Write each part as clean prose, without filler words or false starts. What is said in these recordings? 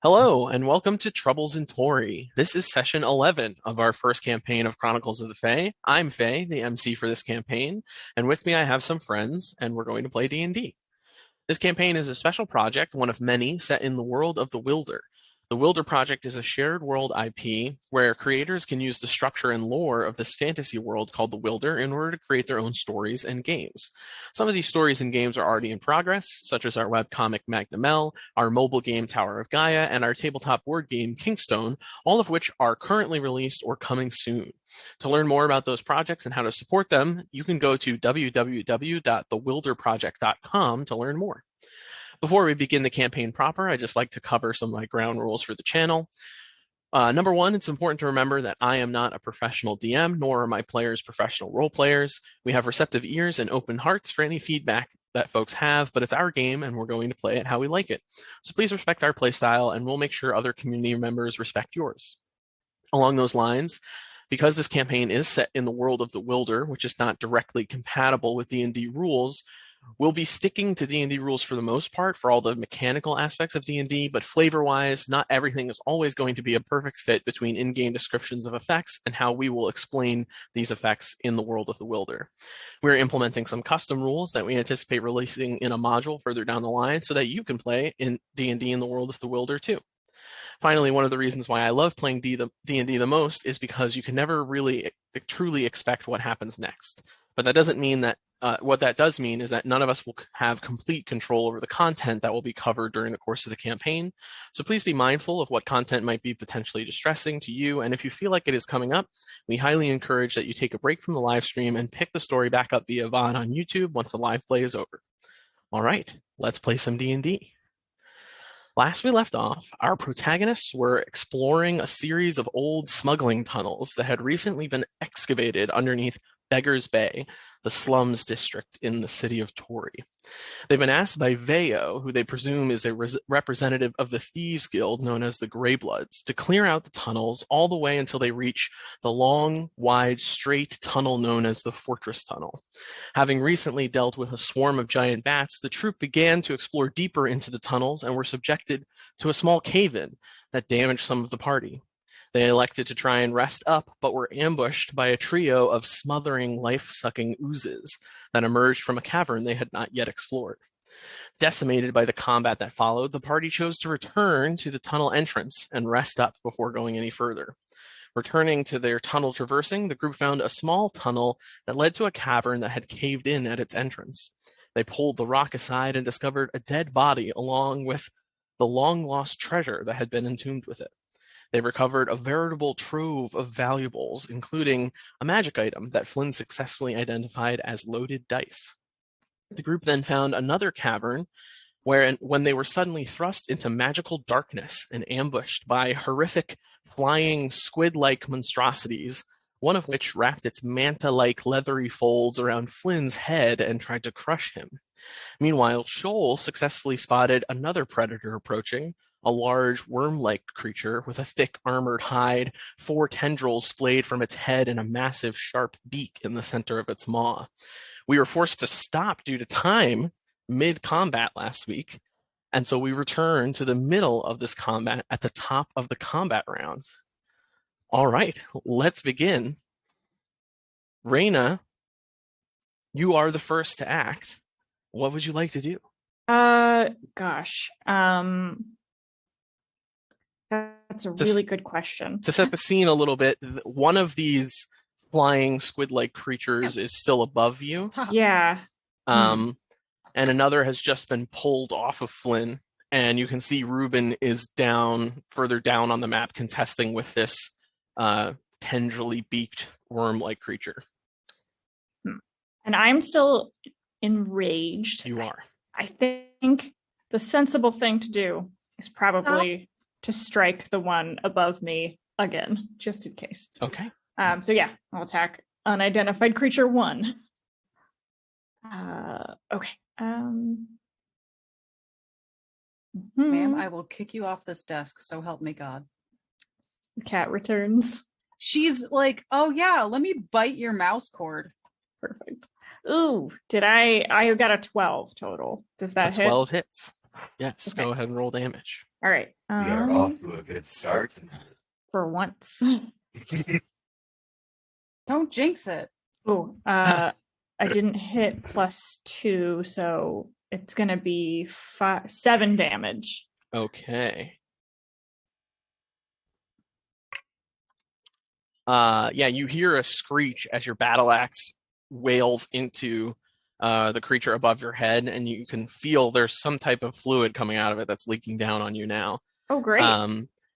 Hello, and welcome to Troubles in Toraigh. This is session 11 of our first campaign of Chronicles of the Fae. I'm Faye, the MC for this campaign, and with me I have some friends, and we're going to play D&D. This campaign is a special project, one of many, set in the world of the Wilder. The Wilder Project is a shared world IP where creators can use the structure and lore of this fantasy world called the Wilder in order to create their own stories and games. Some of these stories and games are already in progress, such as our webcomic Magnamel, our mobile game Tower of Gaia, and our tabletop board game Kingstone, all of which are currently released or coming soon. To learn more about those projects and how to support them, you can go to www.thewilderproject.com to learn more. Before we begin the campaign proper, I'd just like to cover some of my ground rules for the channel. Number one, it's important to remember that I am not a professional DM, nor are my players professional role players. We have receptive ears and open hearts for any feedback that folks have, but it's our game and we're going to play it how we like it. So please respect our playstyle and we'll make sure other community members respect yours. Along those lines, because this campaign is set in the world of the Wilder, which is not directly compatible with D&D rules, we'll be sticking to D&D rules for the most part for all the mechanical aspects of D&D, but flavor-wise, not everything is always going to be a perfect fit between in-game descriptions of effects and how we will explain these effects in the world of the Wilder. We're implementing some custom rules that we anticipate releasing in a module further down the line so that you can play in D&D in the world of the Wilder too. Finally, one of the reasons why I love playing D&D the most is because you can never really truly expect what happens next. But that doesn't mean that what that does mean is that none of us will have complete control over the content that will be covered during the course of the campaign. So please be mindful of what content might be potentially distressing to you. And if you feel like it is coming up, we highly encourage that you take a break from the live stream and pick the story back up via VOD on YouTube once the live play is over. All right, let's play some D&D. Last we left off, our protagonists were exploring a series of old smuggling tunnels that had recently been excavated underneath Beggar's Bay, the slums district in the city of Toraigh. They've been asked by Veo, who they presume is a representative of the Thieves Guild known as the Greybloods, to clear out the tunnels all the way until they reach the long, wide, straight tunnel known as the Fortress Tunnel. Having recently dealt with a swarm of giant bats, the troop began to explore deeper into the tunnels and were subjected to a small cave-in that damaged some of the party. They elected to try and rest up, but were ambushed by a trio of smothering, life-sucking oozes that emerged from a cavern they had not yet explored. Decimated by the combat that followed, the party chose to return to the tunnel entrance and rest up before going any further. Returning to their tunnel traversing, the group found a small tunnel that led to a cavern that had caved in at its entrance. They pulled the rock aside and discovered a dead body along with the long-lost treasure that had been entombed with it. They recovered a veritable trove of valuables, including a magic item that Flynn successfully identified as loaded dice. The group then found another cavern where, when they were suddenly thrust into magical darkness and ambushed by horrific flying squid-like monstrosities, one of which wrapped its manta-like leathery folds around Flynn's head and tried to crush him. Meanwhile, Shoal successfully spotted another predator approaching, a large worm-like creature with a thick armored hide, 4 tendrils splayed from its head, and a massive sharp beak in the center of its maw. We were forced to stop due to time mid-combat last week, and so we return to the middle of this combat at the top of the combat round. All right, let's begin. Raina, you are the first to act. What would you like to do? Gosh. That's a really good question. To set the scene a little bit, one of these flying squid-like creatures is still above you. Yeah. And another has just been pulled off of Flynn, and you can see Ruben is further down on the map, contesting with this tendrily beaked worm-like creature. And I'm still enraged. You are. I think the sensible thing to do is probably to strike the one above me again, just in case. Okay. So yeah, I'll attack unidentified creature 1. Okay. Ma'am, I will kick you off this desk, so help me God. The cat returns. She's like, oh yeah, let me bite your mouse cord. Perfect. Ooh, I got a 12 total. Does that hit? 12 hits. Yes, Okay. go ahead and roll damage. All right. We are off to a good start. For once. Don't jinx it. Oh, I didn't hit +2, so it's gonna be 7 damage. Okay. Yeah, you hear a screech as your battle axe wails into the creature above your head, and you can feel there's some type of fluid coming out of it that's leaking down on you now. Oh, great.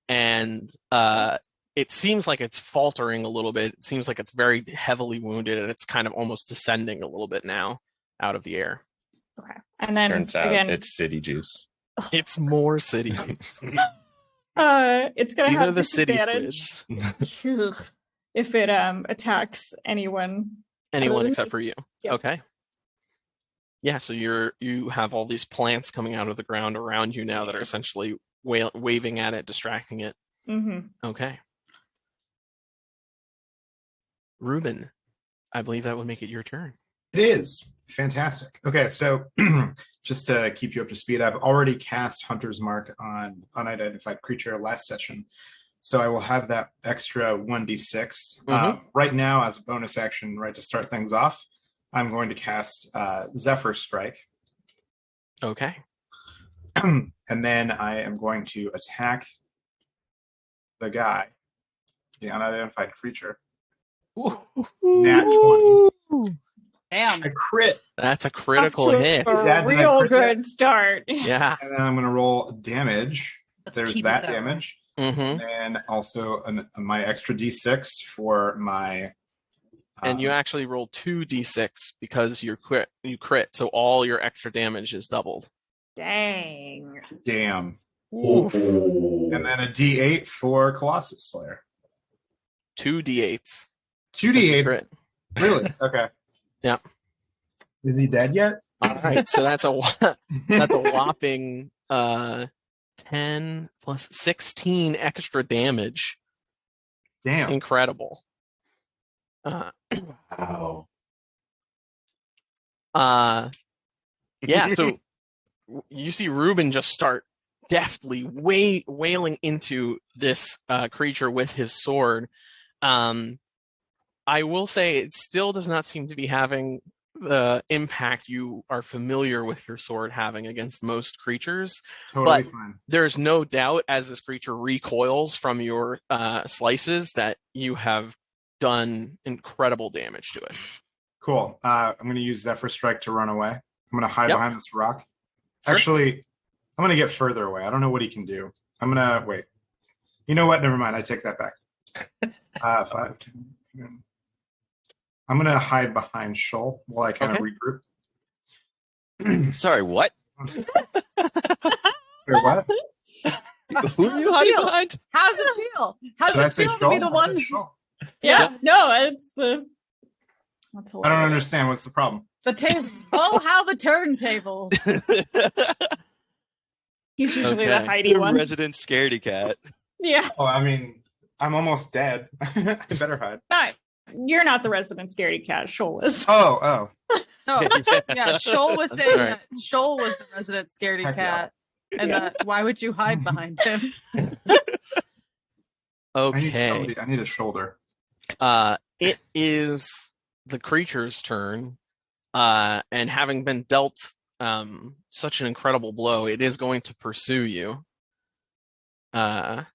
And it seems like it's faltering a little bit. It seems like it's very heavily wounded, and it's kind of almost descending a little bit now out of the air. Okay. And then Turns out again, it's city juice. It's more city juice. it's gonna These have are the city disadvantage squids. if it attacks anyone. Anyone Other except than for you. Yep. Okay. Yeah, so you have all these plants coming out of the ground around you now that are essentially waving at it, distracting it. Mm-hmm. Okay. Ruben, I believe that would make it your turn. It is. Fantastic. Okay, so just to keep you up to speed, I've already cast Hunter's Mark on unidentified creature last session. So I will have that extra 1d6. Right now, as a bonus action, right to start things off, I'm going to cast Zephyr Strike. Okay. And then I am going to attack the guy, the unidentified creature. Nat 20. Damn. I crit. That's a critical Off to hit. A Did I real crit good start. Yeah. And then I'm going to roll damage. Let's There's keep that it that way. damage. Mm-hmm. And also my extra d6 for my... And you actually roll 2d6 because you crit, so all your extra damage is doubled. Dang. Damn. Oof. And then a d8 for Colossus Slayer. 2d8s. 2d8. Crit. Really? Okay. Yeah. Is he dead yet? All right, so that's a whopping 10 plus 16 extra damage. Damn. Incredible. Wow. Yeah, so you see Ruben just start deftly wailing into this creature with his sword. I will say it still does not seem to be having the impact you are familiar with your sword having against most creatures. Totally But fine. there's no doubt as this creature recoils from your slices that you have done incredible damage to it. Cool. I'm going to use Zephyr Strike to run away. I'm going to hide Yep. behind this rock. Sure. Actually, I'm going to get further away. I don't know what he can do. I'm going to... Wait. You know what? Never mind. I take that back. 5, 10... I'm going to hide behind Shoal while I kind of regroup. Sorry, what? Wait, what? Who are you hiding behind? How's it feel? How's Did I it say feel to Shoal? be the I one? said Shoal. Yeah. No, it's the. That's I don't understand. What's the problem? The table. Oh, how the turntables. He's usually Okay. the hidey The one. resident scaredy cat. Yeah. Oh, I mean, I'm almost dead. I better hide. No, you're not the resident scaredy cat. Shoal is. Oh. No, yeah, Shoal was saying That's right. that Shoal was the resident scaredy Heck yeah. cat. And that why would you hide behind him? Okay. I need a shoulder. It is the creature's turn, and having been dealt such an incredible blow, it is going to pursue you. Oh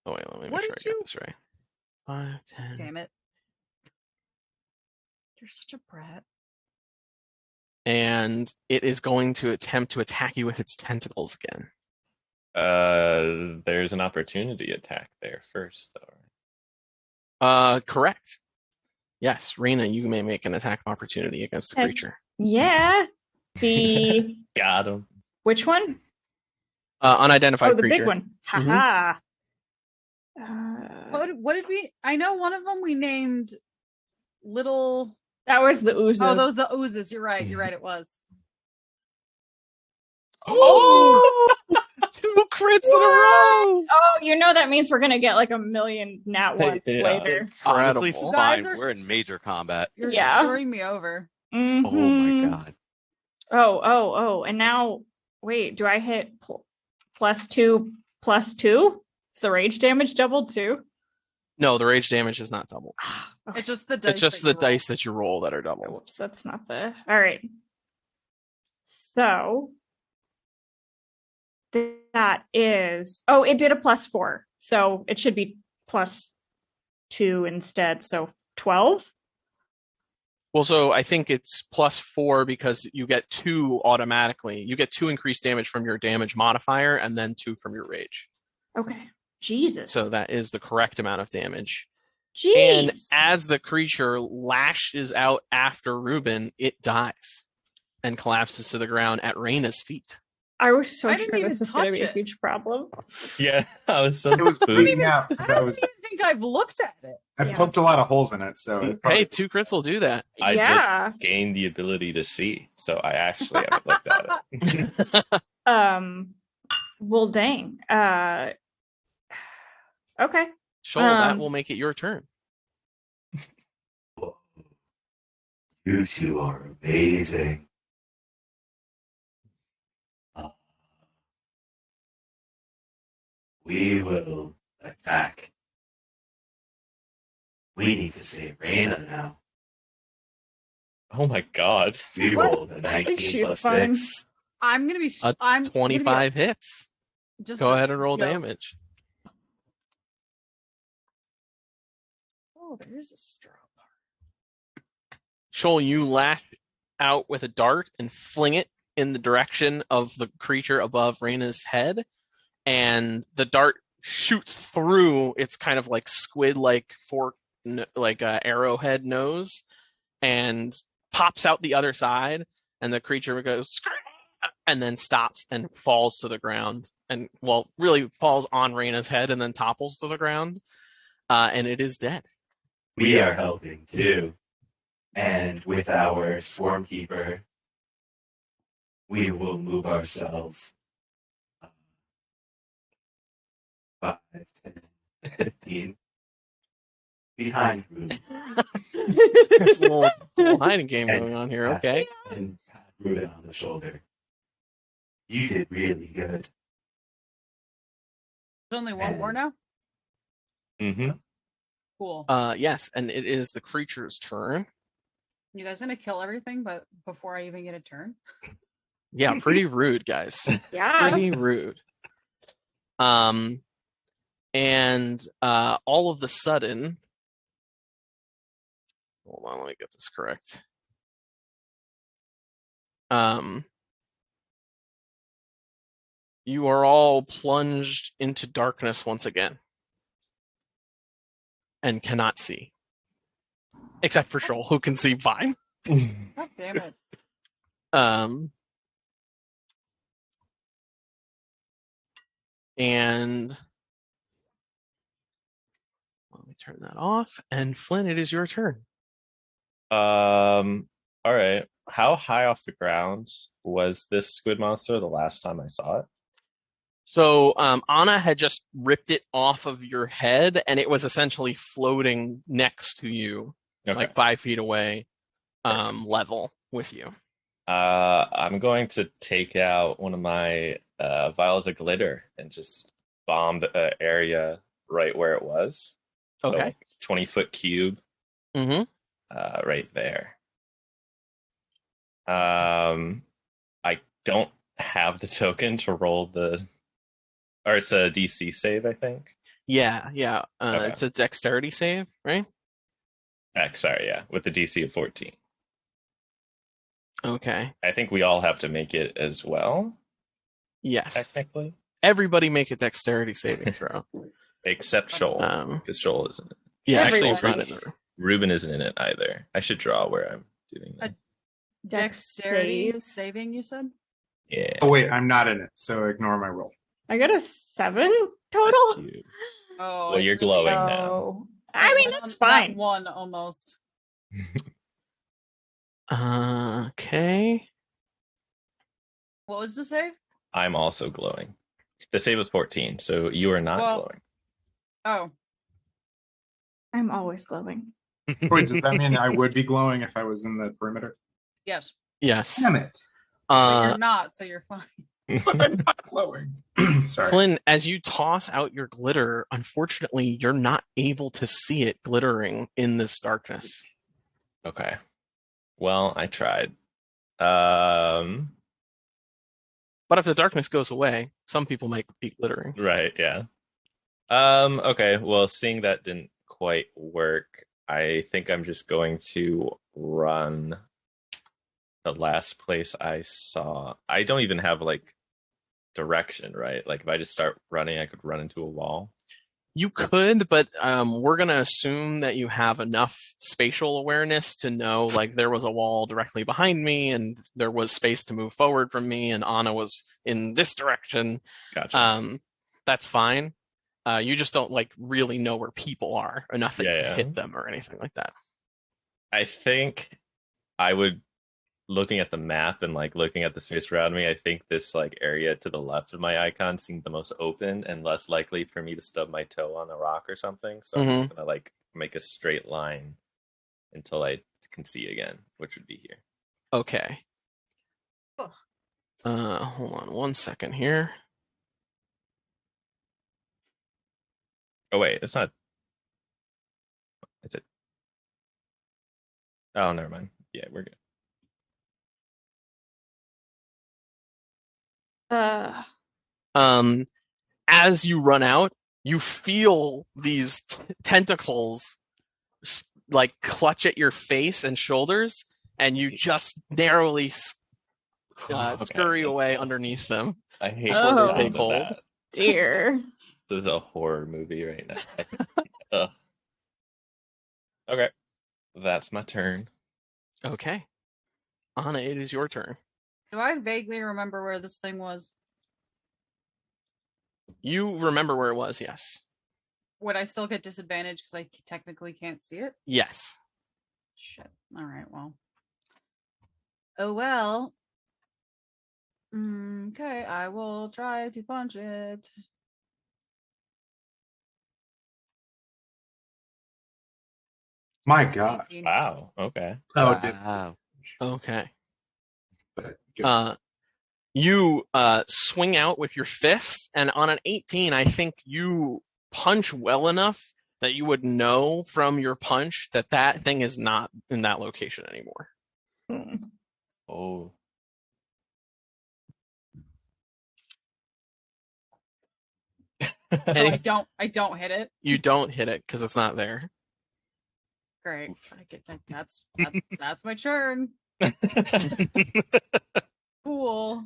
wait, let me What make sure I did got you- this right. 5, 10. Damn it. You're such a brat. And it is going to attempt to attack you with its tentacles again. There's an opportunity attack there first, though. Correct. Yes, Rena, you may make an attack of opportunity against the Okay. creature. Yeah. The Got him. which one? Unidentified Oh, the creature. big one. Mhm. Haha. What did we? I know one of them we named Little. That was the oozes. Oh, those the oozes. You're right. You're right. It was. Oh! 2 crits in a row! Oh, you know that means we're gonna get like a million nat ones Yeah. later. Honestly, Incredible. fine. Guys are We're in major combat. You're Yeah. screwing me over. Oh my Mhm. god. Oh, and now Wait, do I hit +2 +2? Is the rage damage doubled too? No, the rage damage is not doubled. Okay. It's just the dice. It's just that the you roll. dice that you roll that are doubled. Whoops, that's not the. All right. So that is. Oh, it did a +4. So it should be +2 instead. So 12. Well, so I think it's +4 because you get 2 automatically. You get 2 increased damage from your damage modifier and then 2 from your rage. Okay. Jesus. So that is the correct amount of damage. Jeez. And as the creature lashes out after Ruben, it dies and collapses to the ground at Raina's feet. I was so I sure didn't even this was going to touch be a it. huge problem. Yeah, I was so It was spooked. bleeding out. I 'cause I don't was. even think I've looked at it. I Yeah. poked a lot of holes in it, so it probably, Hey, 2 crits will do that. I Yeah. just gained the ability to see, so I actually haven't looked at it. Well, dang. Okay. Shoal, that Um, will make it your turn. You two are amazing. We will attack. We need to save Raina now. Oh my god. We What? rolled a I think 19 she's plus fine. 6. I'm gonna be. A I'm gonna be 25 hits. just Go a ahead and roll joke. damage. Oh, there's a straw. Shoal, you lash out with a dart and fling it in the direction of the creature above Raina's head, and the dart shoots through its kind of like squid-like fork, like arrowhead nose, and pops out the other side, and the creature goes "Scream!" and then stops and falls to the ground, and well, really falls on Raina's head and then topples to the ground, and it is dead. We are helping too. And with our Swarmkeeper, we will move ourselves 5, 10, 15 behind Ruben There's a little hiding game going on here. Okay. and pat Ruben on the shoulder. You did really good. There's only one more now. Mm-hmm. Cool. Yes, and it is the creature's turn. You guys gonna kill everything, but before I even get a turn? Yeah, pretty rude, guys. Yeah. Pretty rude. And all of the sudden, hold on, let me get this correct. You are all plunged into darkness once again and cannot see. Except for Shoal, who can see fine. God damn it! And let me turn that off. And Flynn, it is your turn. All right. How high off the ground was this squid monster the last time I saw it? So Anna had just ripped it off of your head, and it was essentially floating next to you, Okay. like 5 feet away, level with you. I'm going to take out one of my vials of glitter and just bomb the area right where it was. So, Okay. like, 20-foot cube Mm-hmm. right there. I don't have the token to roll the, or it's a DC save, I think. Yeah. Okay. It's a dexterity save, right? Sorry, yeah, with the DC of 14. Okay. I think we all have to make it as well, Yes. technically, Everybody make a dexterity saving throw. except Shoal, Because Shoal isn't. yeah, Everyone. Shoal's not in the room. Ruben isn't in it either. I should draw where I'm doing that. Dexterity save. saving, you said? Yeah. Oh wait, I'm not in it, so ignore my roll. I got a 7 total. That's cute. Oh, Well, you're glowing now. Oh, I mean that's fine. One almost. Okay. What was the save? I'm also glowing. The save was 14, so you are not Well- glowing. Oh, I'm always glowing. Wait, does that mean I would be glowing if I was in the perimeter? yes. Yes. Damn it! But Uh, you're not, so you're fine. But I'm not glowing. Sorry. Flynn, as you toss out your glitter, unfortunately, you're not able to see it glittering in this darkness. Okay. Well, I tried. But if the darkness goes away, some people might be glittering. Right, yeah. Okay, well, seeing that didn't quite work, I think I'm just going to run the last place I saw. I don't even have like direction, right? Like if I just start running, I could run into a wall. You could, but we're going to assume that you have enough spatial awareness to know, like, there was a wall directly behind me and there was space to move forward from me and Anna was in this direction. Gotcha. That's fine. You just don't, like, really know where people are enough that you can Yeah. hit them or anything like that. I think I would, looking at the map and like looking at the space around me, I think this like area to the left of my icon seemed the most open and less likely for me to stub my toe on a rock or something. So I'm just gonna like make a straight line until I can see again, which would be here. Okay. Ugh. Hold on one second here. Oh wait, it's not. Is it? Oh, never mind. Yeah, we're good. As you run out, you feel these tentacles like clutch at your face and shoulders, and you just narrowly scurry away underneath them. I hate Oh. the sound Take of hold. that. Dear. This is a horror movie right now. Ugh. Okay, that's my turn. Okay. Anna, it is your turn. Do I vaguely remember where this thing was? You remember where it was, yes. Would I still get disadvantage because I technically can't see it? Yes. Shit. All right, well. Oh, well. Okay, I will try to punch it. My God. 18. Wow. Okay. Oh, Wow. Okay. but You swing out with your fists, and on an 18, I think you punch well enough that you would know from your punch that that thing is not in that location anymore. Oh. So I don't hit it. You don't hit it because it's not there. Great. I get that. That's my turn. Cool.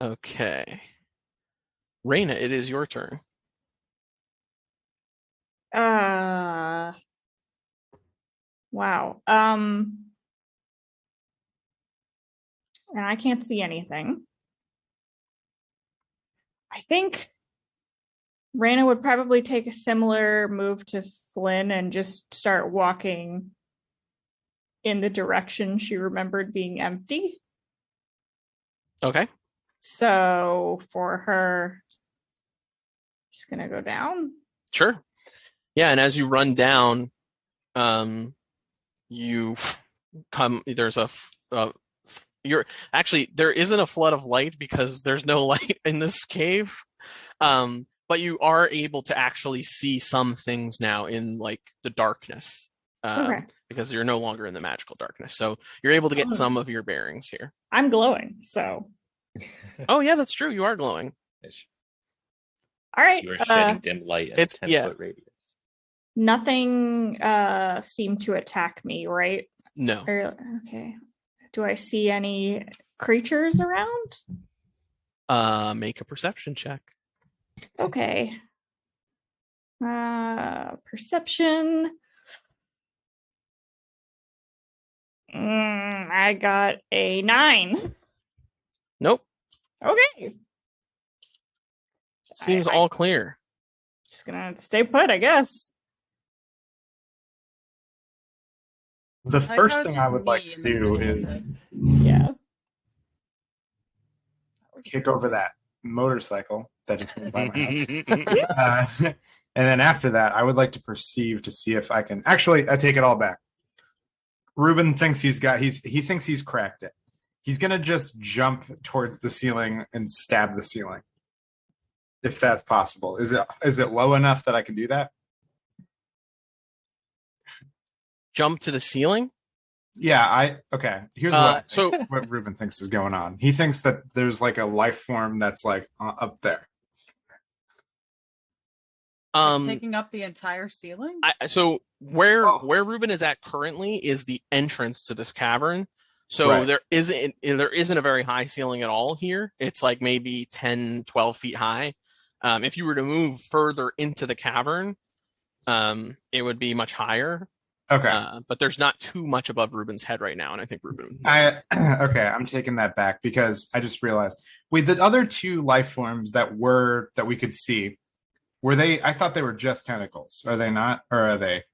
Okay. Raina, it is your turn. Wow. And I can't see anything. I think Raina would probably take a similar move to Flynn and just start walking in the direction she remembered being empty. Okay. So for her, just gonna go down. Sure. Yeah, and as you run down, you come. There's you're actually there isn't a flood of light because there's no light in this cave. But you are able to actually see some things now in like the darkness. Okay. Because you're no longer in the magical darkness. So you're able to get some of your bearings here. I'm glowing, so Oh yeah, that's true. You are glowing. all right. You are shedding dim light at it's- a 10-foot radius. Nothing seemed to attack me, right? No. Okay. Do I see any creatures around? Make a perception check. Okay. Perception. I got a 9. Nope. Okay. Seems I- all clear. Just gonna stay put, I guess. the like first how it's thing just I would me like to in the do middle of is this. Yeah. kick over that motorcycle that just went by my house. And then after that, I would like to perceive to see if I can. Actually, I take it all back. Ruben thinks he thinks he's cracked it. He's gonna just jump towards the ceiling and stab the ceiling, if that's possible. Is it low enough that I can do that? Jump to the ceiling. Yeah, okay. Here's So what Ruben thinks is going on. He thinks that there's like a life form that's like up there. Taking up the entire ceiling? So where Ruben is at currently is the entrance to this cavern. So Right. there isn't a very high ceiling at all here. It's like maybe 10, 12 feet high. If you were to move further into the cavern, it would be much higher. Okay. But there's not too much above Ruben's head right now, and I think Ruben. Okay, I'm taking that back because I just realized. Wait, the other two life forms that we could see, were they? I thought they were just tentacles. Are they not, or are they?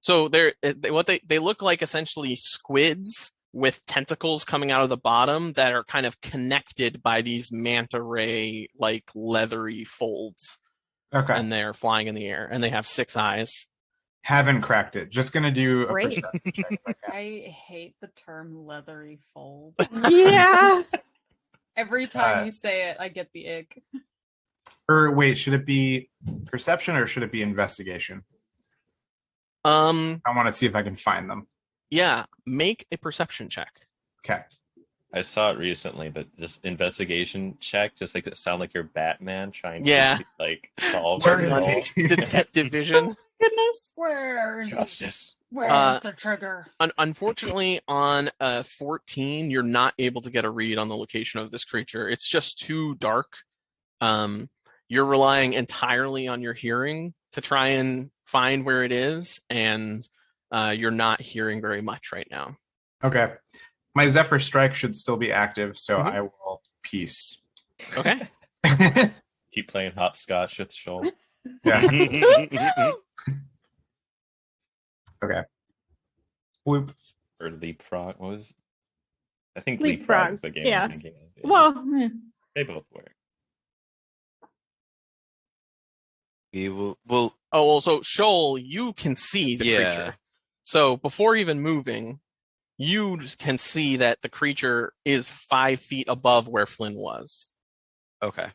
So they look like essentially squids with tentacles coming out of the bottom that are kind of connected by these manta ray like leathery folds. Okay. And they're flying in the air, and they have 6 eyes. Haven't cracked it. Just gonna do a Great. perception check. Okay. I hate the term leathery fold. Yeah. Every time you say it, I get the ick. Or wait, should it be perception or should it be investigation? I want to see if I can find them. Yeah, make a perception check. Okay. I saw it recently, but just investigation check just makes it sound like you're Batman trying to like solve Turn it on all. Detective vision. Goodness, where's Justice. the trigger? Unfortunately, on a 14, you're not able to get a read on the location of this creature. It's just too dark. You're relying entirely on your hearing to try and find where it is, and you're not hearing very much right now. Okay. My Zephyr Strike should still be active, so I will peace. Okay. Keep playing hopscotch with Shoal. Yeah. Okay. Bloop. Or leapfrog. What was? I think Leapfrog, leapfrog is the game yeah. I'm thinking of. Yeah. Well, They both work. We will. Oh, well, so Shoal, you can see the creature. So before even moving, you can see that the creature is 5 feet above where Flynn was. Okay.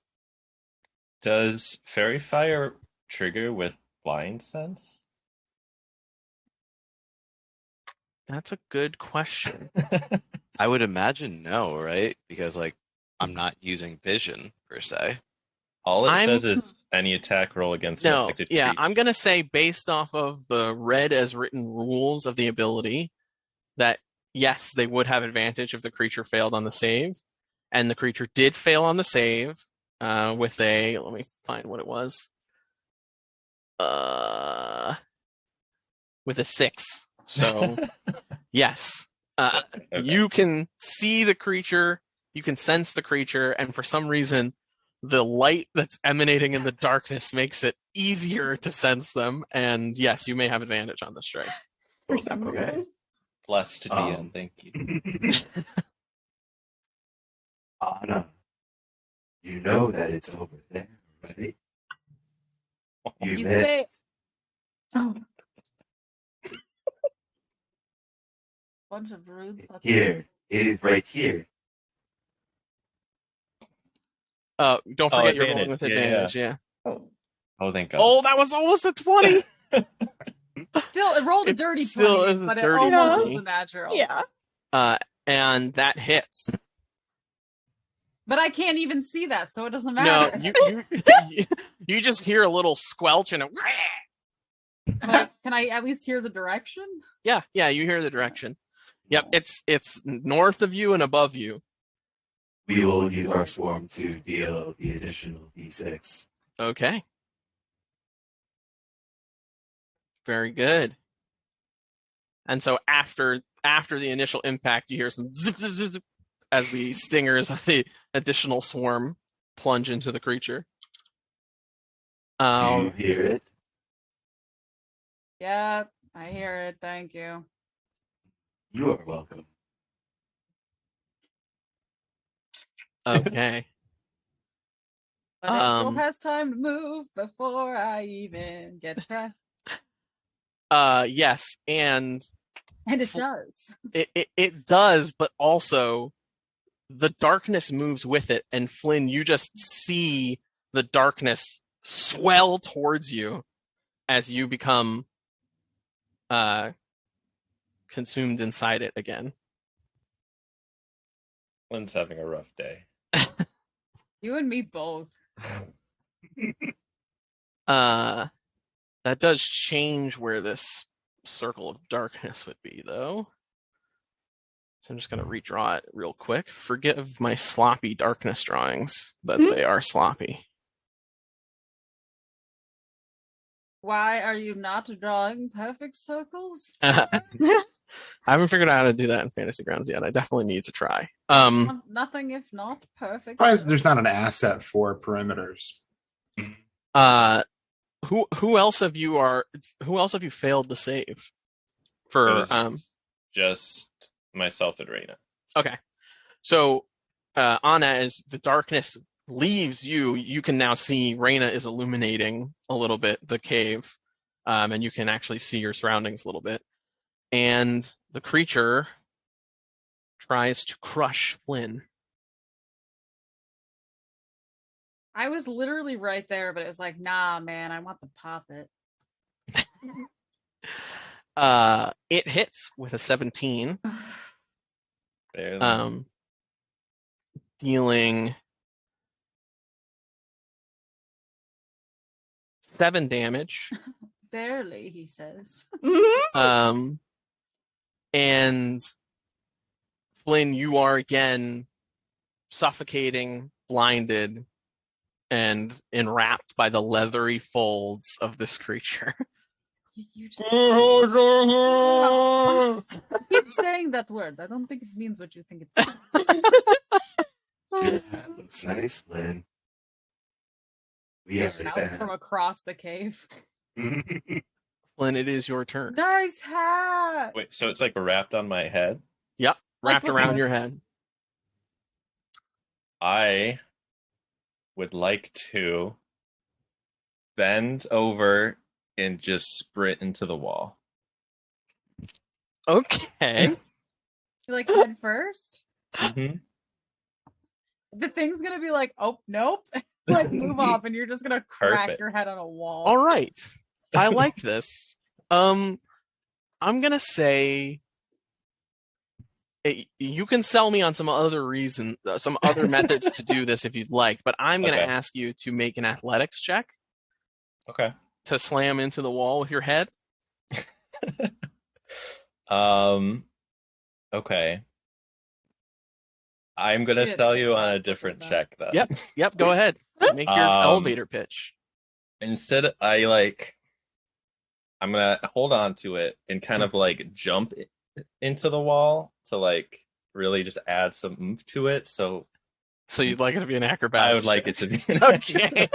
Does fairy fire trigger with blind sense? That's a good question. I would imagine no, right? Because like I'm not using vision per se. All it says is any attack roll against an affected Yeah, creature. I'm gonna say based off of the read as written rules of the ability that yes, they would have advantage if the creature failed on the save, and the creature did fail on the save with a. Let me find what it was. With a 6. So yes, Okay. you can see the creature, you can sense the creature, and for some reason, the light that's emanating in the darkness makes it easier to sense them. And yes, you may have advantage on the strike. for some reason. Blessed DM, thank you. Anna, you know that it's over there, right? You met say Oh, bunch of rude. here. It is right here. Don't forget you're advantage. rolling with Yeah, advantage. Yeah. Oh, thank God. Oh, that was almost a 20. Still, it rolled a It dirty still 20, is a but it dirty almost 20. was a natural. yeah. And that hits. But I can't even see that, so it doesn't No, matter. you just hear a little squelch and a. Can I at least hear the direction? Yeah, you hear the direction. Yep, it's north of you and above you. We will use our swarm to deal the additional d6. Okay. Very good. And so after the initial impact, you hear some zip, zip, zip, zip as the stingers of the additional swarm plunge into the creature. Do you hear it? Yeah, I hear it. Thank you. You are welcome. Okay. But it still has time to move before I even get to try. Yes, and And it does. It does, but also the darkness moves with it, and Flynn, you just see the darkness swell towards you as you become consumed inside it again. Flynn's having a rough day. You and me both. That does change where this circle of darkness would be, though. So I'm just going to redraw it real quick. Forgive my sloppy darkness drawings, but they are sloppy. Why are you not drawing perfect circles? I haven't figured out how to do that in Fantasy Grounds yet. I definitely need to try. Nothing if not perfect. Surprised there's not an asset for perimeters. Who else have you failed to save? For just myself and Raina. Okay. So Anna, as the darkness leaves you, you can now see Raina is illuminating a little bit the cave. And you can actually see your surroundings a little bit. And the creature tries to crush Flynn. I was literally right there, but it was like, nah, man, I want to pop it. It hits with a 17. Barely. Dealing 7 damage. Barely, he says. And Flynn, you are again suffocating, blinded, and enwrapped by the leathery folds of this creature. You just keep saying that word. I don't think it means what you think it means. Looks nice, Flynn. We have Out from across the cave. Flynn, it is your turn. Nice hat. Wait, so it's like wrapped on my head? Yep, wrapped Like around before. your head. I would like to bend over and just sprint into the wall. Okay. You like head first? Mm-hmm. The thing's gonna be like, oh nope. Like move off, and you're just gonna crack Perfect. your head on a wall. All right. I like this. I'm gonna say you can sell me on some other methods to do this if you'd like, but I'm gonna Okay. ask you to make an athletics check Okay. to slam into the wall with your head. Okay. I'm gonna Shit, sell so you on a sad different about check then. Yep. Go ahead. Make your elevator pitch. Instead, I'm gonna hold on to it and kind of like jump into the wall to like really just add some oomph to it. So So you'd like it to be an acrobatics I would like check. it to be Okay.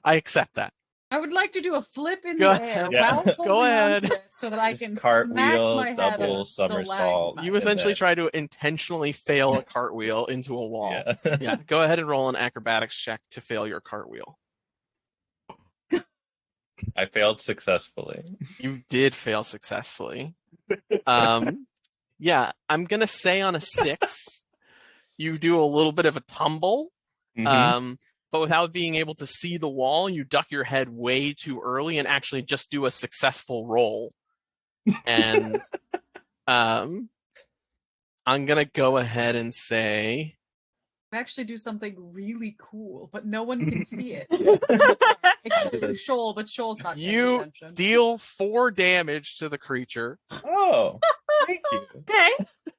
I accept that. I would like to do a flip in Go the air ahead. while Go holding on ahead. to it so that I Just can cartwheel, smack my head double on a somersault. stalagmite. You And essentially then- try to intentionally fail a cartwheel into a wall. Yeah. Yeah, go ahead and roll an acrobatics check to fail your cartwheel. I failed successfully. You did fail successfully. Yeah, I'm gonna say on a 6, you do a little bit of a tumble, Mhm. but without being able to see the wall, you duck your head way too early and actually just do a successful roll. And I'm gonna go ahead and say We actually do something really cool, but no one can see it. Except for Shoal, but Shoal's not paying you attention. deal 4 damage to the creature Oh, thank you. Okay.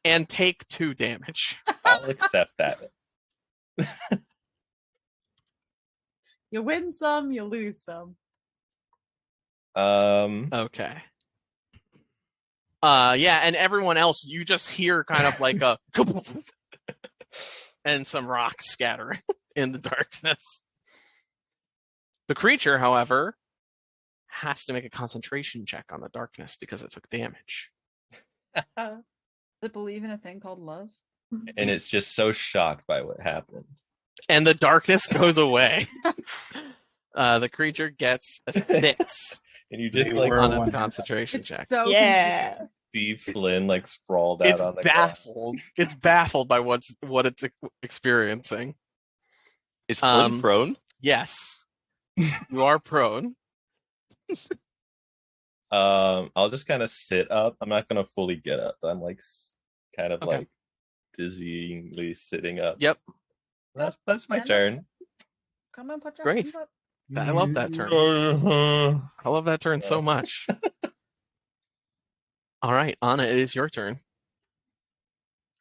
and take 2 damage. I'll accept that. You win some, you lose some. Okay. Yeah, and everyone else, you just hear kind of like a and some rocks scattering in the darkness. The creature, however, has to make a concentration check on the darkness because it took damage. Does it believe in a thing called love? And it's just so shocked by what happened. And the darkness goes away. The creature gets a 6. And you just They like were on a one- concentration It's check. so Yeah. confused. see Flynn like sprawled out It's on the ground. baffled. It's baffled by what it's experiencing. Is Flynn Um, prone? Yes, you are prone. I'll just kind of sit up. I'm not gonna fully get up. I'm like kind of Okay. like dizzyingly sitting up. Yep, That's my Stand up. turn. Come on, put your Great. hands up. I love that turn. Uh-huh. I love that turn so much. All right, Anna, it is your turn.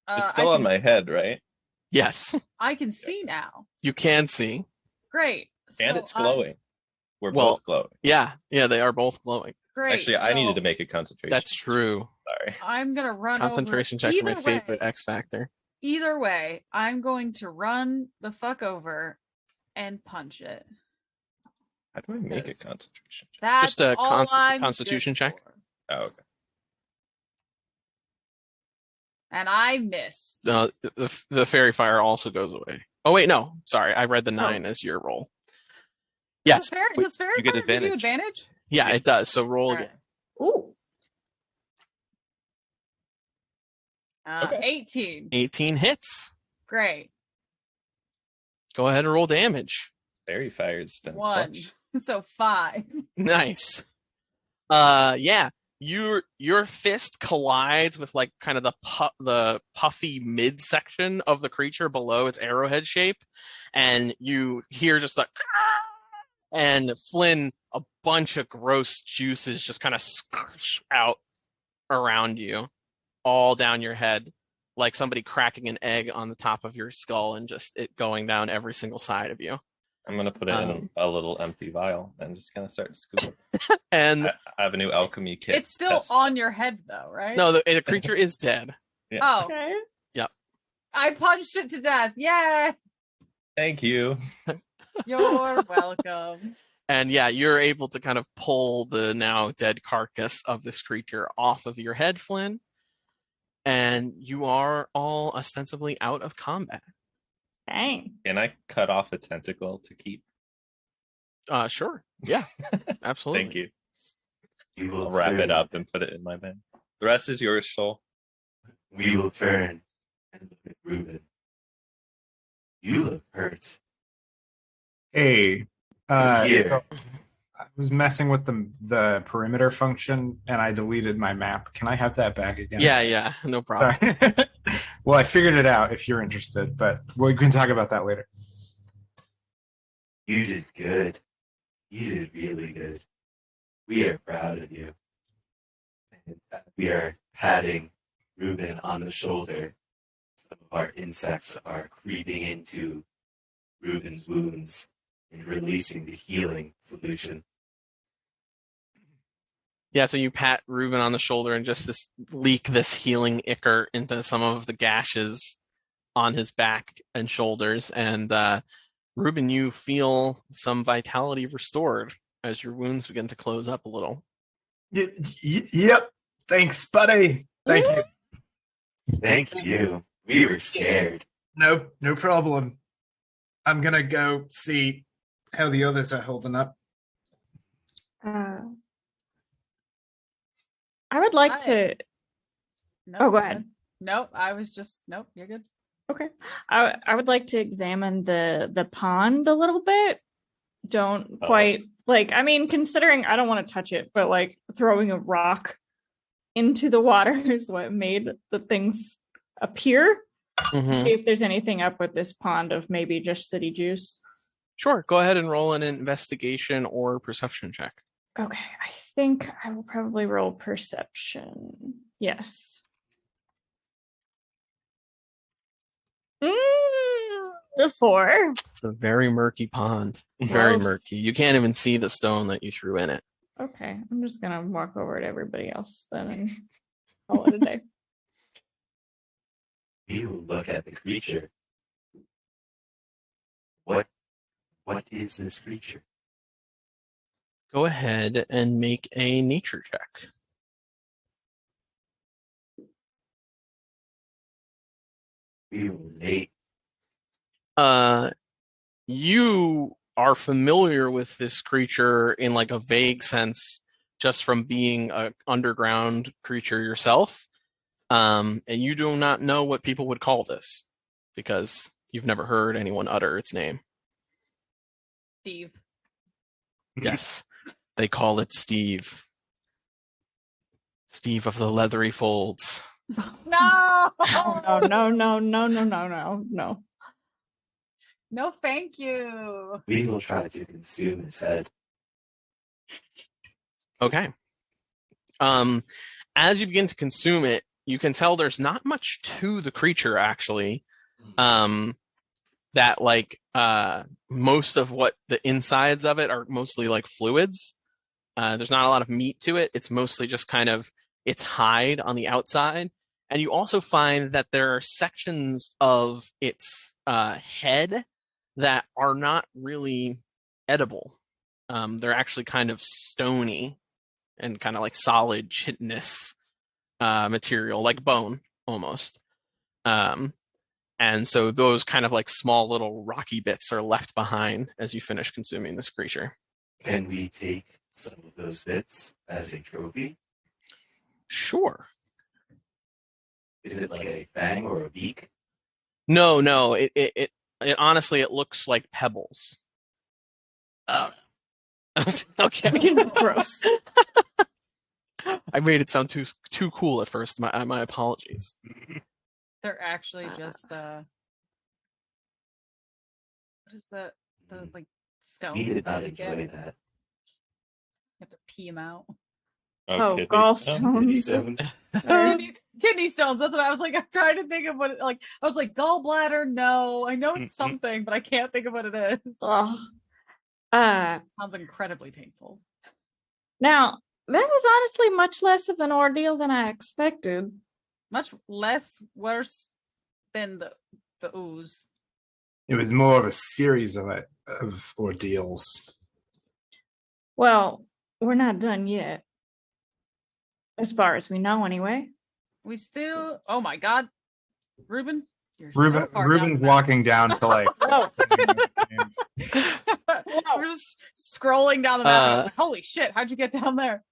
It's still on my head, right? Yes, I can see now. you can see. Great. And So it's glowing. We're Well, both glowing. Yeah, they are both glowing. Great. Actually, I needed to so make a concentration. That's true. Sorry. I'm gonna run Concentration over. checks are my Either favorite way, X factor. either way, I'm going to run the fuck over and punch it. How do I make a Yes. concentration check? That's Just a all I'm constitution good check? for. Oh, okay. And I miss. The fairy fire also goes away. Oh wait, no, sorry, I read the 9 as your roll. Yes, Does fairy you get fire give you advantage. advantage? yeah, it does. So roll again. Ooh. Okay. 18. 18 hits. Great. Go ahead and roll damage. Fairy fire's been 1. clutch. So 5. Nice. Yeah, your fist collides with like kind of the puffy midsection of the creature below its arrowhead shape, and you hear just like, and Flynn, a bunch of gross juices just kind of squish out around you, all down your head, like somebody cracking an egg on the top of your skull and just it going down every single side of you. I'm gonna put it in a little empty vial and just kind of start scooping. And I have a new alchemy kit. It's still test. on your head though, right? no, the creature is dead. Yeah. Oh. Okay. I punched it to death. Yay! Thank you. You're welcome. And yeah, you're able to kind of pull the now dead carcass of this creature off of your head, Flynn. And you are all ostensibly out of combat. Dang. Can I cut off a tentacle to keep? Sure. Yeah, absolutely. Thank you. You will I'll wrap it burn. up and put it in my bag. The rest is yours, Shoal. We will turn and look at Reuben. You look hurt. Hey, Here. I was messing with the perimeter function and I deleted my map. Can I have that back again? Yeah, no problem. Sorry. Well, I figured it out if you're interested, but we can talk about that later. You did good. You did really good. We are proud of you. And we are patting Reuben on the shoulder. Some of our insects are creeping into Reuben's wounds and releasing the healing solution. Yeah, so you pat Reuben on the shoulder and just leak this healing ichor into some of the gashes on his back and shoulders. And Reuben, you feel some vitality restored as your wounds begin to close up a little. Yep. Thanks, buddy. Thank you. Thank you. We were scared. No problem. I'm gonna go see how the others are holding up. I would like to. Nope, Oh, go ahead. Nope, I was just nope. You're good. Okay. I would like to examine the pond a little bit. Don't quite like, I mean, considering I don't want to touch it, but like throwing a rock into the water is what made the things appear. Mhm. See if there's anything up with this pond of maybe just city juice. Sure, go ahead and roll an investigation or perception check. Okay, I think I will probably roll perception. Yes. The 4. It's a very murky pond. Very Gross. murky. You can't even see the stone that you threw in it. Okay, I'm just gonna walk over to everybody else then and call it a day. We will look at the creature. What is this creature? Go ahead and make a nature check. We will late. You are familiar with this creature in like a vague sense just from being an underground creature yourself. And you do not know what people would call this because you've never heard anyone utter its name. Steve. Yes, they call it Steve. Steve of the leathery folds. No! No. No, thank you. We will try to consume his head. Okay. As you begin to consume it, you can tell there's not much to the creature actually. That like most of what the insides of it are mostly like fluids. There's not a lot of meat to it. It's mostly just kind of its hide on the outside. And you also find that there are sections of its head that are not really edible. They're actually kind of stony and kind of like solid chitinous material, like bone almost. And so those kind of like small little rocky bits are left behind as you finish consuming this creature. Can we take some of those bits as a trophy? Sure. Is it like a fang or a beak? No. It honestly it looks like pebbles. Oh. Okay. Gross. I made it sound too cool at first. My apologies. They're actually just what is that? The like stone. We did not that you get? enjoy that. You have to pee them out. Oh, kidney gallstones. Stones. Kidney stones. That's what I was like. I'm trying to think of what it, like. I was like gallbladder. No, I know it's something, but I can't think of what it is. Ugh. Sounds incredibly painful. Now, that was honestly much less of an ordeal than I expected. Much less worse than the ooze. It was more of a series of ordeals. Well, we're not done yet. As far as we know, anyway. We still. Oh my God, Ruben. You're so Ruben, far Ruben's down walking down to like. Oh. We're just scrolling down the map. Like, holy shit! How'd you get down there?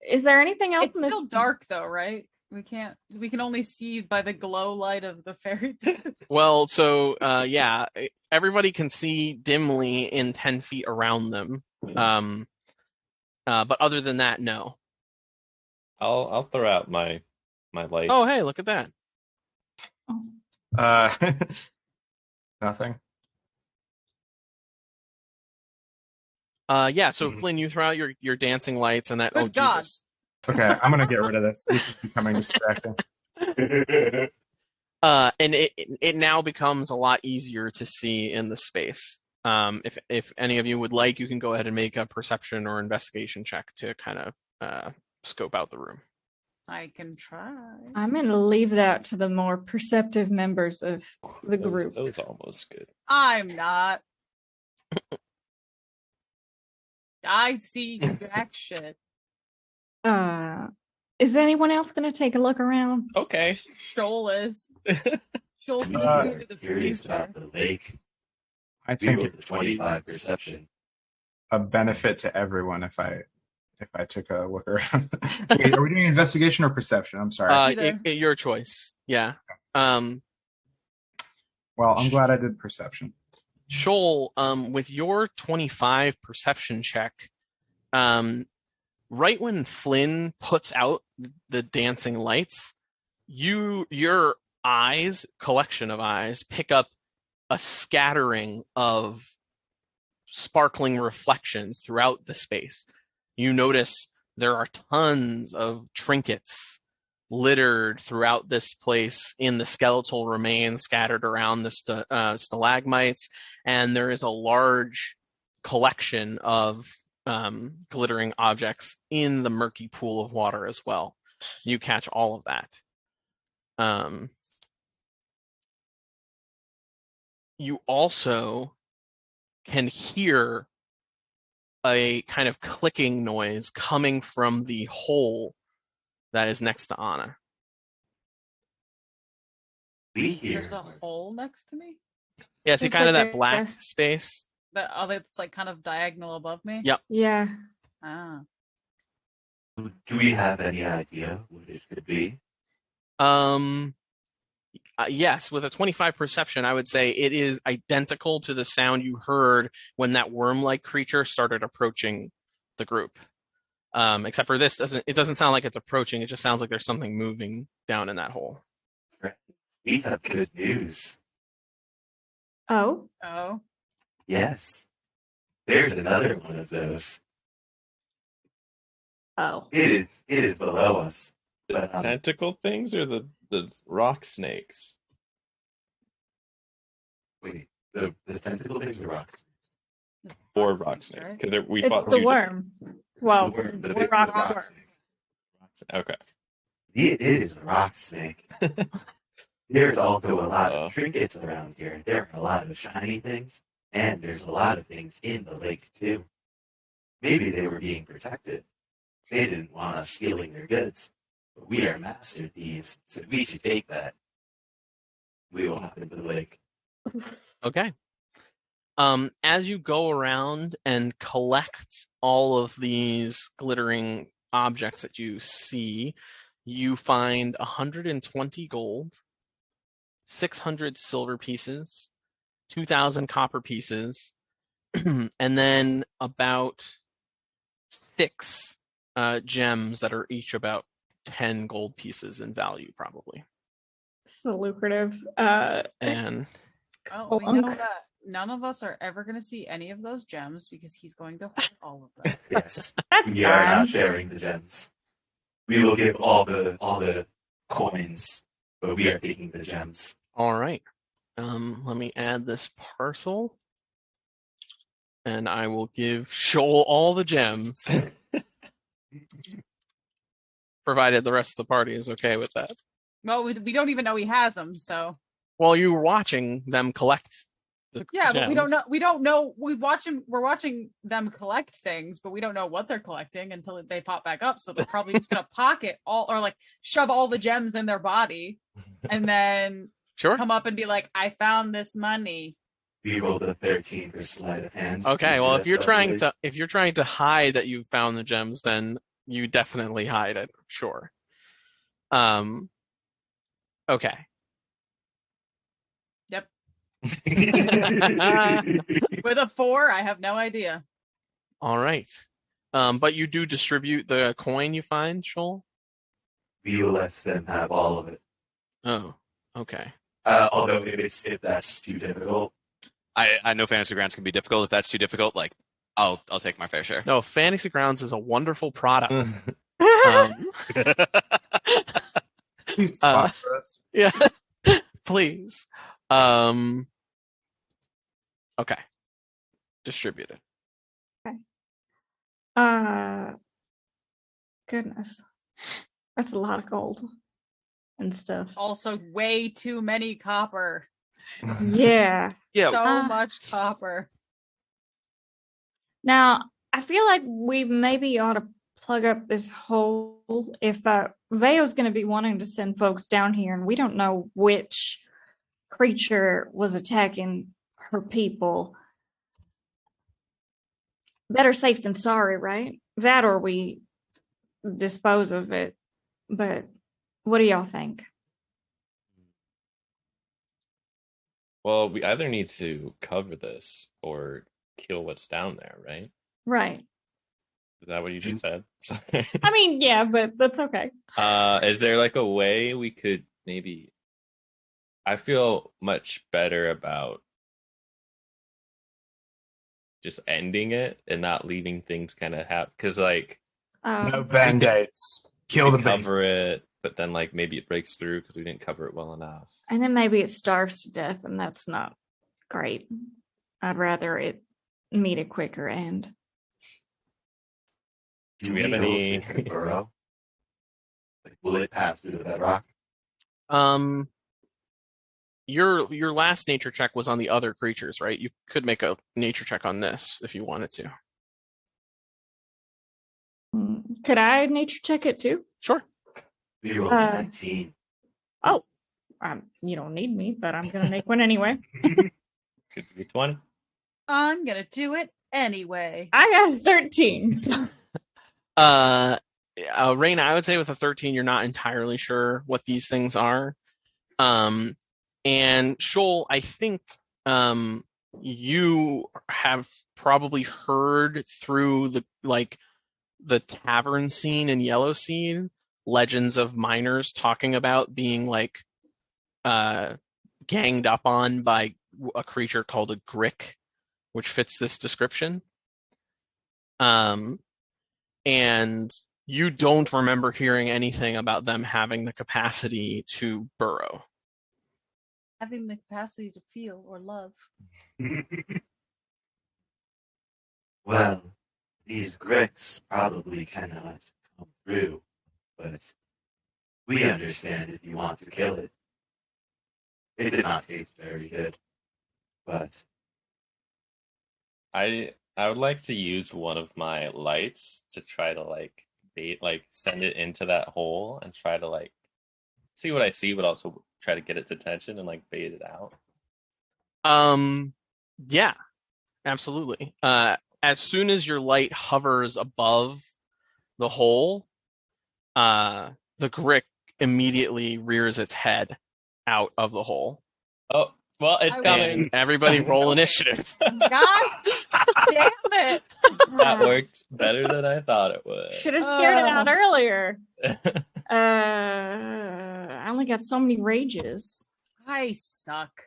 Is there anything else It's in this? still dark though, right? We can't. We can only see by the glow light of the fairy dust. Well, so yeah, everybody can see dimly in 10 feet around them. But other than that, no. I'll throw out my light. Oh, hey, look at that. Nothing. Yeah, so Flynn, you throw out your dancing lights and that. Good Oh, God. Jesus. Okay, I'm gonna get rid of this. This is becoming distracting. And it now becomes a lot easier to see in the space. If any of you would like, you can go ahead and make a perception or investigation check to kind of scope out the room. I can try. I'm going to leave that to the more perceptive members of the group. That was almost good. I'm not. I see jack shit. Is anyone else going to take a look around? Okay. Shoal is. Shoal's Uh, to the Curious future. about the lake. I We think rolled it's 25 perception. a benefit to everyone if I took a look around. Wait, are we doing investigation or perception? I'm sorry. Either. Your choice. Yeah. Well, I'm glad I did perception. Shoal, with your 25 perception check, right when Flynn puts out the dancing lights, your eyes, collection of eyes, pick up a scattering of sparkling reflections throughout the space. You notice there are tons of trinkets littered throughout this place in the skeletal remains scattered around the stalagmites, and there is a large collection of glittering objects in the murky pool of water as well. You catch all of that. You also can hear a kind of clicking noise coming from the hole that is next to Anna. We hear There's a hole next to me. Yeah, see It's kind of like that black a- space. The other that's like kind of diagonal above me? Yep. Yeah. Ah. Do we have any idea what it could be? Yes, with a 25 perception, I would say it is identical to the sound you heard when that worm-like creature started approaching the group. Except for this, it doesn't sound like it's approaching. It just sounds like there's something moving down in that hole. Friends, we have good news. Oh. Oh. Yes. There's another one of those. Oh. It is below us. The But, tentacle things or the rock snakes? wait, the tentacle things are rocks. Or Rock rock snakes, snake? right? Because we It's fought the two worm. Well, The worm, the rock rock worm. snake. different- Okay. It is a rock snake. There's also a lot Uh-oh. of trinkets around here. There are a lot of shiny things, and there's a lot of things in the lake, too. Maybe they were being protected. They didn't want us stealing their goods. But we are master thieves, so we should take that. We will hop into the lake. Okay. As you go around and collect all of these glittering objects that you see, you find 120 gold, 600 silver pieces, 2,000 copper pieces, and then about 6 gems that are each about 10 gold pieces in value, probably. So lucrative. And Oh, we know Spelunk. that none of us are ever going to see any of those gems because he's going to hoard all of them. Yes, That's we are fine. not sharing the gems. We will give all the coins, but we are taking the gems. all right. Let me add this parcel. And I will give Shoal all the gems, provided the rest of the party is okay with that. Well, we don't even know he has them, so While you were watching them collect the yeah, but we don't gems. know. We don't know. We're watching them collect things, but we don't know what they're collecting until they pop back up. So they're probably just gonna pocket all or like shove all the gems in their body, and then Sure. come up and be like, "I found this money." We rolled a 13 for sleight of hand. Okay, well, if you're trying Definitely. to hide that you found the gems, then you definitely hide it. Sure. Okay. Yep. With a 4, I have no idea. All right. But you do distribute the coin you find, Shoal? We will let them have all of it. Oh, okay. Although if that's too difficult, I know fantasy grounds can be difficult. If that's too difficult, like I'll take my fair share. No, Fantasy Grounds is a wonderful product. Please sponsor us. Yeah, please. Okay. Distributed. Goodness. That's a lot of gold and stuff. Also, way too many copper. Yeah. Yeah, So much copper. Now, I feel like we maybe ought to plug up this hole if Veo's going to be wanting to send folks down here, and we don't know which creature was attacking her people. Better safe than sorry, right? That or we dispose of it. But what do y'all think? Well, we either need to cover this or kill what's down there, right? Right. Is that what you just said? Sorry. I mean, yeah, but that's okay. Is there like a way we could maybe? I feel much better about just ending it and not leaving things kind of happen. Because like No band-aids. Kill the we base. cover it, but then like maybe it breaks through because we didn't cover it well enough. And then maybe it starves to death, and that's not great. I'd rather it meet a quicker end. Do we have know any- if it's a burrow? Like, will it pass through the bedrock? Your last nature check was on the other creatures, right? You could make a nature check on this if you wanted to. Could I nature check it too? Sure. We rolled a 19. Oh, you don't need me, but I'm gonna make one anyway. Could be 20. I'm gonna do it anyway. I got a 13. So. Raina, I would say with a 13, you're not entirely sure what these things are. And Shoal, I think you have probably heard through the tavern scene in Yellow Scene legends of miners talking about being ganged up on by a creature called a grick, which fits this description. And you don't remember hearing anything about them having the capacity to burrow. Having the capacity to feel or love. Well, these grits probably cannot come through, but we understand if you want to kill it. It did not taste very good, but I would like to use one of my lights to try to send it into that hole and try to see what I see, but also try to get its attention and bait it out. Yeah, absolutely. As soon as your light hovers above the hole, the grick immediately rears its head out of the hole. Oh, well, it's coming. And everybody roll initiative. God damn it! That worked better than I thought it would. Should have scared it out earlier. I only got so many rages. I suck.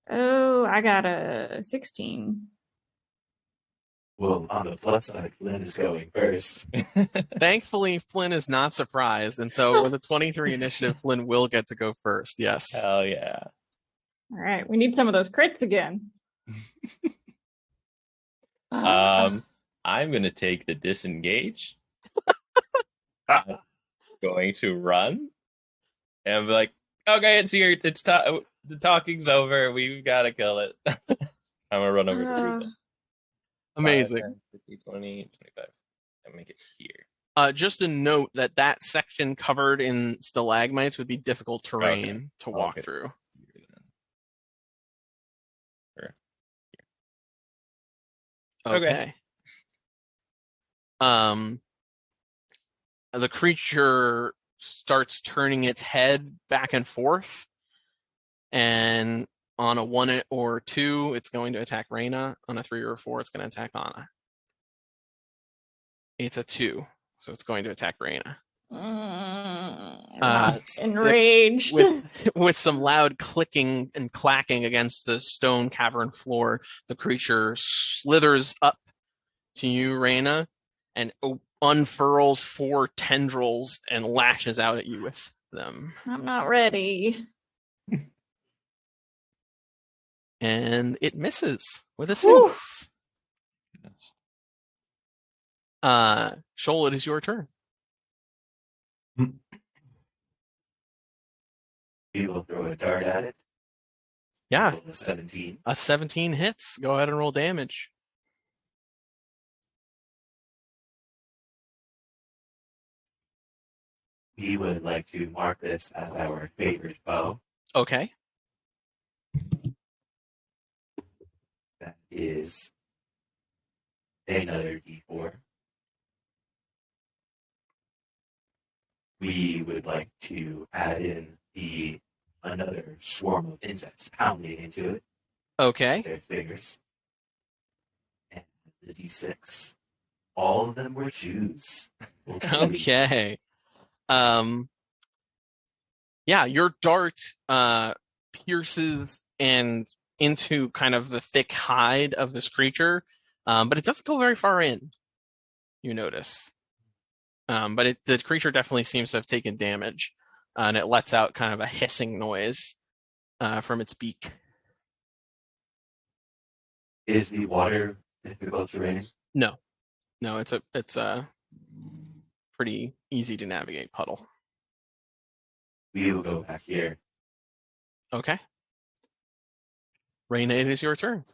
Oh, I got a 16. well, on the plus side, Flynn is going first. Thankfully, Flynn is not surprised, and so with a 23 initiative, Flynn will get to go first. Yes. Hell yeah. All right, we need some of those crits again. I'm gonna take the disengage. I'm going to run and be like, okay, it's here. The talking's over. We've got to kill it. I'm gonna run over to Ruben. Amazing. 5, 10, 50, 20, 25. I'll make it here. Just a note that section covered in stalagmites would be difficult terrain to walk through. Okay. The creature starts turning its head back and forth, and on a 1 or 2, it's going to attack Raina. On a 3 or 4, it's going to attack Anna. It's a 2, so it's going to attack Raina. Enraged. With some loud clicking and clacking against the stone cavern floor, the creature slithers up to you, Raina, and unfurls 4 tendrils and lashes out at you with them. I'm not ready. And it misses with a 6. Shoal, it is your turn. We will throw a dart at it. Yeah. Roll a 17. A 17 hits. Go ahead and roll damage. We would like to mark this as our favorite bow. Okay. That is another D4. We would like to add in another swarm of insects pounding into it. Okay. Their fingers. And the D6. All of them were 2s. Okay. Yeah, your dart pierces and into kind of the thick hide of this creature, but it doesn't go very far in, you notice. But the creature definitely seems to have taken damage, and it lets out kind of a hissing noise from its beak. Is the water difficult terrain? No, it's a pretty easy to navigate puddle. We will go back here. Okay. Raina, it is your turn.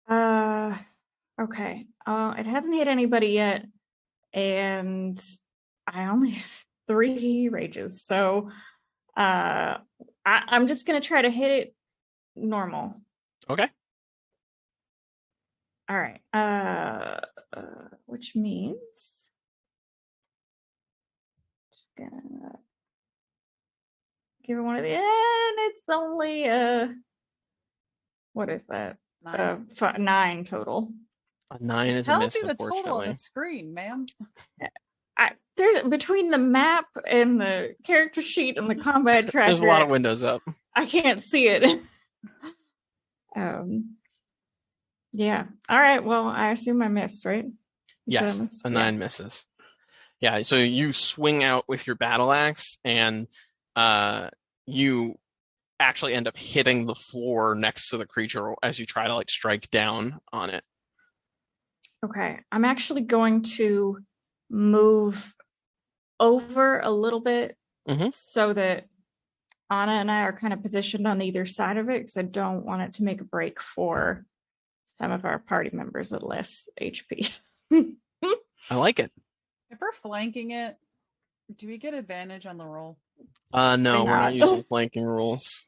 Okay. It hasn't hit anybody yet, and I only have 3 rages, so I'm just gonna try to hit it normal. Okay. All right. Which means just gonna give her one of the, and it's only what is that? 9. 9 total. A 9 is a Tells miss, you the total on unfortunately. the screen, ma'am. There's between the map and the character sheet and the combat tracker. There's a lot of windows up. I can't see it. Yeah. All right. Well, I assume I missed, right? You said I Yes, missed? a Yeah. 9 misses. Yeah, so you swing out with your battle axe, and you actually end up hitting the floor next to the creature as you try to like strike down on it. Okay. I'm actually going to move over a little bit so that Anna and I are kind of positioned on either side of it because I don't want it to make a break for some of our party members with less HP. I like it. If we're flanking it, do we get advantage on the roll? No, we're not not. using flanking rules.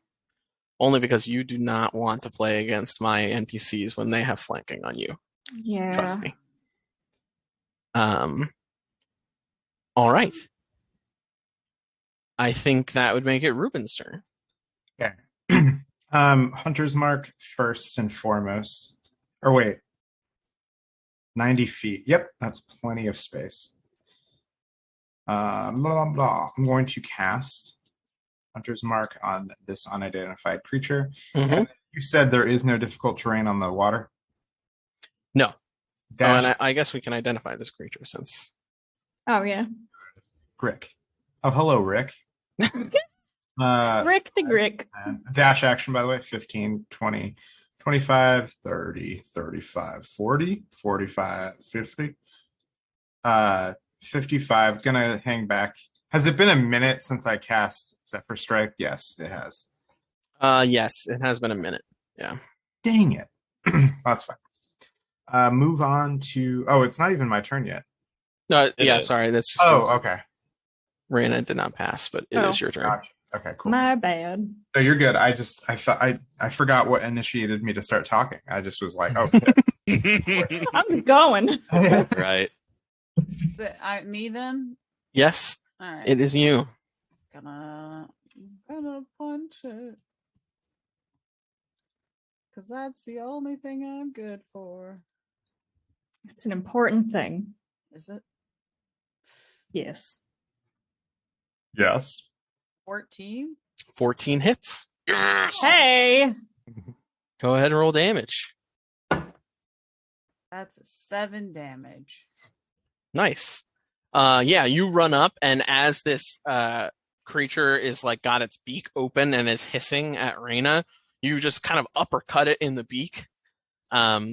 Only because you do not want to play against my NPCs when they have flanking on you. Yeah. Trust me. All right. I think that would make it Ruben's turn. Okay. Hunter's mark first and foremost. Or wait. 90 feet. Yep, that's plenty of space. Blah, blah, blah. I'm going to cast Hunter's mark on this unidentified creature. And you said there is no difficult terrain on the water? No. Dash. Oh, and I guess we can identify this creature since. Oh, yeah. Rick. Oh, hello, Rick. Rick the Grick. Dash action, by the way, 15, 20, 25, 30, 35, 40, 45, 50. 55. Gonna hang back. Has it been a minute since I cast Zephyr Strike? Yes, it has. Yes, it has been a minute. Yeah. Dang it. That's fine. Move on to... Oh, it's not even my turn yet. No, yeah, is. sorry. That's just 'cause okay. Raina did not pass, but it is your turn. Gotcha. Okay, cool. My bad. No, you're good. I forgot what initiated me to start talking. I just was like, oh, shit. I'm just going. Right. Me then? Yes, All right. it is you. Gonna punch it. Because that's the only thing I'm good for. It's an important thing. Is it? Yes. Yes. 14? 14 hits. Hey! Go ahead and roll damage. That's 7 damage. Nice. Yeah, you run up, and as this creature is like got its beak open and is hissing at Raina, you just kind of uppercut it in the beak. Yeah,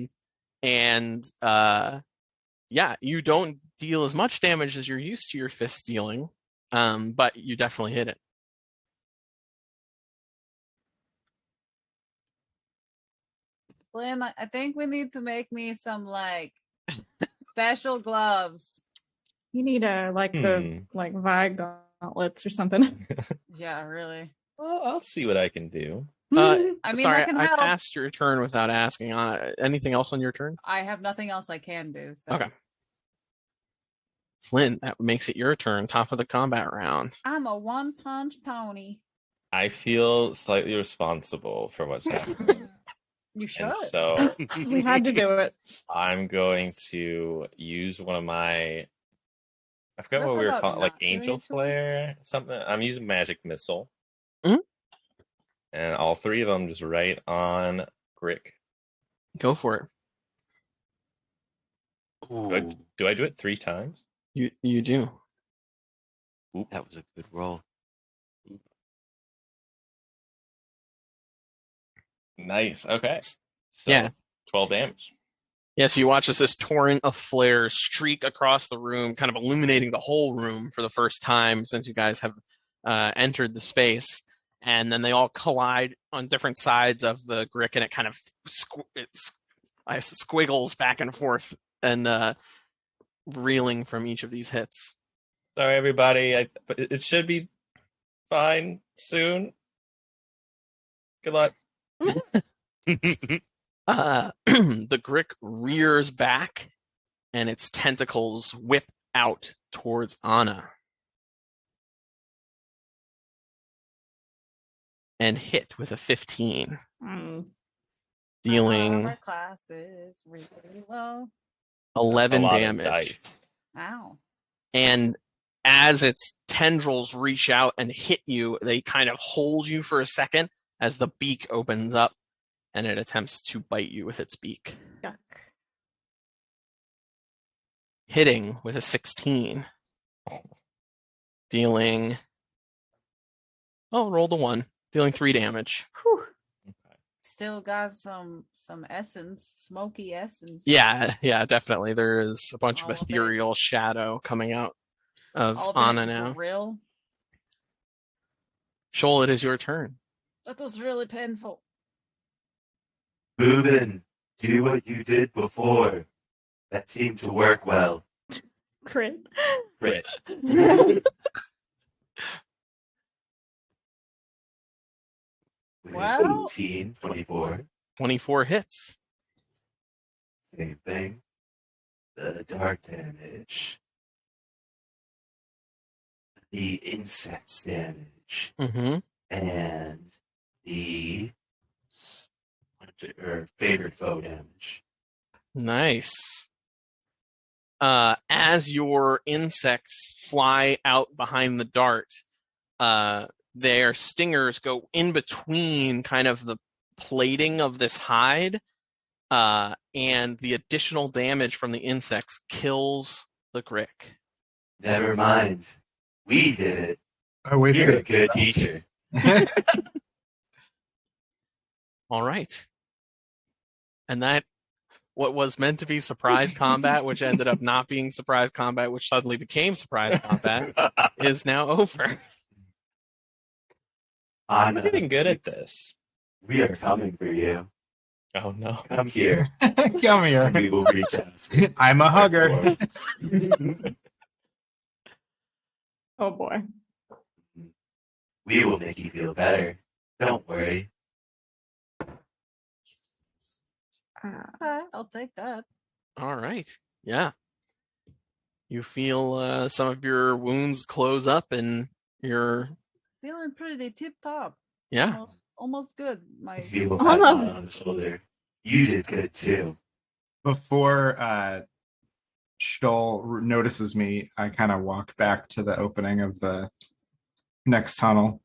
you don't deal as much damage as you're used to your fist dealing, but you definitely hit it. Flynn, I think we need to make me some like special gloves. You need the Vi gauntlets or something. Yeah, really. Well, I'll see what I can do. I mean, I Sorry, can I help. passed your turn without asking. Anything else on your turn? I have nothing else I can do. So. Okay. Flint, that makes it your turn. Top of the combat round. I'm a one-punch pony. I feel slightly responsible for what's happening. You should. And so We had to do it. I'm going to use one of my... I forgot what we were about calling, like not doing Angel it? Flare, something. I'm using Magic Missile. Mhm. And all 3 of them just right on Grick. Go for it. Do I do it 3 times? You do. Oop, that was a good roll. Nice. Okay. So Yeah. 12 damage. Yeah, so you watch as this torrent of flares streak across the room, kind of illuminating the whole room for the first time since you guys have entered the space. And then they all collide on different sides of the Grick, and it kind of squiggles back and forth and reeling from each of these hits. Sorry, everybody. But it should be fine soon. Good luck. The Grick rears back, and its tentacles whip out towards Anna. And hit with a 15. Dealing Armor class is really low. 11 That's a lot of damage. dice. Ow. And as its tendrils reach out and hit you, they kind of hold you for a second as the beak opens up and it attempts to bite you with its beak. Yuck. Hitting with a 16. Dealing... Oh, rolled a 1. Dealing 3 damage. Whew. Still got some essence, smoky essence. Yeah, definitely. There is a bunch All of of it. ethereal shadow coming out of All Anna its now. grill. Shoal, it is your turn. That was really painful. Boobin, do what you did before. That seemed to work well. Crit. Crit. With Well- 18, 24. 24 hits. Same thing. The dark damage. The insects damage. Mm-hmm. And the favorite foe damage. Nice. As your insects fly out behind the dart, their stingers go in between kind of the plating of this hide, and the additional damage from the insects kills the Grick. Never mind. We did it. Always You're a good. good teacher. All right. And that, what was meant to be surprise combat, which ended up not being surprise combat, which suddenly became surprise combat, is now over. I'm Anna, getting good at this. we are coming for you. Oh no. Come here, Come and we here. will reach out. I'm a hugger. Oh boy. We will make you feel better. Don't worry. Okay, I'll take that. All right. Yeah. You feel some of your wounds close up and you're, Feeling pretty tip top. yeah. Almost good. My We will pat Almost. you on the shoulder. You did good too. Before Stoll notices me, I kind of walk back to the opening of the next tunnel.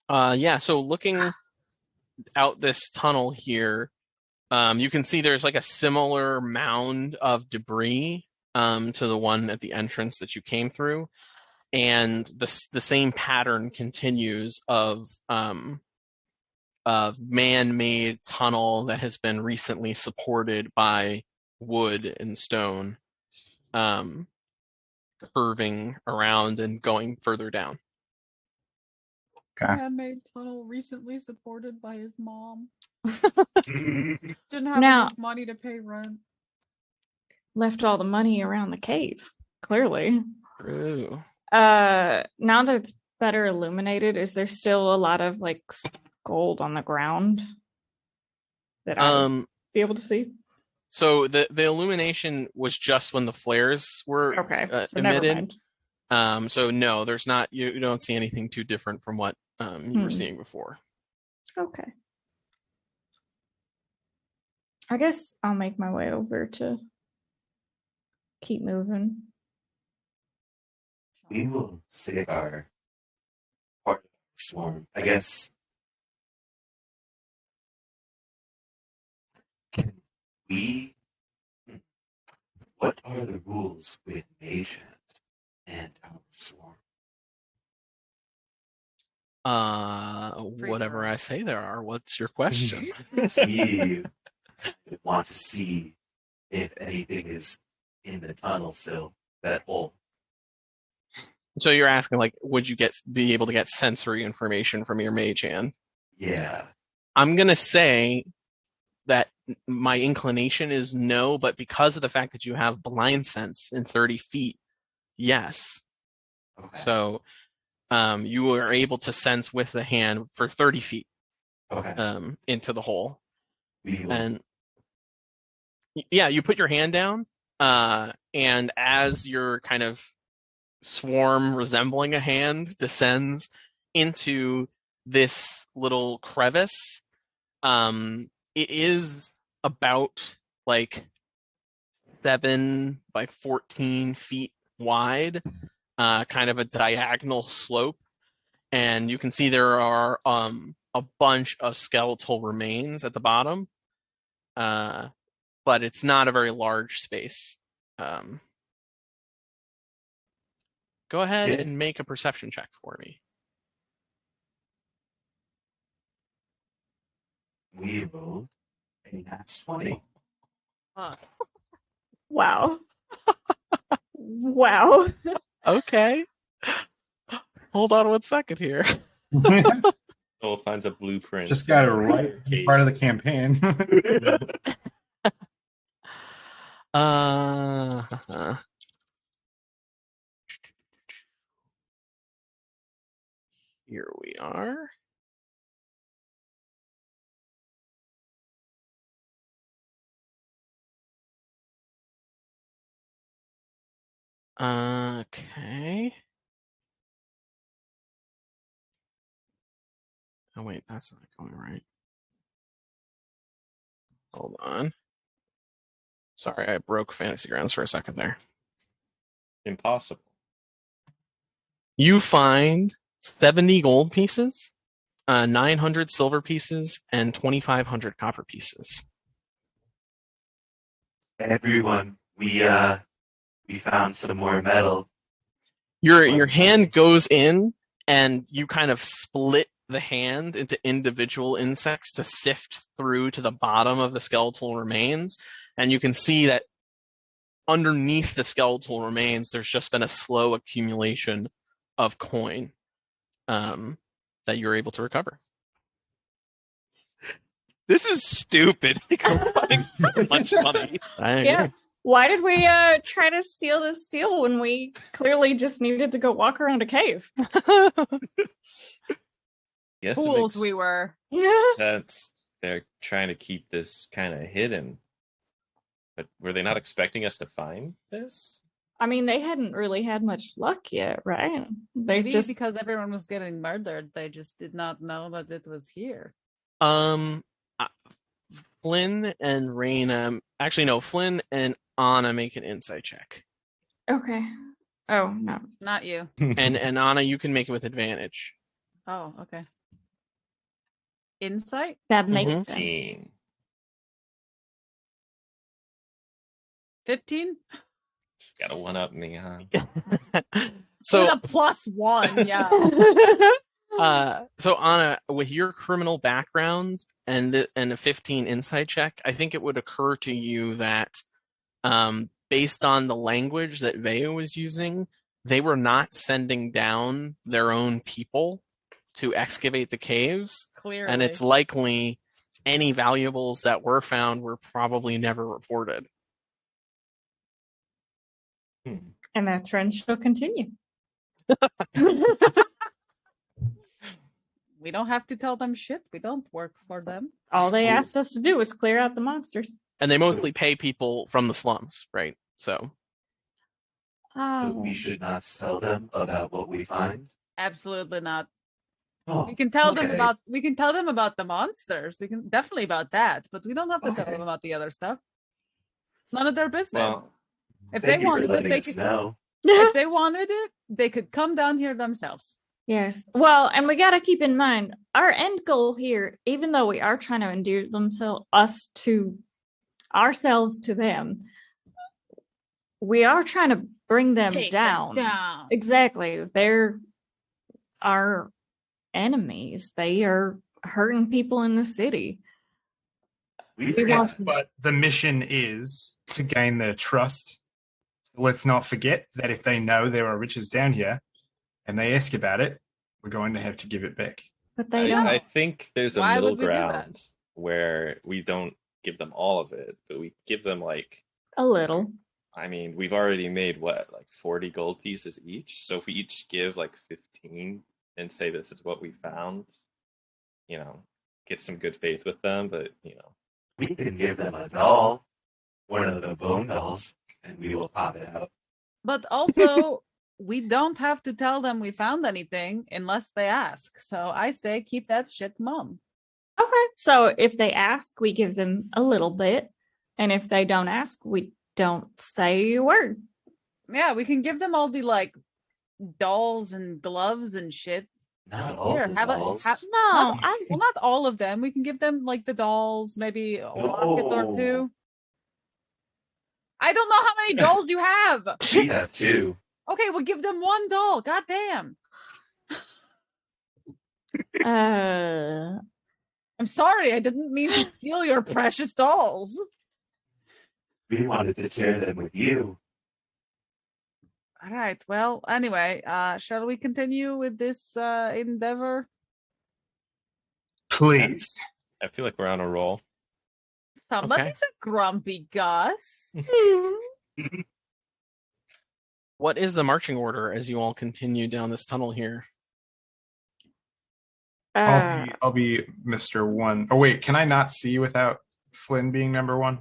Yeah, so looking out this tunnel here, you can see there's like a similar mound of debris to the one at the entrance that you came through, and the same pattern continues of man-made tunnel that has been recently supported by wood and stone, curving around and going further down. Okay. handmade tunnel recently supported by his mom. That's Didn't have Now- enough money to pay rent. Left all the money around the cave. Clearly. True. Now that it's better illuminated, is there still a lot of like gold on the ground that I would be able to see? So the illumination was just when the flares were Okay, so never emitted. mind. So no, there's not. You don't see anything too different from what you were Hmm. seeing before. Okay. I guess I'll make my way over to keep moving. We will save our part of our swarm. I guess. Can we? What are the rules with Mage Hand and our swarm? Whatever for- I say there are. What's your question? We want to see if anything is in the tunnel still. That hole. So you're asking, like, would you be able to get sensory information from your mage hand? Yeah. I'm gonna say that my inclination is no, but because of the fact that you have blind sense in 30 feet, yes. Okay. So you are able to sense with the hand for 30 feet Okay. into the hole. We will. And yeah, you put your hand down, and as your kind of swarm resembling a hand descends into this little crevice, it is about like 7 by 14 feet wide, kind of a diagonal slope, and you can see there are a bunch of skeletal remains at the bottom, but it's not a very large space. Go ahead Yeah. and make a perception check for me. We rolled a nat 20. Wow. Wow. Okay. Hold on 1 second here. Noel finds a blueprint. Just got it right. Part of the campaign. Here we are. Okay. Oh wait, that's not going right. Hold on. Sorry, I broke Fantasy Grounds for a second there. Impossible. You find 70 gold pieces, 900 silver pieces, and 2,500 copper pieces. Everyone, we found some more metal. Your hand goes in, and you kind of split the hand into individual insects to sift through to the bottom of the skeletal remains, and you can see that underneath the skeletal remains, there's just been a slow accumulation of coin that you're able to recover. This is stupid. We're running so much money. I agree. Yeah. Why did we try to steal this steel when we clearly just needed to go walk around a cave? Yes, Fools we were. That's they're trying to keep this kind of hidden. But were they not expecting us to find this? I mean, they hadn't really had much luck yet, right? They Maybe just because everyone was getting murdered, they just did not know that it was here. Flynn and Raina, actually no, Flynn and Anna make an insight check. okay. Oh no. Not you. And Anna, you can make it with advantage. Oh, okay. Insight? That makes sense. 15. 15? Just gotta one up me, huh? So with a +1, yeah. So Anna, with your criminal background and a 15 insight check, I think it would occur to you that based on the language that Veo was using, they were not sending down their own people to excavate the caves. Clearly. And it's likely any valuables that were found were probably never reported. And that trend shall continue. We don't have to tell them shit. We don't work for them. All they asked us to do was clear out the monsters. And they mostly pay people from the slums, right? So So we should not tell them about what we find. Absolutely not. Oh, We can tell them okay. about the monsters. We can definitely about that, but we don't have to tell them about the other stuff. It's none of their business. Well, if Thank they you for wanted it, letting they us could. know. If they wanted it, they could come down here themselves. Yes. Well, and we got to keep in mind our end goal here, even though we are trying to endear ourselves to them, we are trying to bring them Take down. them down. Exactly. They're our enemies. They are hurting people in the city. But the mission is to gain their trust. So let's not forget that if they know there are riches down here and they ask about it, we're going to have to give it back. But they don't. I think there's a Why middle would we do that? ground where we don't give them all of it, but we give them like A little. I mean, we've already made what, like 40 gold pieces each? So if we each give like 15 and say this is what we found, get some good faith with them, but We can give them a doll, one of the bone dolls, and we will pop it out. But also, we don't have to tell them we found anything unless they ask. So I say keep that shit mum. Okay. So if they ask, we give them a little bit. And if they don't ask, we don't say a word. Yeah, we can give them all the like dolls and gloves and shit. Not all Here, the have dolls. No, well, not all of them. We can give them like the dolls, maybe a locket or two. I don't know how many dolls you have. We have 2. Okay, we'll give them 1 doll. God damn. I'm sorry, I didn't mean to steal your precious dolls. We wanted to share them with you. All right. Well, anyway, shall we continue with this endeavor? Please. I feel like we're on a roll. Somebody's a grumpy Gus. What is the marching order as you all continue down this tunnel here? I'll be Mr. 1. Oh wait, can I not see without Flynn being number 1?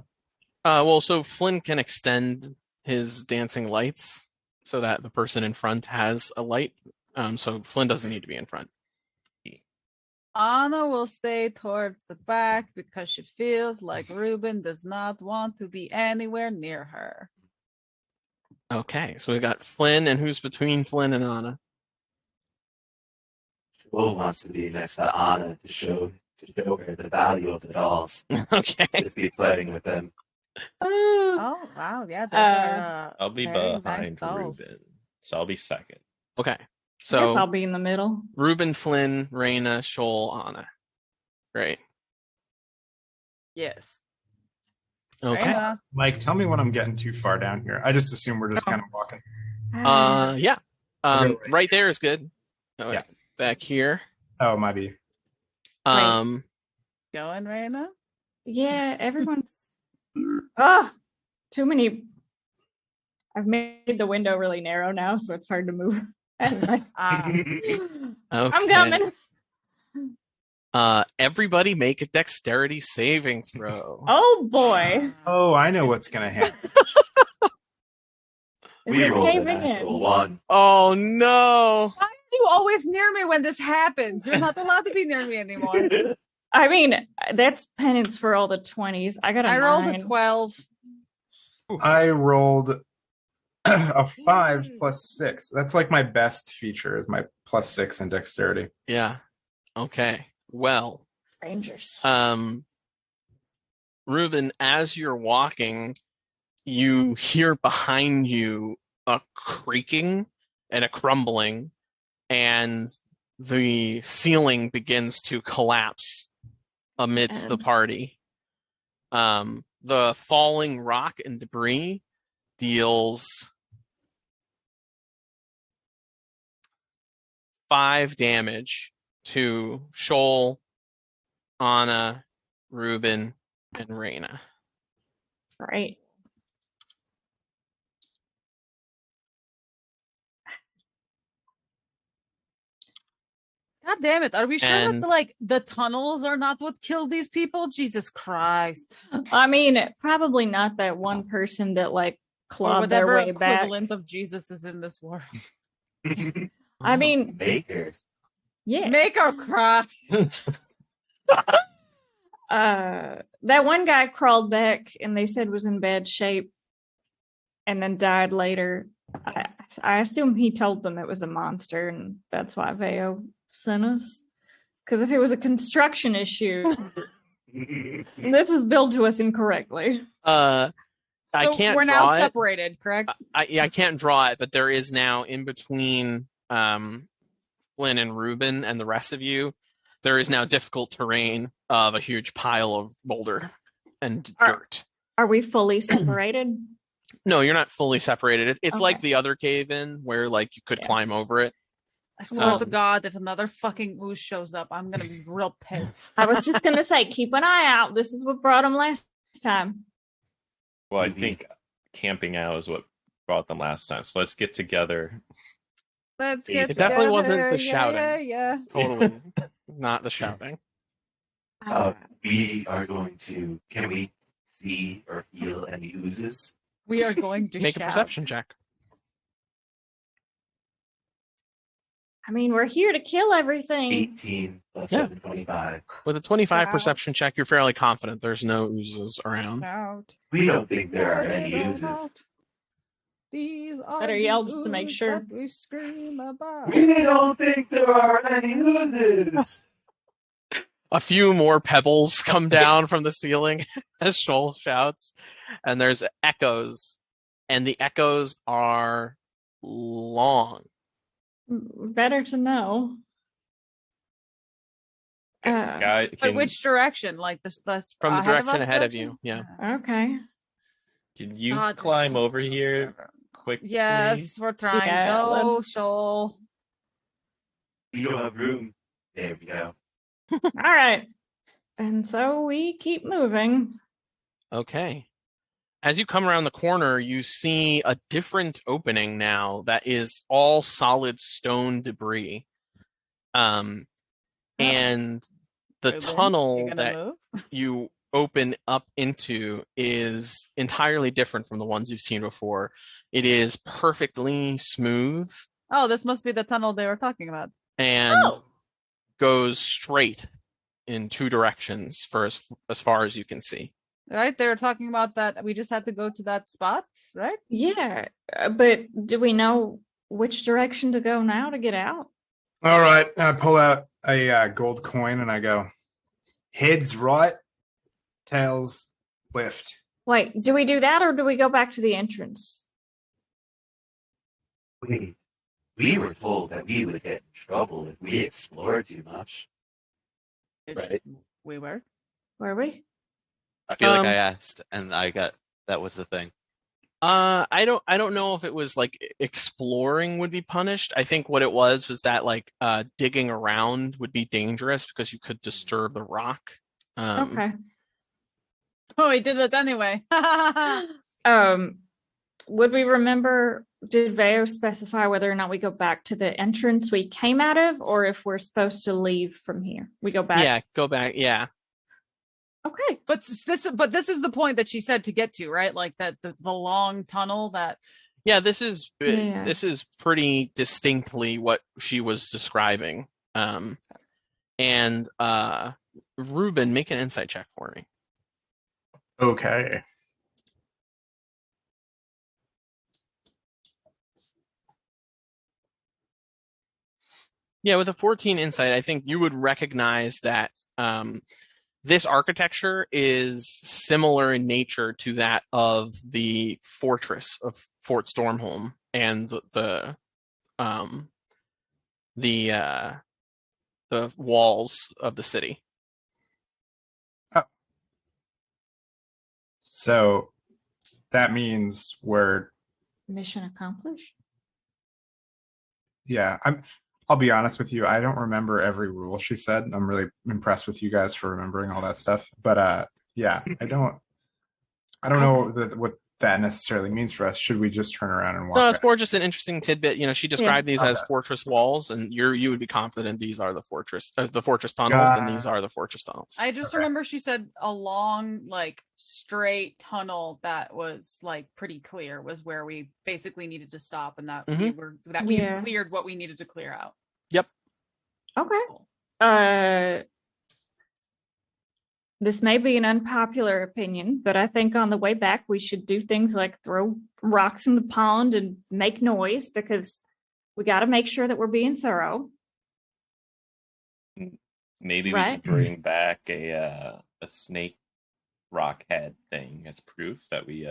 Well, so Flynn can extend his dancing lights so that the person in front has a light. So Flynn doesn't need to be in front. Anna will stay towards the back because she feels like Ruben does not want to be anywhere near her. Okay, so we got Flynn, and who's between Flynn and Anna? Joel wants to be next to Anna to show her the value of the dolls. Okay. Just be flirting with them. Oh, wow. Yeah. Those are, I'll be very nice behind dolls. Ruben, so I'll be second. Okay. I guess I'll So be in the middle. Ruben, Flynn, Raina, Shoal, Anna. Great. Yes. Okay. Raina. Mike, tell me when I'm getting too far down here. I just assume we're just kind of walking. Yeah. Okay, Right there is good. Oh, Yeah. Back here. Oh, might be. Um. Going, Raina? Yeah, everyone's too many. I've made the window really narrow now, so it's hard to move. Anyway, Okay. I'm coming. Everybody make a dexterity saving throw. Oh boy. Oh, I know what's gonna happen. Is We it rolled a caving natural in? 1. Oh no. Why are you always near me when this happens? You're not allowed to be near me anymore. I mean, that's penance for all the 20s. I got a I rolled a 9. 12. I rolled a 5 plus 6. That's like my best feature is my plus 6 in dexterity. Yeah. Okay. Well, Rangers. Ruben, as you're walking, you hear behind you a creaking and a crumbling, and the ceiling begins to collapse amidst the party. The falling rock and debris deals 5 damage to Shoal, Anna, Ruben, and Raina. Right. God damn it. Are we sure And- that the tunnels are not what killed these people? Jesus Christ. I mean, probably not that one person that Or clawed their whatever way back. equivalent of Jesus is in this world. I mean, Makers. yeah. Make our cry. That one guy crawled back and they said was in bad shape and then died later. I assume he told them it was a monster and that's why Veo sent us. Because if it was a construction issue, this was billed to us incorrectly. I So can't we're draw now it. separated, correct? I can't draw it, but there is now in between Flynn and Ruben and the rest of you, there is now difficult terrain of a huge pile of boulder and dirt. Are we fully separated? No, you're not fully separated. It's like Okay. the other cave-in where you could climb over it. I swear to Um, God, if another fucking ooze shows up, I'm gonna be real pissed. I was just going to say, keep an eye out. This is what brought him last time. Well, I think camping out is what brought them last time. So let's get together. Let's It get definitely wasn't together. the shouting. Yeah. Totally not the shouting. We are going to. Can we see or feel any oozes? We are going to Make a shout. perception check. I mean, we're here to kill everything. 18 plus Yeah. 7, 25. With a 25 Wow. perception check, you're fairly confident there's no oozes around. Shout. We don't think there are Let any it oozes. out. These are Better the yell just to make oozes sure. that we scream about. We don't think there are any oozes. A few more pebbles come down from the ceiling as Shoal shouts, and there's echoes, and the echoes are long. Better to know. Guy, But can, which direction? Like this From the ahead of direction us ahead of direction? you, yeah. Okay. can you God, this climb tunnel over goes here forever. quickly? Yes, we're trying. Yeah, Go, let's- Shoal. We don't have room. There we go. All right. And so we keep moving. Okay. As you come around the corner, you see a different opening now that is all solid stone debris. And the Ruben, tunnel you gonna that move? you open up into is entirely different from the ones you've seen before. It is perfectly smooth Oh, this must be the tunnel they were talking about. and Oh. goes straight in two directions for as far as you can see. Right? They were talking about that we just had to go to that spot, right? Yeah. But do we know which direction to go now to get out? All right. I pull out a gold coin and I go, heads right, tails left. Wait, do we do that or do we go back to the entrance? We were told that we would get in trouble if we explored too much. Right. We were. Were we? I feel like I Um, asked, and I got that was the thing. I don't know if it was like exploring would be punished. I think what it was that like digging around would be dangerous because you could disturb the rock. Okay. Oh, we did it anyway. Would we remember, did Veo specify whether or not we go back to the entrance we came out of, or if we're supposed to leave from here? We go back? Yeah, go back. Yeah. Okay. But this is the point that she said to get to, right? Like that the long tunnel that Yeah, this is Yeah. this is pretty distinctly what she was describing. And Ruben, make an insight check for me. Okay. Yeah, with a 14 insight, I think you would recognize that this architecture is similar in nature to that of the fortress of Fort Stormholm and the walls of the city. So that means we're Mission accomplished. yeah, I'll be honest with you, I don't remember every rule she said. I'm really impressed with you guys for remembering all that stuff. But yeah, I don't know what that necessarily means for us. Should we just turn around and walk No, it's back? more just an interesting tidbit. You know, she described these as Okay. fortress walls, and you would be confident these are the fortress tunnels, and these are the fortress tunnels. I just Okay. remember she said a long, like straight tunnel that was like pretty clear was where we basically needed to stop, and that we Yeah. cleared what we needed to clear out. Okay. Cool. This may be an unpopular opinion, but I think on the way back we should do things like throw rocks in the pond and make noise because we got to make sure that we're being thorough. Maybe we Right. can bring back a snake rock head thing as proof that we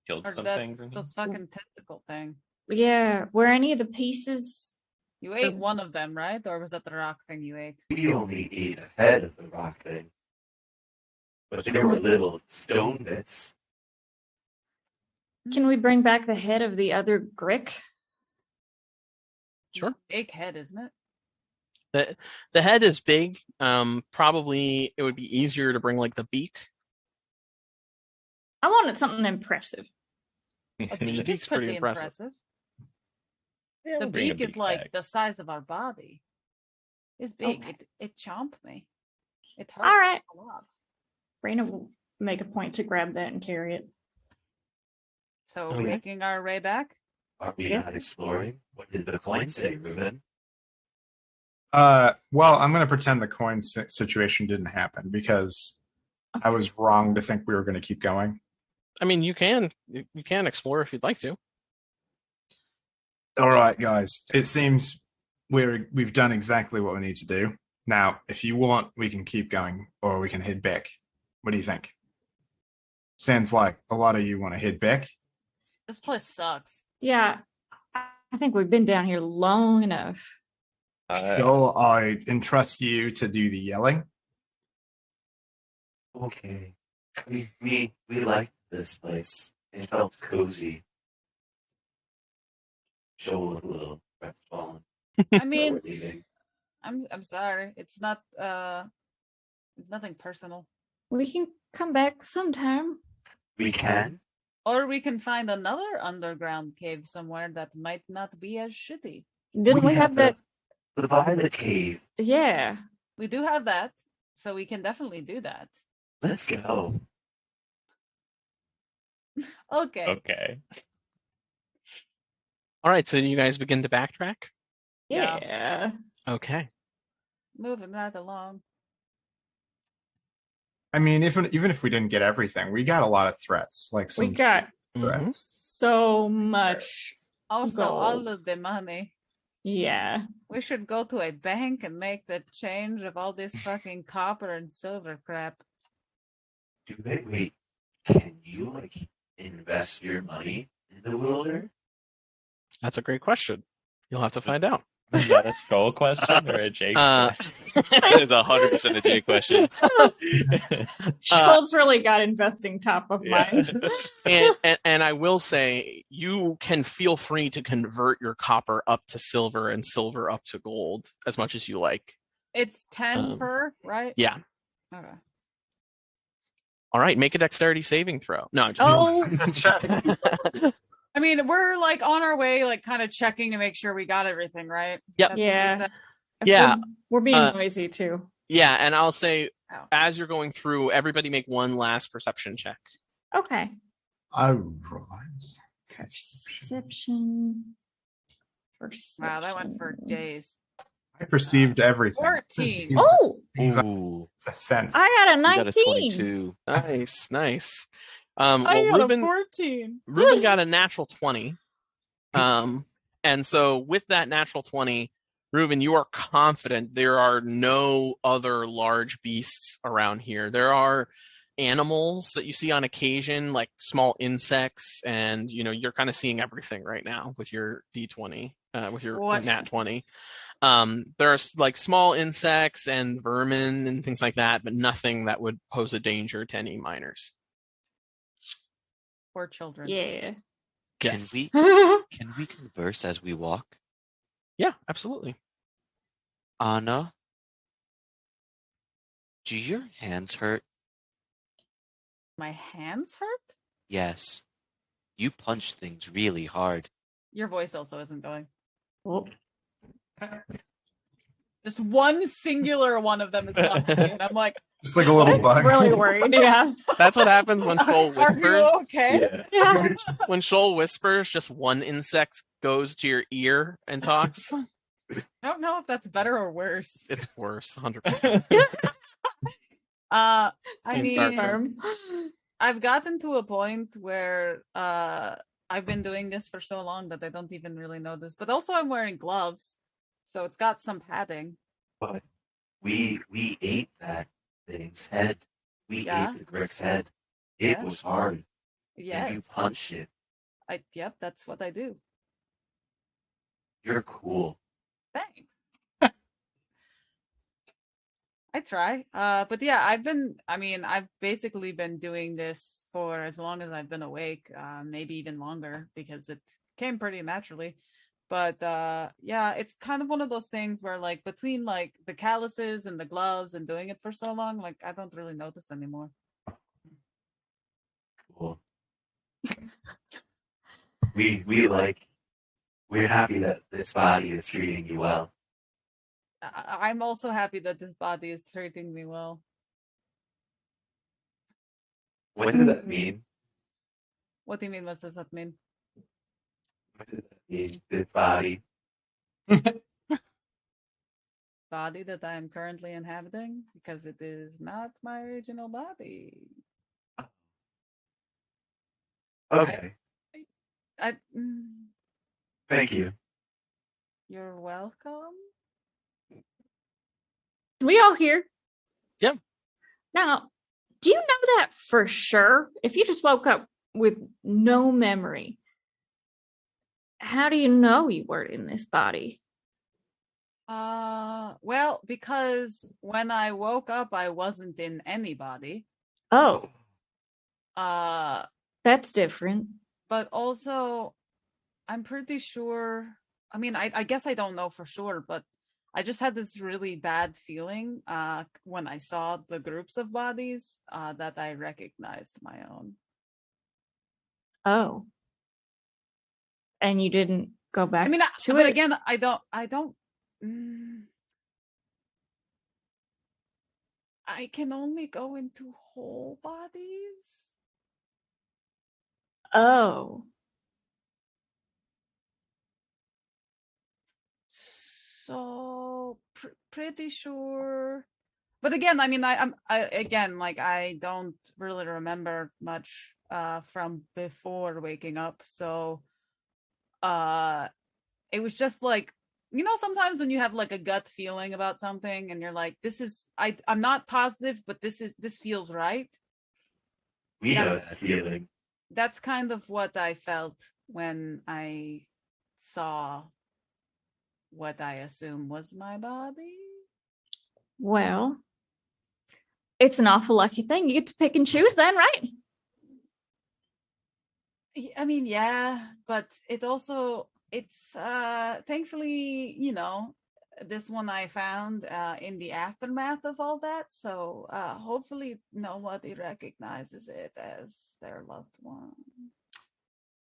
killed Or some that things. in here. this fucking tentacle thing. Yeah, were any of the pieces? You ate one of them, right? Or was that the rock thing you ate? We only ate a head of the rock thing. But there were little stone bits. Can we bring back the head of the other Grick? Sure. Big head, isn't it? The head is big. Probably it would be easier to bring like the beak. I wanted something impressive. A I mean, the beak is beak's pretty pretty impressive. impressive. Yeah, The we'll bring a beak is beak like back. the size of our body. It's big. Okay. It chomped me. It hurts All right. a lot. Raina will make a point to grab that and carry it. So Okay. making our way back. Are we Yes. not exploring? What did the coin say, Ruben? Well, I'm going to pretend the coin situation didn't happen because I was wrong to think we were going to keep going. I mean, you can explore if you'd like to. All right, guys. It seems we've done exactly what we need to do. Now, if you want, we can keep going or we can head back. What do you think? Sounds like a lot of you want to head back. This place sucks. Yeah, I think we've been down here long enough. Joel, I entrust you to do the yelling. Okay. We liked this place. It felt cozy. Joel looked a little crestfallen. I mean, We're leaving. I'm sorry. It's not nothing personal. We can come back sometime. We can. Or we can find another underground cave somewhere that might not be as shitty. Didn't we have that? The Violet Cave. Yeah. We do have that, so we can definitely do that. Let's go. Okay. Okay. All right, so you guys begin to backtrack. Yeah. Yeah. Okay. Moving right along. I mean, even if we didn't get everything, we got a lot of threats. Like We some got Mhm. threats. so much. Also, all Gold. of the money. Yeah. We should go to a bank and make the change of all this fucking copper and silver crap. Wait. Can you invest your money in the Wilder? That's a great question. You'll have to find out. Is that a skull question or a Jake Uh, question? That is 100% a J question. Joel's really got investing top of Yeah. mind. and I will say you can feel free to convert your copper up to silver and silver up to gold as much as you like. It's 10 per, right? Yeah. Okay. All right, make a dexterity saving throw. No, I'm just Oh, I mean, we're on our way, kind of checking to make sure we got everything, right? Yep. That's what we Yeah. said? Yeah. We're being Uh, noisy too. yeah, and I'll say Oh. as you're going through, everybody make one last perception check. Okay. All right. Perception. Wow, that went for days. I perceived everything. 14. Oh, Ooh, The sense. I got a you 19. got a 22. Nice. I Well, got Ruben, a 14. Ruben got a natural 20. And so with that natural 20, Ruben, you are confident there are no other large beasts around here. There are animals that you see on occasion, like small insects, and you're kind of seeing everything right now with your D20, with your What? nat 20. There are small insects and vermin and things like that, but nothing that would pose a danger to any minors. Poor children. Yeah. Can Yes. we converse as we walk? Yeah, absolutely. Anna, do your hands hurt? My hands hurt? Yes. You punch things really hard. Your voice also isn't going. Oh. Just one singular one of them is not me, and I'm like, Just like a little bug. Really worried. Yeah. That's what happens when Shoal are whispers. you okay? Yeah. When Shoal whispers, just one insect goes to your ear and talks. I don't know if that's better or worse. It's worse, 100%. I Same mean, Star Trek. Farm. I've gotten to a point where I've been doing this for so long that I don't even really know this. But also, I'm wearing gloves, so it's got some padding. But we ate that thing's head. We Yeah. ate the Grick's head. It Yeah. was hard. And you Yes, punched it. yep, that's what I do. You're cool. Thanks. I try. But yeah, I've basically been doing this for as long as I've been awake, maybe even longer because it came pretty naturally. But yeah, it's kind of one of those things where between the calluses and the gloves and doing it for so long, I don't really notice anymore. Cool. We're happy that this body is treating you well. I'm also happy that this body is treating me well. What did that mean? What do you mean? What does that mean? What did that mean? This body. Body that I am currently inhabiting, because it is not my original body. Okay. I, Thank you. you're welcome. We all hear. Yep. Now, do you know that for sure? If you just woke up with no memory, how do you know you were in this body? Well, because when I woke up, I wasn't in anybody. Oh, Uh, that's different. but also, I'm pretty sure. I mean, I guess I don't know for sure, but I just had this really bad feeling when I saw the groups of bodies that I recognized my own. Oh. And you didn't go back I mean, to but it? again, I don't. I can only go into whole bodies. Oh. So pretty sure. But again, I mean, I don't really remember much from before waking up. So it was just like, sometimes when you have like a gut feeling about something and you're like, I'm not positive, but this feels right. We know that feeling. That's kind of what I felt when I saw what I assume was my body. Well, it's an awful lucky thing. You get to pick and choose then, right? I mean, yeah, but it's thankfully, this one I found in the aftermath of all that. So hopefully nobody recognizes it as their loved one.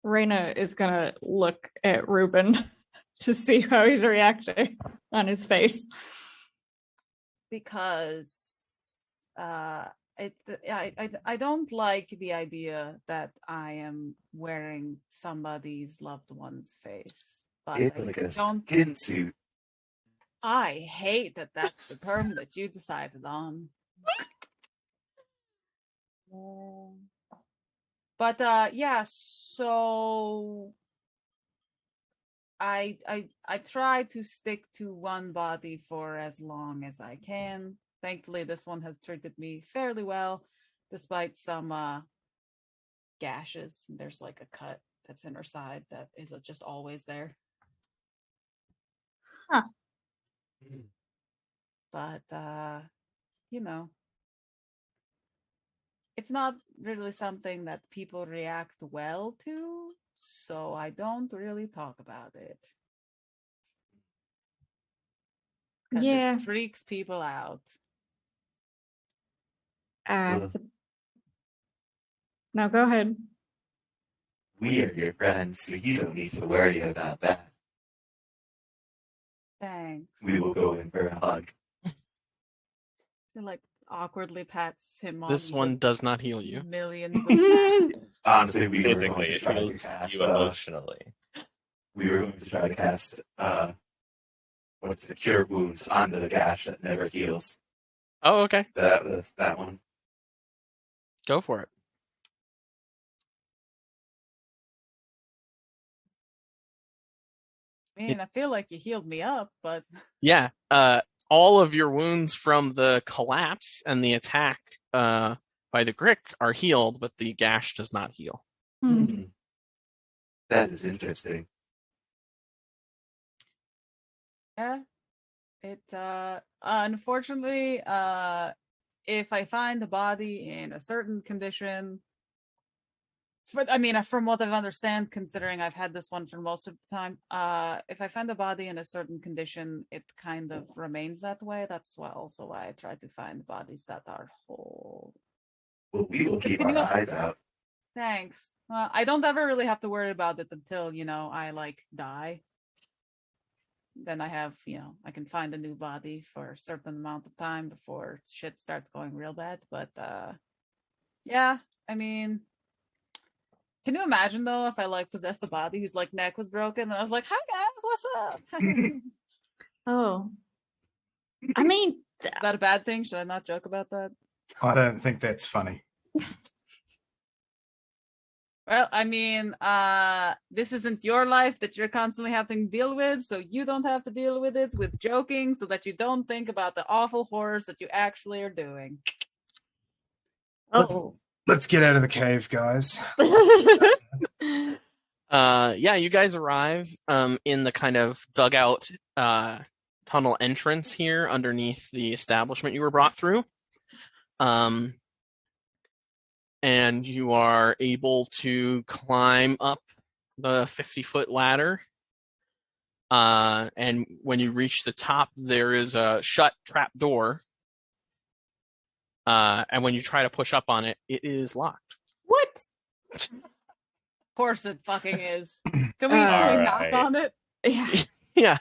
Raina is going to look at Ruben to see how he's reacting on his face. Because I don't like the idea that I am wearing somebody's loved one's face. But It's I like a don't. skin suit. I hate that that's the term that you decided on. But yeah, so I try to stick to one body for as long as I can. Thankfully, this one has treated me fairly well, despite some gashes. There's like a cut that's in her side that is just always there. Huh. But it's not really something that people react well to, so I don't really talk about it. Because Yeah. it freaks people out. No, go ahead. We are your friends, so you don't need to worry about that. Thanks. We will go in for a hug. She like awkwardly pats him on. This one does not heal you. Millions of pats. Honestly, we were going Physically, to it try to heals cast. you emotionally. We were going to try to cast. What's the cure wounds on the gash that never heals. Oh, okay. That was that one. Go for it. Man, I feel like you healed me up, but Yeah. All of your wounds from the collapse and the attack by the Grick are healed, but the gash does not heal. That is interesting. yeah. It unfortunately, if I find the body in a certain condition, from what I've understand, considering I've had this one for most of the time, if I find the body in a certain condition, it kind of remains that way. That's also why I try to find bodies that are whole. Well, we will keep our eyes out. Thanks. I don't ever really have to worry about it until, I like die. Then I have, I can find a new body for a certain amount of time before shit starts going real bad. But Yeah, I mean, can you imagine though if I like possessed a body whose like neck was broken and I was like, "Hi guys, what's up?" Is Oh. I mean, that a bad thing? Should I not joke about that? I don't think that's funny. Well, I mean, this isn't your life that you're constantly having to deal with, so you don't have to deal with it with joking so that you don't think about the awful horrors that you actually are doing. oh. Let's get out of the cave, guys. Yeah, you guys arrive in the kind of dugout tunnel entrance here underneath the establishment you were brought through. And you are able to climb up the 50-foot ladder. And when you reach the top, there is a shut trap door. And when you try to push up on it, it is locked. What? Of course it fucking is. Can we Alright. knock on it? Yeah. Yeah,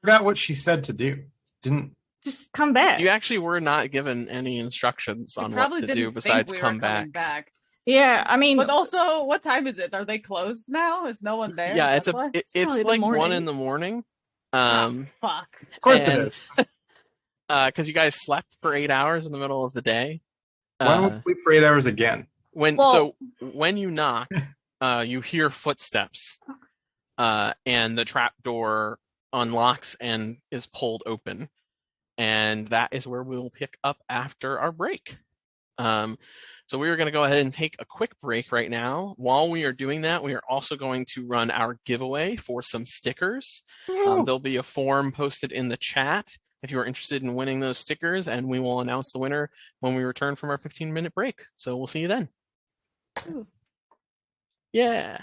Forgot what she said to do. Didn't Just come back. you actually were not given any instructions We on what probably to didn't do think besides we were come coming back. Yeah, I mean, But also, what time is it? Are they closed now? Is no one there? Yeah, That's why? it's probably the like 1 morning. in the morning. Fuck. of course And- it is. Because you guys slept for 8 hours in the middle of the day. Why don't we sleep for 8 hours again? So when you knock, you hear footsteps, and the trap door unlocks and is pulled open, and that is where we'll pick up after our break. So we are going to go ahead and take a quick break right now. While we are doing that, we are also going to run our giveaway for some stickers. There'll be a form posted in the chat if you are interested in winning those stickers, and we will announce the winner when we return from our 15-minute break. So we'll see you then. Ooh. Yeah.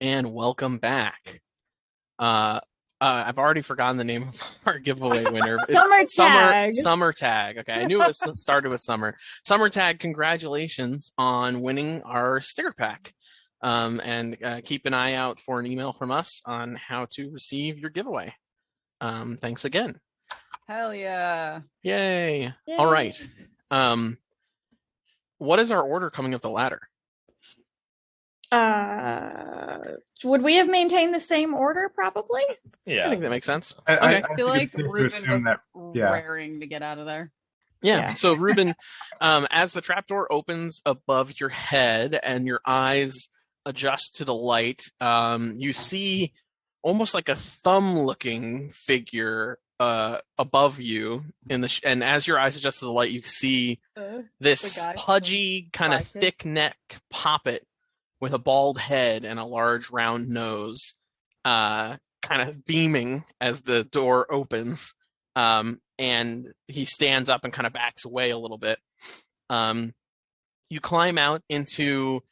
and welcome back. I've already forgotten the name of our giveaway winner. It's Summer Tag. Summer Tag. Okay, I knew it started with summer. Summer Tag, congratulations on winning our sticker pack. And keep an eye out for an email from us on how to receive your giveaway. Thanks again. Hell yeah. Yay. All right. What is our order coming up the ladder? Would we have maintained the same order? Probably. Yeah, I think that makes sense. I I feel think like it's safe to Ruben assume was that yeah. raring to get out of there. Yeah. So Ruben, as the trapdoor opens above your head and your eyes adjust to the light, you see almost like a thumb-looking figure above you in the and as your eyes adjust to the light, you see this guy. pudgy kind of Black kid. thick neck poppet with a bald head and a large round nose, kind of beaming as the door opens. And he stands up and kind of backs away a little bit. You climb out into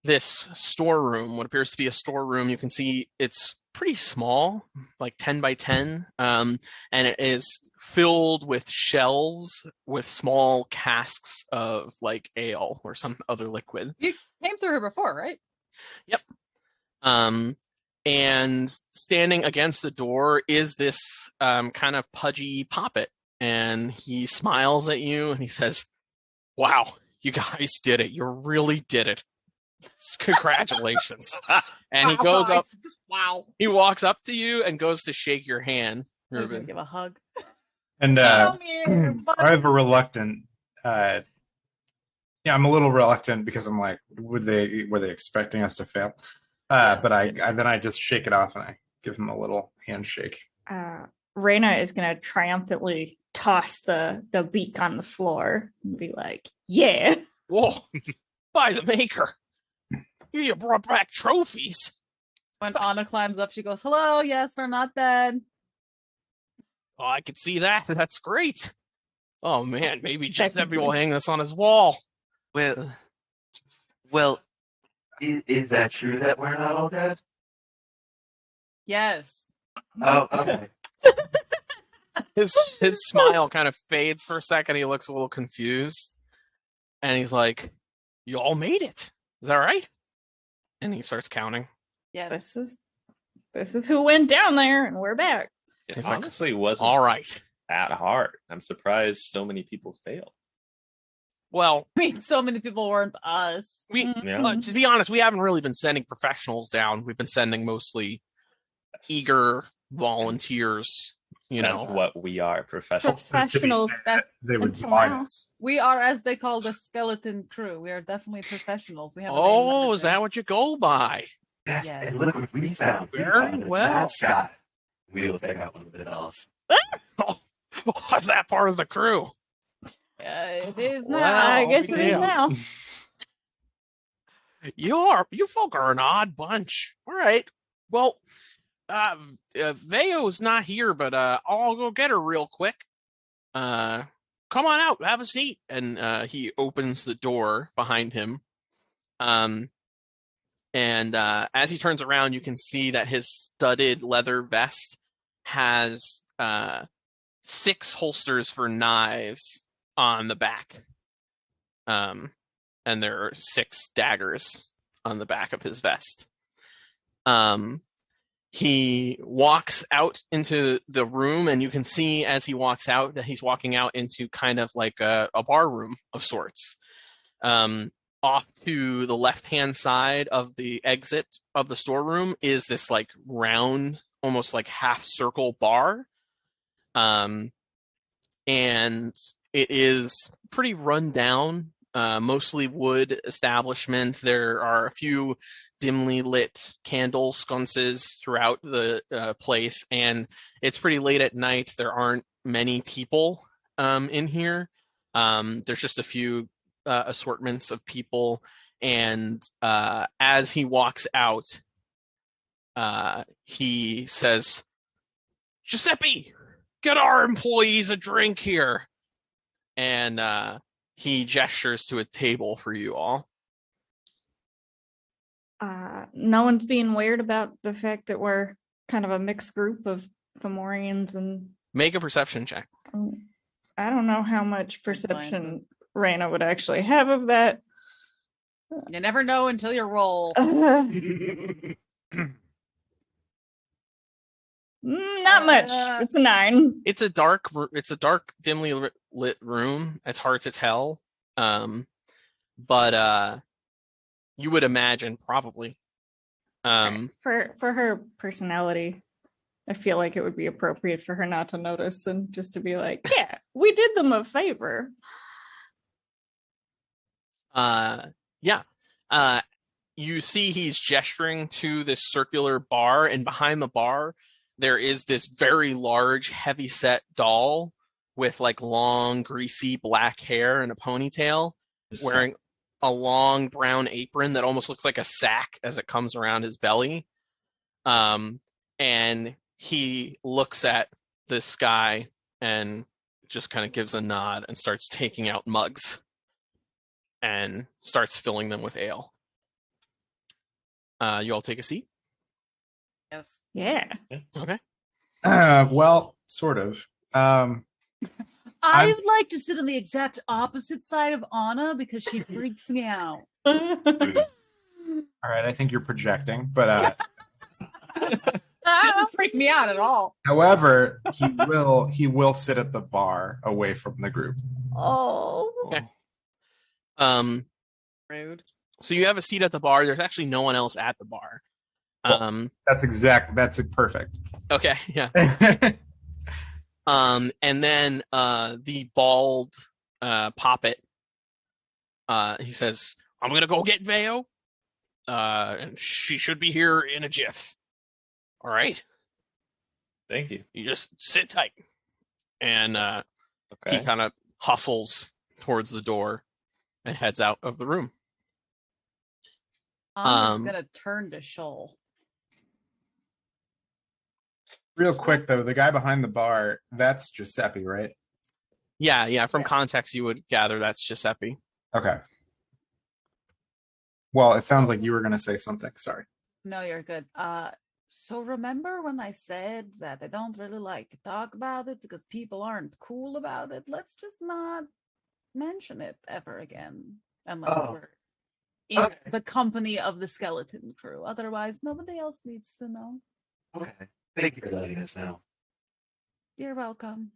this storeroom, what appears to be a storeroom. You can see it's pretty small, like 10 by 10, and it is filled with shelves with small casks of like ale or some other liquid. You came through here before, right? Yep. And standing against the door is this kind of pudgy poppet, and he smiles at you and he says, "Wow, you guys did it! You really did it! Congratulations!" And he goes up. Wow. He walks up to you and goes to shake your hand, I was gonna Ruben. give a hug. And Come here, buddy. I have a reluctant. Yeah, I'm a little reluctant because I'm like, were they expecting us to fail? But I just shake it off and I give him a little handshake. Raina is gonna triumphantly toss the beak on the floor and be like, "Yeah." Whoa! By the maker, you brought back trophies. When Anna climbs up, she goes, "Hello, yes, we're not dead." Oh, I could see that. That's great. Oh man, maybe Giuseppe will hang this on his wall. Well, is that true that we're not all dead? Yes. Oh, okay. His smile kind of fades for a second. He looks a little confused, and he's like, "You all made it. Is that right?" And he starts counting. Yes. This is who went down there, and we're back. It He's like, honestly wasn't All right. that hard. I'm surprised so many people failed. Well, I mean, so many people weren't us. we Yeah. to be honest, we haven't really been sending professionals down. We've been sending mostly eager volunteers. You That's know, what we are, professionals. Professionals. They would Until divide now. us. We are, as they call, the skeleton crew. We are definitely professionals. We have. Oh, is that what you go by? Yes, Yeah. and look what we found. We Very found a well. mascot. We will take out one of the dolls. Oh, was that part of the crew? It is Well, now. I guess it is damn. now. You folk are an odd bunch. All right. Well, Veo's not here, but I'll go get her real quick. Come on out, have a seat. And he opens the door behind him. And as he turns around, you can see that his studded leather vest has 6 holsters for knives on the back. And there are 6 daggers on the back of his vest. He walks out into the room, and you can see as he walks out that he's walking out into kind of like a bar room of sorts. Off to the left-hand side of the exit of the storeroom is this like round, almost like half-circle bar. And it is pretty run down, mostly wood establishment. There are a few dimly lit candle sconces throughout the place, and it's pretty late at night. There aren't many people in here. There's just a few assortments of people, and as he walks out, he says, "Giuseppe, get our employees a drink here." And he gestures to a table for you all. No one's being weird about the fact that we're kind of a mixed group of Fomorians and Make a perception check. I don't know how much perception Raina would actually have of that. You never know until you roll. Not much. It's a 9. It's a dark, dimly lit room. It's hard to tell, but you would imagine probably. For her personality, I feel like it would be appropriate for her not to notice and just to be like, "Yeah, we did them a favor." Yeah. You see he's gesturing to this circular bar, and behind the bar there is this very large, heavy-set doll with like long, greasy black hair and a ponytail, wearing a long brown apron that almost looks like a sack as it comes around his belly. And he looks at this guy and just kind of gives a nod and starts taking out mugs and starts filling them with ale. You all take a seat? Yes. Yeah. Okay. Well, sort of. I'd like to sit on the exact opposite side of Anna because she freaks me out. All right, I think you're projecting, but Doesn't freak me out at all. however, he will sit at the bar away from the group. Oh. Okay. Rude. So you have a seat at the bar. There's actually no one else at the bar. That's perfect. Okay, yeah. And then the bald poppet, he says, "I'm gonna go get Veo, and she should be here in a jiff. All right, Thank you. you just sit tight." And he Okay. kind of hustles towards the door and heads out of the room. I'm gonna turn to Shoal. Real quick though, the guy behind the bar, that's Giuseppe, right? Yeah. From Yeah. context, you would gather that's Giuseppe. Okay. Well, it sounds like you were going to say something. Sorry. No, you're good. So remember when I said that I don't really like to talk about it because people aren't cool about it? Let's just not mention it ever again unless we're in the company of the skeleton crew. Otherwise, nobody else needs to know. Okay. Thank you for letting us know. You're welcome.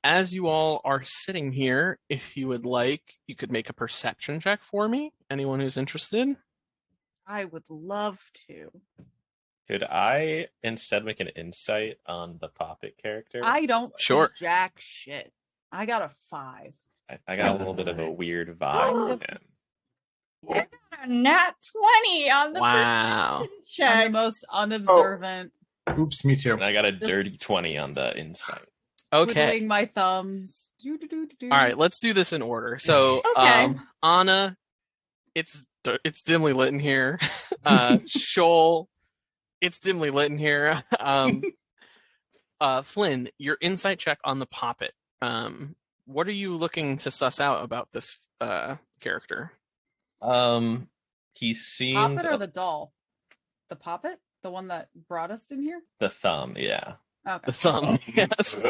As you all are sitting here, if you would like, you could make a perception check for me. Anyone who's interested? I would love to. Could I instead make an insight on the Poppet character? I don't Sure. see jack shit. I got a 5. I got a little bit of a weird vibe Kind from of- him. Nat 20 on the Wow. perception I'm the check. most unobservant, Oops, me too. And I got a dirty 20 on the insight. Okay. twiddling my thumbs. All right, let's do this in order. So, Okay. Anna, it's dimly lit in here. Shoal, it's dimly lit in here. Flynn, your insight check on the Poppet. What are you looking to suss out about this character? He seemed Poppet or the doll? The Poppet? The one that brought us in here? the thumb, yeah. Okay. The thumb, yes.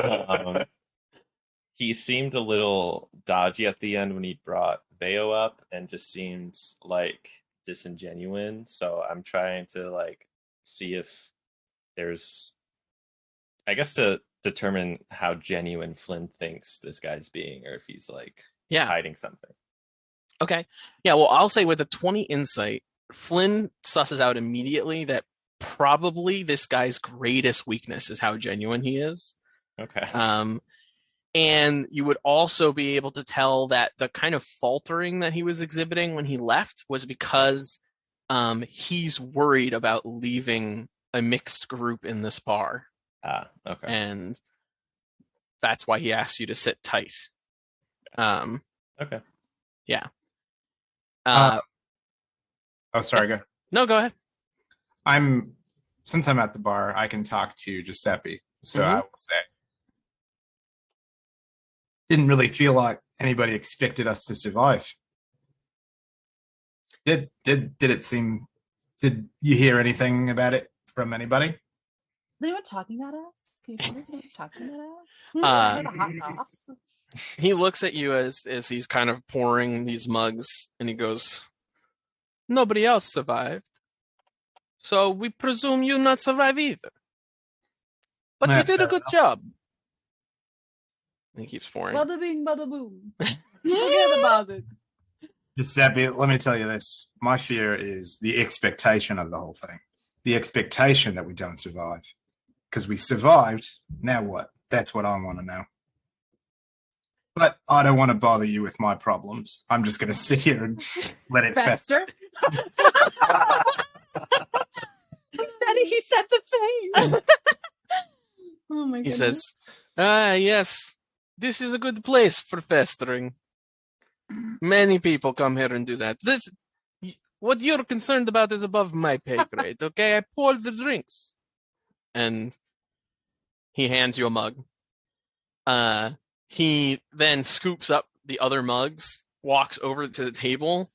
He seemed a little dodgy at the end when he brought Veo up and just seems like disingenuine. So I'm trying to like see if there's, I guess, to determine how genuine Flynn thinks this guy's being, or if he's like Yeah. hiding something. Okay. Yeah, well, I'll say with a 20 insight, Flynn susses out immediately that probably this guy's greatest weakness is how genuine he is. Okay. And you would also be able to tell that the kind of faltering that he was exhibiting when he left was because he's worried about leaving a mixed group in this bar. Okay. And that's why he asked you to sit tight. Okay. Yeah. Oh, sorry. Go. No, go ahead. Since I'm at the bar, I can talk to Giuseppe. So Mhm. I will say, Didn't really feel like anybody expected us to survive. Did it seem? Did you hear anything about it from anybody? Is anyone talking about us? Can you tell me if anyone's talking about us? Uh, The hot goss. He looks at you as he's kind of pouring these mugs, and he goes, "Nobody else survived, so we presume you not survive either. But you Yeah, did a fair good enough. job." And he keeps pouring. Bada bing, bada boom. Forget about it. Giuseppe, let me tell you this. My fear is the expectation of the whole thing. The expectation that we don't survive. Because we survived, now what? That's what I want to know. But I don't want to bother you with my problems. I'm just going to sit here and let it fester. Faster. He said the thing. Oh my He goodness. says, yes, this is a good place for festering. Many people come here and do that. What you're concerned about is above my pay grade, okay? I pour the drinks." And he hands you a mug. He then scoops up the other mugs, walks over to the table,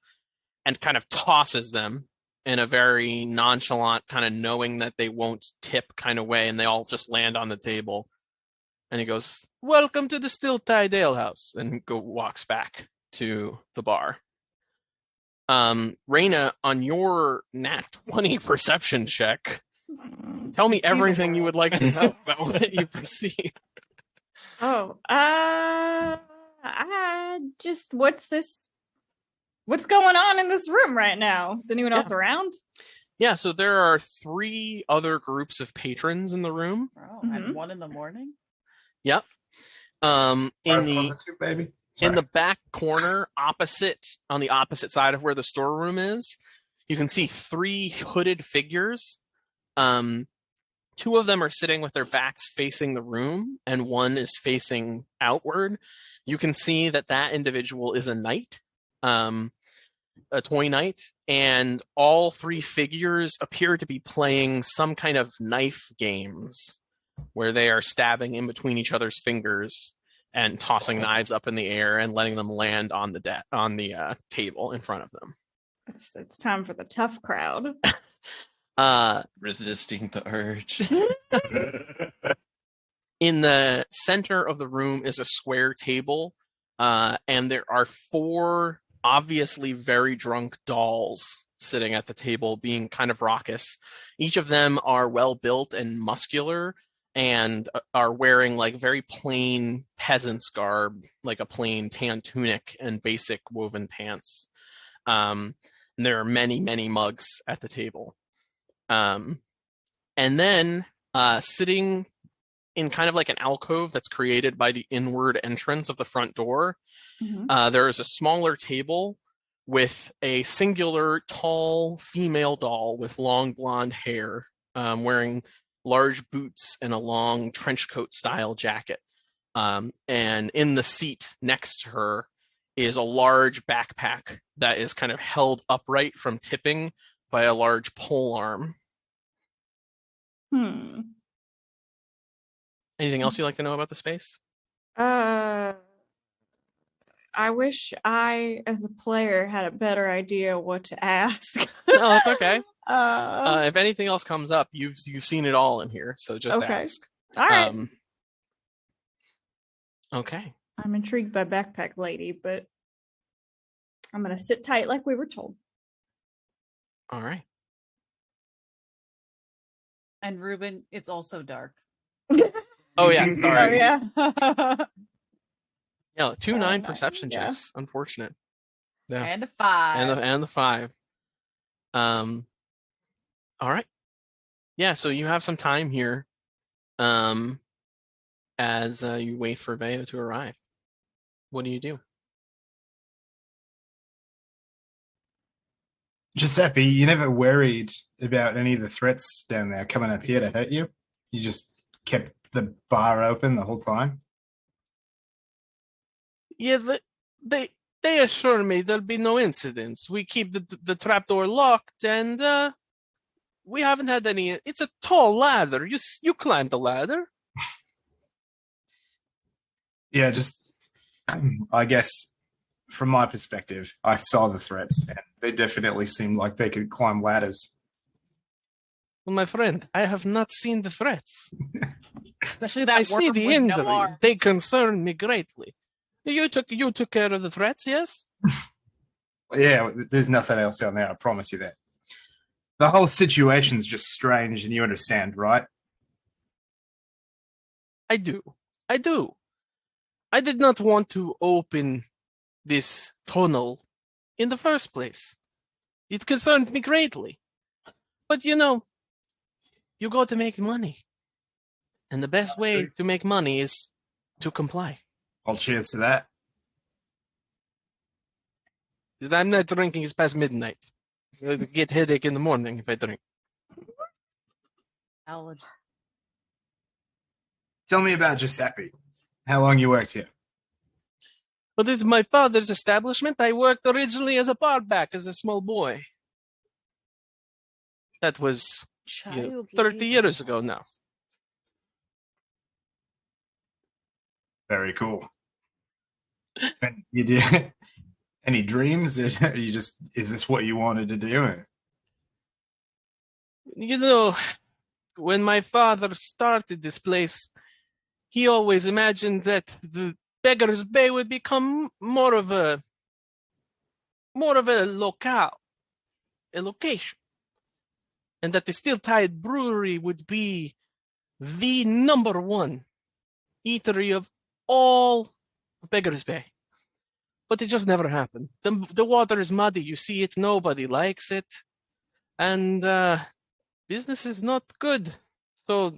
and kind of tosses them in a very nonchalant, kind of knowing that they won't tip kind of way, and they all just land on the table. And he goes, "Welcome to the Still Tide Ale House," and walks back to the bar. Raina, on your nat 20 perception check, tell me See the everything you would world. like to know about what you perceive. Oh, what's going on in this room right now? Is anyone else around? Yeah, so there are 3 other groups of patrons in the room. Oh, Mhm. at 1 in the morning? Yep. Baby. In the back corner, on the opposite side of where the storeroom is, you can see 3 hooded figures. 2 of them are sitting with their backs facing the room, and 1 is facing outward. You can see that individual is a knight, a toy knight, and all 3 figures appear to be playing some kind of knife games where they are stabbing in between each other's fingers and tossing knives up in the air and letting them land on the table in front of them. It's time for the tough crowd. Resisting the urge. In the center of the room is a square table, and there are 4 obviously very drunk dolls sitting at the table, being kind of raucous. Each of them are well built and muscular, and are wearing like very plain peasant's garb, like a plain tan tunic and basic woven pants. And there are many, many mugs at the table. And then sitting in kind of like an alcove that's created by the inward entrance of the front door, there is a smaller table with a singular tall female doll with long blonde hair, wearing large boots and a long trench coat style jacket. And in the seat next to her is a large backpack that is kind of held upright from tipping by a large pole arm. Anything else you'd like to know about the space? I wish I, as a player, had a better idea what to ask. No, it's okay. If anything else comes up, you've seen it all in here, so just Okay. ask. All right. Okay. I'm intrigued by Backpack Lady, but I'm gonna sit tight like we were told. All right. And Ruben, it's also dark. Oh yeah. Sorry. Oh yeah. Yeah, 2 9 9, perception yeah. checks. Unfortunate. Yeah. And a 5. And the 5. All right. Yeah, so you have some time here, as you wait for Veo to arrive. What do you do? Giuseppe, you never worried about any of the threats down there coming up here to hurt you? You just kept the bar open the whole time? Yeah, they assure me there'll be no incidents. We keep the trapdoor locked, and we haven't had any. It's a tall ladder. You climbed the ladder. Yeah, just I guess from my perspective, I saw the threats, and they definitely seemed like they could climb ladders. Well, my friend, I have not seen the threats. Especially that I see worm the with no injuries. arms. They concern me greatly. You took care of the threats, yes? Yeah, there's nothing else down there. I promise you that. The whole situation's just strange, and you understand, right? I do. I do. I did not want to open this tunnel in the first place. It concerns me greatly. But you know, you go to make money. And the best way to make money is to comply. I'll cheers to that. I'm not drinking, it's past midnight. I get headache in the morning if I drink. Valid. Tell me about Giuseppe. How long you worked here? Well, this is my father's establishment. I worked originally as a barback as a small boy. That was Child 30 years ago now. Very cool. And you did any dreams? Is this what you wanted to do? You know, when my father started this place, he always imagined that the Beggar's Bay would become more of a locale, a location, and that the Steel Tide Brewery would be the number one eatery of all Beggar's Bay. But it just never happened. The water is muddy. You see it. Nobody likes it. And business is not good. So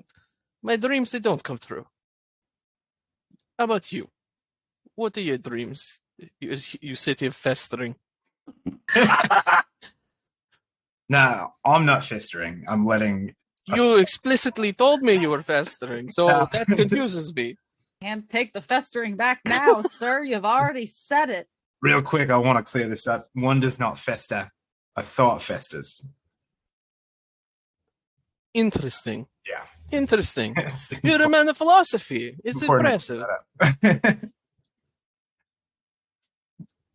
my dreams, they don't come true. How about you? What are your dreams? You sit here festering. No, I'm not festering. I'm letting... You explicitly told me you were festering, so that confuses me. Can't take the festering back now, sir. You've already said it. Real quick, I want to clear this up. One does not fester. A thought festers. Interesting. Yeah. Interesting. You're a man of philosophy. It's impressive.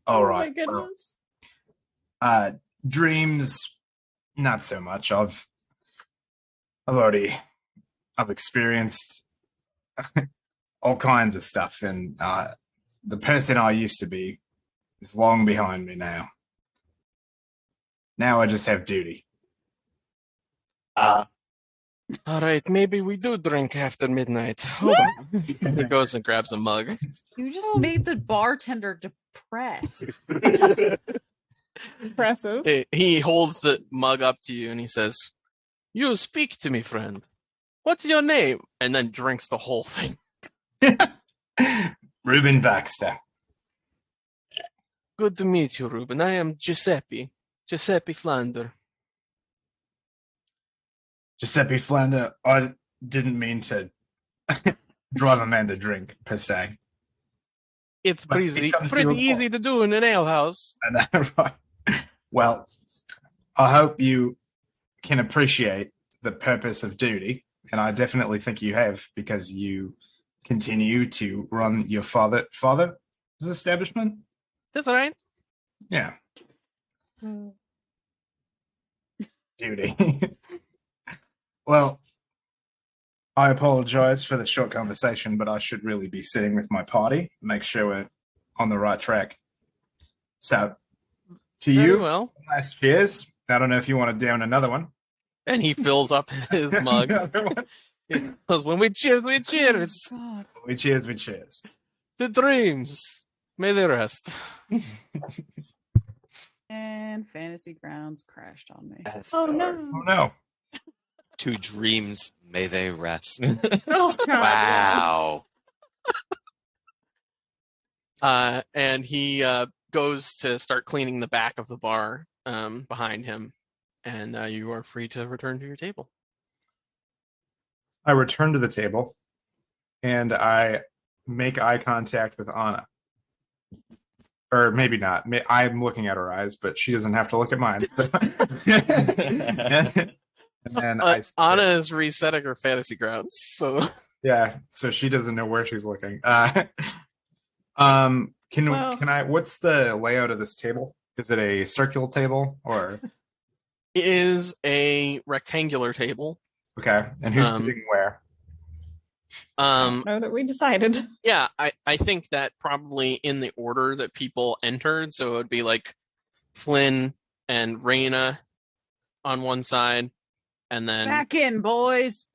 All Oh right. my goodness. Well, dreams, not so much. I've experienced all kinds of stuff, and the person I used to be is long behind me now. Now I just have duty. All right, maybe we do drink after midnight. Hold on. He goes and grabs a mug. You just made the bartender depressed. Impressive. He holds the mug up to you and he says, "You speak to me, friend. What's your name?" And then drinks the whole thing. Reuben Baxter. Good to meet you, Reuben. I am Giuseppe Flander. Giuseppe Flander, I didn't mean to drive a man to drink, per se. It's But it pretty comes to a easy to do in an alehouse. I know, right? Well, I hope you can appreciate the purpose of duty, and I definitely think you have, because you continue to run your father's establishment. That's all right. Yeah, Hmm. duty. Well, I apologize for the short conversation, but I should really be sitting with my party, make sure we're on the right track. So, to Very you, well. last cheers. I don't know if you want to down another one. And he fills up his mug. Because when we cheers, we cheers. God. We cheers, we cheers. The dreams. May they rest. And Fantasy Grounds crashed on me. Oh Oh no. no. To dreams may they rest. Oh god. Wow. And he goes to start cleaning the back of the bar behind him. And you are free to return to your table. I return to the table and I make eye contact with Anna. Or maybe not. I'm looking at her eyes, but she doesn't have to look at mine. And then Anna is resetting her fantasy grounds. So yeah, so she doesn't know where she's looking. Well- Can I? What's the layout of this table? Is it a circular table or It is a rectangular table. okay? And who's Um, sitting where? I Um, don't know that we decided. yeah, I think that probably in the order that people entered, so it would be like Flynn and Raina on one side, and then Back in, boys.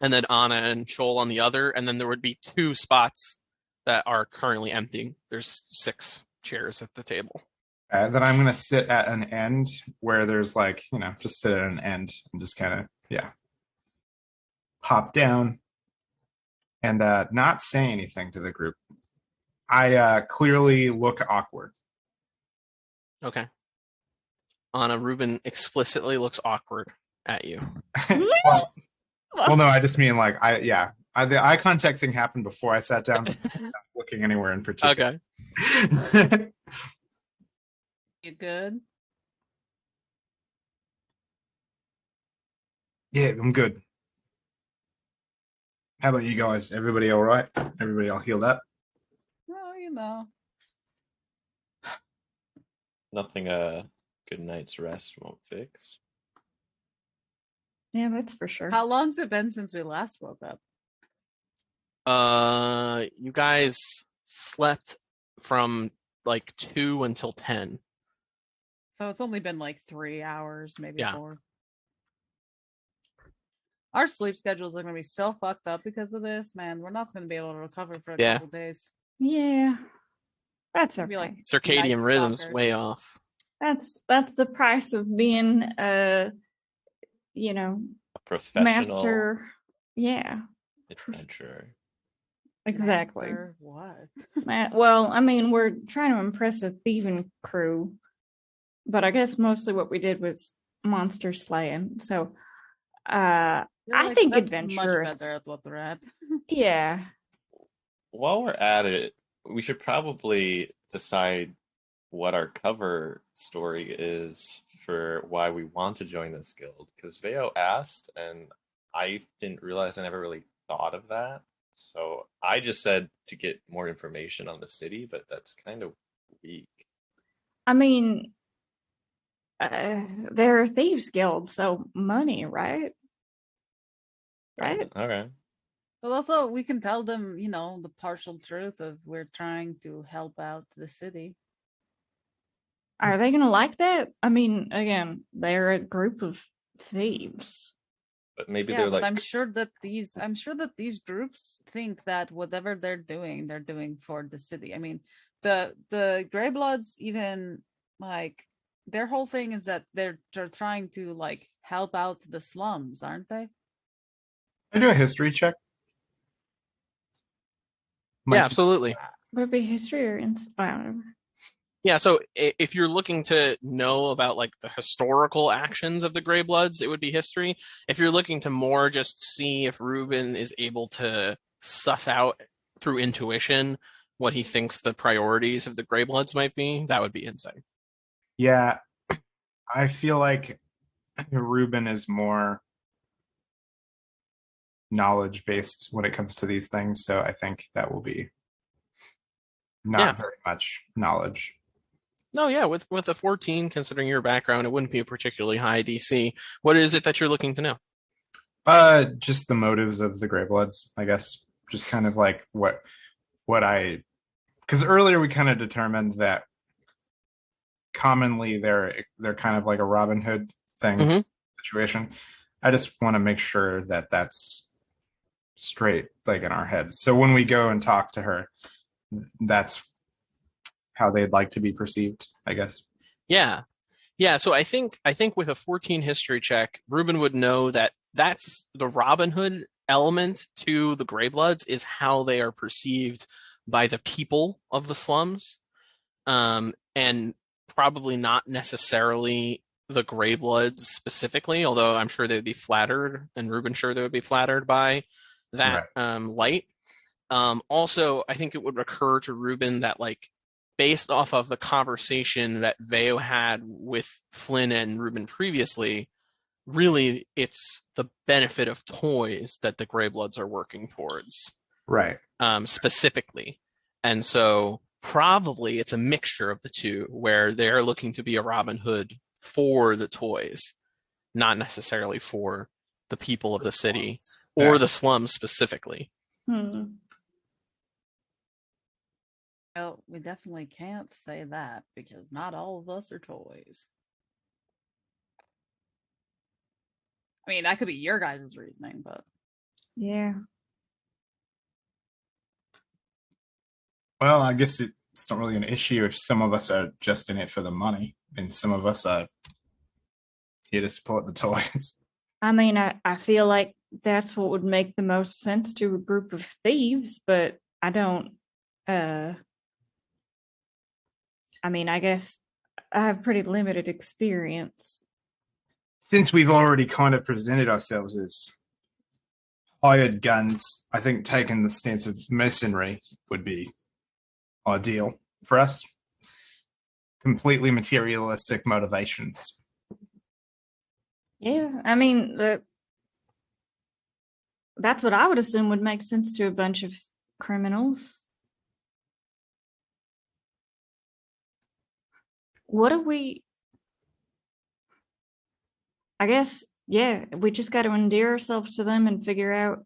Anna and Shoal on the other, and then there would be 2 spots that are currently empty. There's 6 chairs at the table. Then I'm gonna sit at an end where there's like just sit at an end and just kind of pop down and not say anything to the group. I clearly look awkward. Okay. Anna, Ruben explicitly looks awkward at you. well, no, I just mean like the eye contact thing happened before I sat down. I'm not looking anywhere in particular. Okay. You good? Yeah, I'm good. How about you guys? Everybody all right? Everybody all healed up? Well, you know. Nothing a good night's rest won't fix. Yeah, that's for sure. How long's it been since we last woke up? You guys slept from like 2 until 10. So it's only been like 3 hours, maybe Yeah. 4. Our sleep schedules are going to be so fucked up because of this, man. We're not going to be able to recover for a Yeah. couple days. Yeah, that's It'd be okay. like Circadian Night rhythm's stalkers. way off. That's the price of being you know, A professional master. Yeah, adventurer. exactly. Master what? Well, I mean, we're trying to impress a thieving crew, but I guess mostly what we did was monster slaying. So, I think that's adventurers. much better at what they're at. Yeah, While we're at it, we should probably decide what our cover story is for why we want to join this guild. Because Veo asked, and I didn't realize I never really thought of that. So I just said to get more information on the city, but that's kind of weak. I mean, they're a thieves guild, so money, right? Right? Okay. But also, we can tell them, the partial truth of we're trying to help out the city. Are they gonna like that? I mean, again, they're a group of thieves. But maybe Yeah, they're but like, I'm sure that these groups think that whatever they're doing for the city. I mean, the Greybloods even like their whole thing is that they're trying to like help out the slums, aren't they? Can I do a history check? Yeah, Might- absolutely. Would it be history or whatever? Yeah, so if you're looking to know about like the historical actions of the Greybloods, it would be history. If you're looking to more just see if Ruben is able to suss out through intuition what he thinks the priorities of the Greybloods might be, that would be insight. Yeah, I feel like Ruben is more knowledge based when it comes to these things, so I think that will be not very much knowledge. No, yeah, with a 14, considering your background, it wouldn't be a particularly high DC. What is it that you're looking to know? Just the motives of the Greybloods, I guess. Just kind of like what because earlier we kind of determined that commonly they're kind of like a Robin Hood thing situation. I just want to make sure that that's straight, like in our heads. So when we go and talk to her, that's how they'd like to be perceived, I guess. Yeah. So I think with a 14 history check, Ruben would know that that's the Robin Hood element to the Greybloods is how they are perceived by the people of the slums, and probably not necessarily the Greybloods specifically, although I'm sure they would be flattered, and Ruben's sure they would be flattered by that light. Also, I think it would occur to Ruben that like based off of the conversation that Veo had with Flynn and Ruben previously, really it's the benefit of toys that the Greybloods are working towards. Right. Specifically. And so probably it's a mixture of the two, where they're looking to be a Robin Hood for the toys, not necessarily for the people of the city or the slums specifically. Well, we definitely can't say that because not all of us are toys. I mean, that could be your guys' reasoning, but Yeah. Well, I guess it's not really an issue if some of us are just in it for the money and some of us are here to support the toys. I mean, I feel like that's what would make the most sense to a group of thieves, but I don't. I mean, I guess I have pretty limited experience. Since we've already kind of presented ourselves as hired guns, I think taking the stance of mercenary would be ideal for us. Completely materialistic motivations. Yeah, I mean, that's what I would assume would make sense to a bunch of criminals. What do we? I guess, yeah, we just got to endear ourselves to them and figure out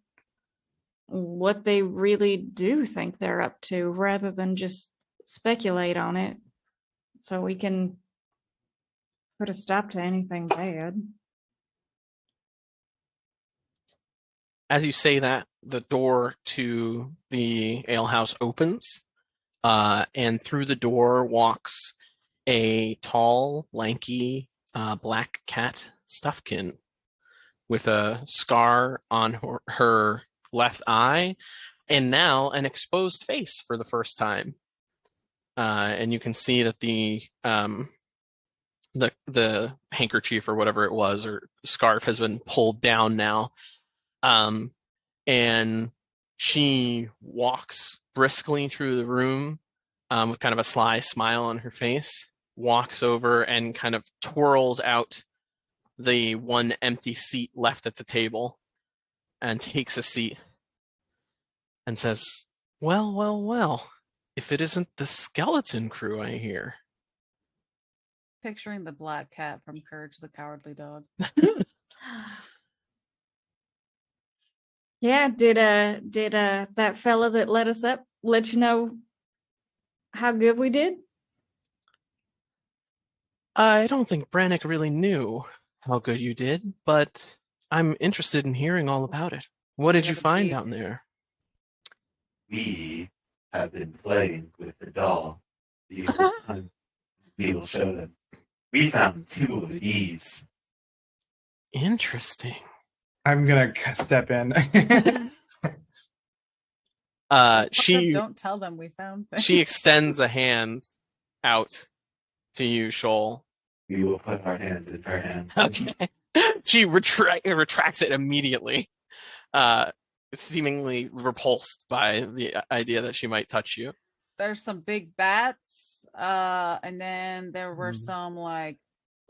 what they really do think they're up to rather than just speculate on it so we can put a stop to anything bad. As you say that, the door to the alehouse opens, and through the door walks a tall, lanky, black cat stuffkin with a scar on her left eye, and now an exposed face for the first time. And you can see that the handkerchief or whatever it was or scarf has been pulled down now. And she walks briskly through the room with kind of a sly smile on her face, walks over and kind of twirls out the one empty seat left at the table and takes a seat and says, well, well, well, if it isn't the skeleton crew I hear. picturing the black cat from Courage the Cowardly Dog. Yeah, did that fella that let us up let you know how good we did? I don't think Brannick really knew how good you did, but I'm interested in hearing all about it. What did you find down there? We have been playing with the doll the whole time. We will show them. We found 2 of these. Interesting. I'm gonna step in. Don't tell them we found things. She extends a hand out to you, Shoal. We will put our hand in her hand. Okay. She retracts it immediately, seemingly repulsed by the idea that she might touch you. There's some big bats, and then there were some like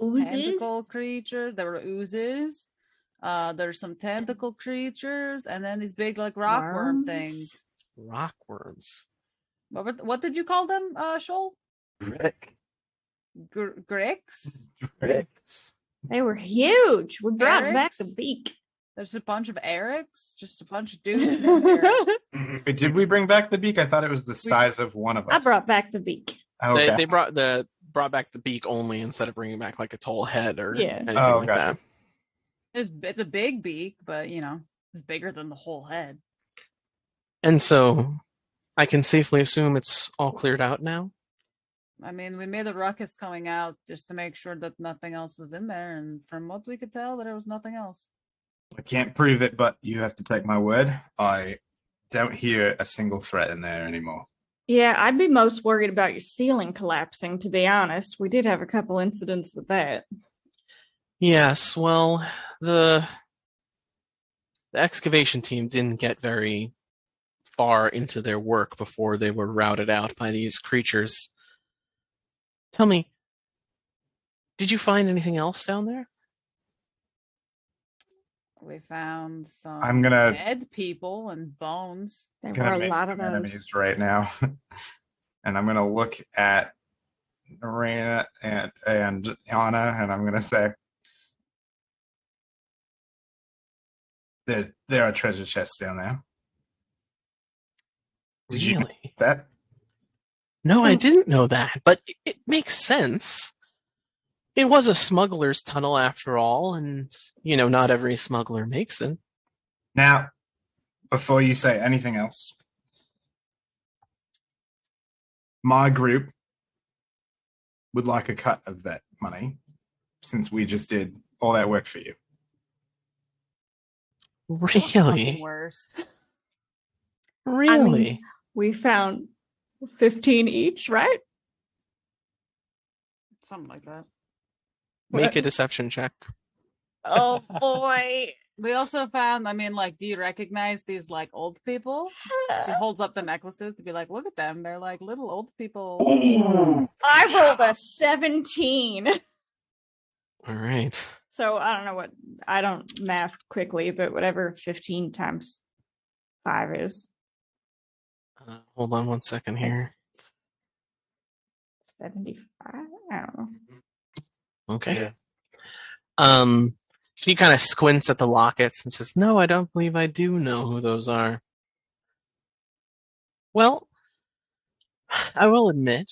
tentacle creatures. There were oozes. There's some tentacle creatures, and then these big like rockworm things. Rockworms. What did you call them, Shoal? Rick. Gricks? Ricks. They were huge. We brought back the Eric's? beak. There's a bunch of Erics, just a bunch of dudes. named Eric. Wait, did we bring back the beak? I thought it was the size of one of us. I brought back the beak. Okay. They brought back the beak only instead of bringing back like its whole head or anything Oh, like okay. that. It's a big beak, but you know, it's bigger than the whole head. And so I can safely assume it's all cleared out now? I mean, we made a ruckus coming out just to make sure that nothing else was in there, and from what we could tell, there was nothing else. I can't prove it, but you have to take my word. I don't hear a single threat in there anymore. Yeah, I'd be most worried about your ceiling collapsing, to be honest. We did have a couple incidents with that. Yes, well, the excavation team didn't get very far into their work before they were routed out by these creatures. Tell me, did you find anything else down there? We found some I'm gonna- dead people and bones. There Gonna were a make lot of some those. enemies right now. and I'm going to look at Arena and Anna, and I'm going to say that there are treasure chests down there. Did you know Really? that? No, I didn't know that, but it makes sense. It was a smuggler's tunnel after all, and, not every smuggler makes it. Now, before you say anything else, my group would like a cut of that money since we just did all that work for you. Fucking Really? worst. Really? We found 15 each, right? Something like that. Make a deception check. Oh boy. We also found, do you recognize these like old people? He holds up the necklaces to be like, look at them. They're like little old people. Ooh. I rolled a 17. All right. So I don't math quickly, but whatever 15 times 5 is. Hold on one second here. 75? I don't know. Okay. Yeah. She kind of squints at the lockets and says, "No, I don't believe I do know who those are." Well, I will admit,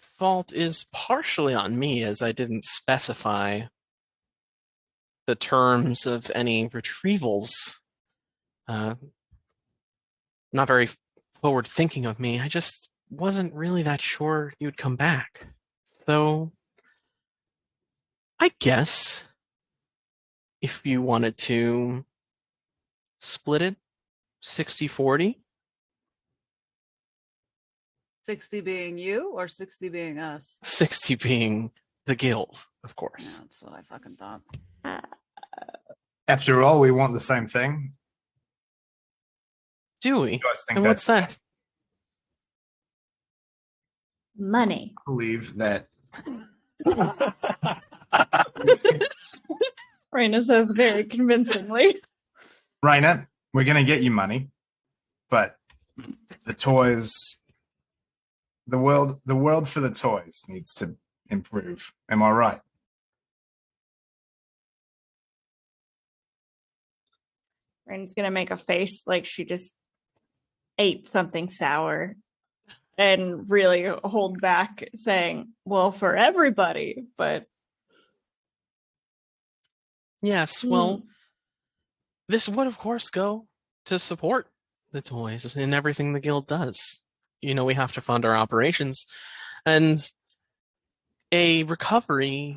fault is partially on me as I didn't specify the terms of any retrievals. Not very forward thinking of me. I just wasn't really that sure you'd come back. So, I guess if you wanted to split it 60-40. 60 being you or 60 being us? 60 being the guild, of Yeah, course. that's what I fucking thought. After all, we want the same thing. Do we? You guys think And what's that's that? Money. I believe that Raina says very convincingly. Raina, we're going to get you money, but the toys, the world for the toys needs to improve. Am I right? Raina's gonna make a face like she just ate something sour and really hold back, saying, well, for everybody, but Yes, well, this would, of course, go to support the toys and everything the guild does. We have to fund our operations, and a recovery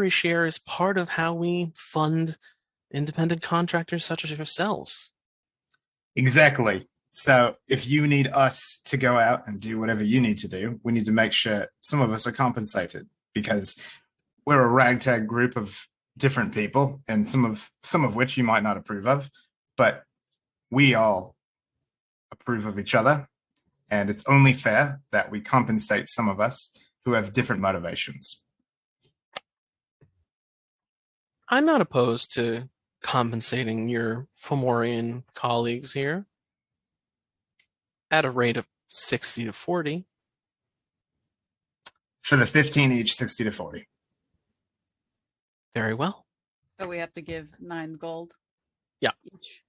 share is part of how we fund independent contractors such as yourselves. Exactly. So if you need us to go out and do whatever you need to do, we need to make sure some of us are compensated because we're a ragtag group of different people, and some of which you might not approve of, but we all approve of each other, and it's only fair that we compensate some of us who have different motivations. I'm not opposed to compensating your Fomorian colleagues here at a rate of 60-40. For the 15 each, 60-40. Very well. So we have to give 9 gold. Yeah. Each.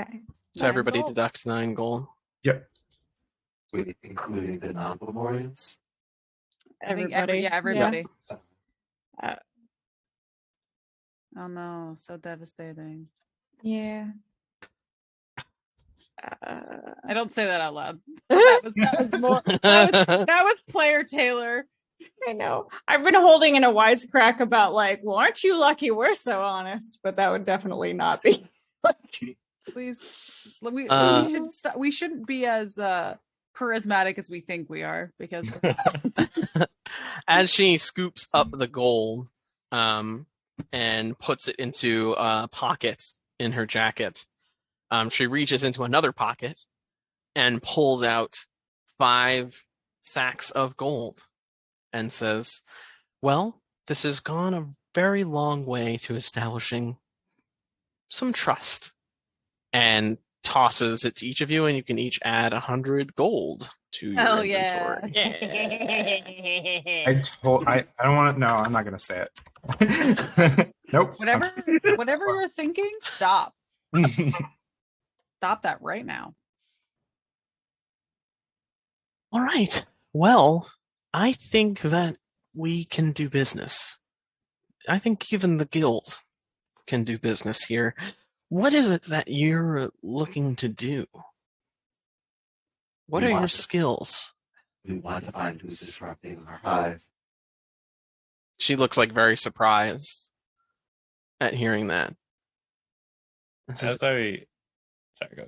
okay. So Nice. everybody deducts 9 gold. Yep. Wait, including the non-memorials? I think Everybody. everybody. Uh, Oh no, so devastating. Yeah. I don't say that out loud. That was player Taylor. I know. I've been holding in a wisecrack about well, aren't you lucky we're so honest? But that would definitely not be. Please, we Uh, shouldn't be as charismatic as we think we are because As she scoops up the gold and puts it into a pocket in her jacket, she reaches into another pocket and pulls out 5 sacks of gold and says, "Well, this has gone a very long way to establishing some trust." And tosses it to each of you, and you can each add 100 gold to your Hell yeah. inventory. I don't want to. No, I'm not gonna say it. Nope. Whatever you're thinking, stop. Stop that right now. All right. Well, I think that we can do business. I think even the guild can do business here. What is it that you're looking to do? What We are your want to- skills? We want to find who's disrupting our hive. She looks like very surprised at hearing that. And says, Sorry, go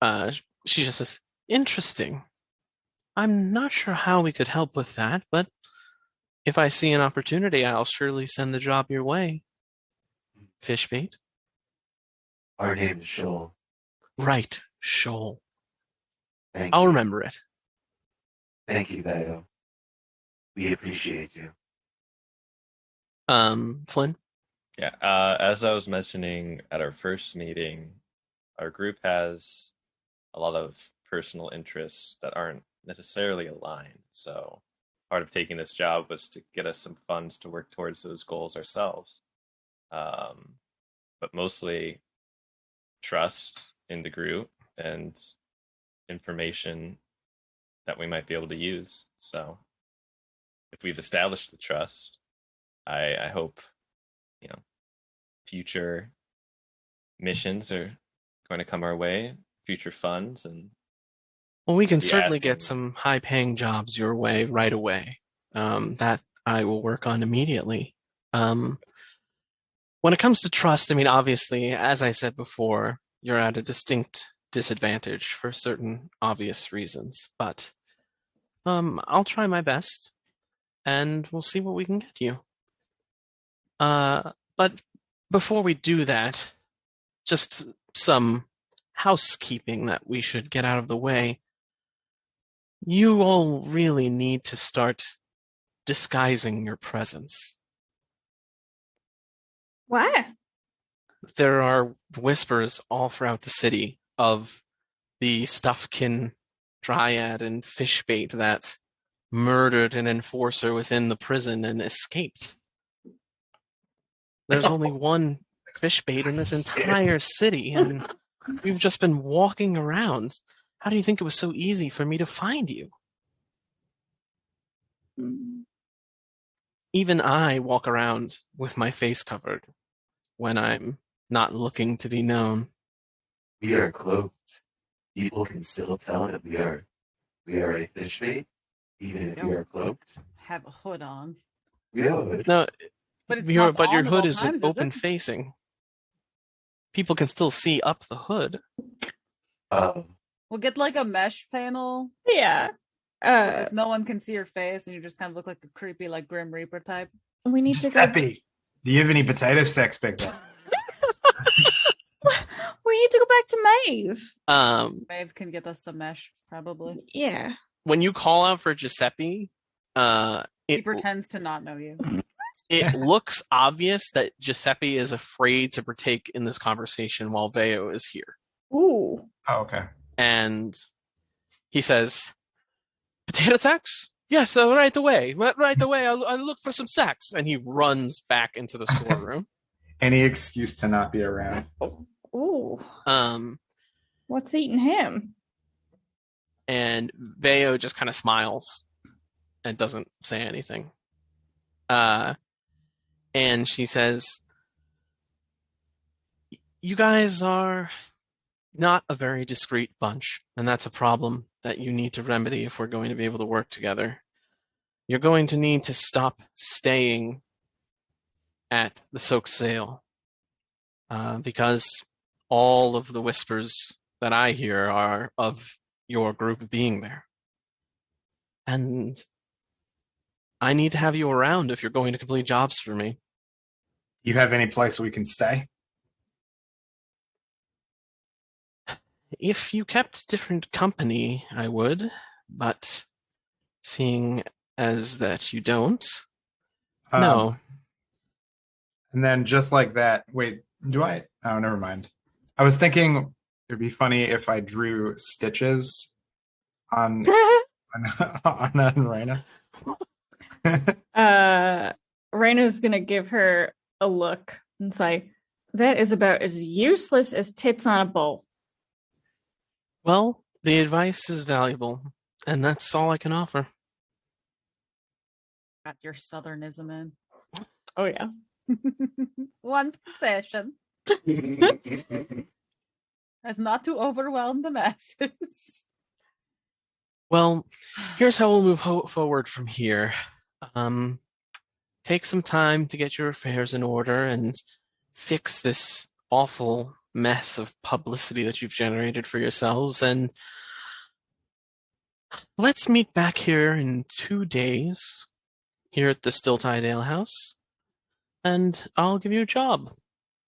ahead. she just says, interesting. I'm not sure how we could help with that, but if I see an opportunity, I'll surely send the job your way. Fishbait? Our name is Shoal. Right, Shoal. Thank I'll you. remember it. Thank you, Bayo. We appreciate you. Flynn? Yeah, as I was mentioning at our first meeting, our group has a lot of personal interests that aren't necessarily aligned. So part of taking this job was to get us some funds to work towards those goals ourselves. But mostly trust in the group and information that we might be able to use. So if we've established the trust, I hope, future missions are going to come our way, future funds, and Well, we can be certainly get asking- some high-paying jobs your way right away. That I will work on immediately. When it comes to trust, I mean, obviously, as I said before, you're at a distinct disadvantage for certain obvious reasons, but I'll try my best, and we'll see what we can get you. But before we do that, just some housekeeping that we should get out of the way. You all really need to start disguising your presence. What? There are whispers all throughout the city of the Stuffkin Dryad and Fishbait that murdered an enforcer within the prison and escaped. There's only one Fishbait in this entire city, and we've just been walking around. How do you think it was so easy for me to find you? Even I walk around with my face covered when I'm not looking to be known. We are cloaked. People can still tell that we are a fish bait, even if we are cloaked. Have a hood on. We have a hood. No, But it's your not on at hood all is times, is open it? facing. People can still see up the hood. We'll get like a mesh panel. Yeah. No one can see your face, and you just kind of look like a creepy, like Grim Reaper type. We need to go. Giuseppe, do you have any potato sacks picked up? We need to go back to Maeve. Maeve can get us some mesh, probably. Yeah. When you call out for Giuseppe, He it pretends to not know you. it looks obvious that Giuseppe is afraid to partake in this conversation while Veo is here. Ooh. Oh, okay. And he says, "Potato sacks? Yes, right away. Right away. I'll look for some sacks." And he runs back into the storeroom. Any excuse to not be around. Ooh. What's eating him? And Veo just kind of smiles and doesn't say anything. And she says, "You guys are not a very discreet bunch, and that's a problem that you need to remedy if we're going to be able to work together. You're going to need to stop staying at the Soaked Sail, because all of the whispers that I hear are of your group being there. And I need to have you around if you're going to complete jobs for me." You have any place we can stay? If you kept different company, I would, but seeing as that you don't, no. And then just like that, wait, do I? Oh, never mind. I was thinking It'd be funny if I drew stitches on Raina. Raina's gonna give her a look and say, "That is about as useless as tits on a bowl." Well, the advice is valuable, and that's all I can offer. Got your southernism in. Oh yeah. One possession. As not to overwhelm the masses. Well, here's how we'll move forward from here. Take some time to get your affairs in order and fix this awful mess of publicity that you've generated for yourselves, and let's meet back here in 2 days here at the Still Tide Ale House, and I'll give you a job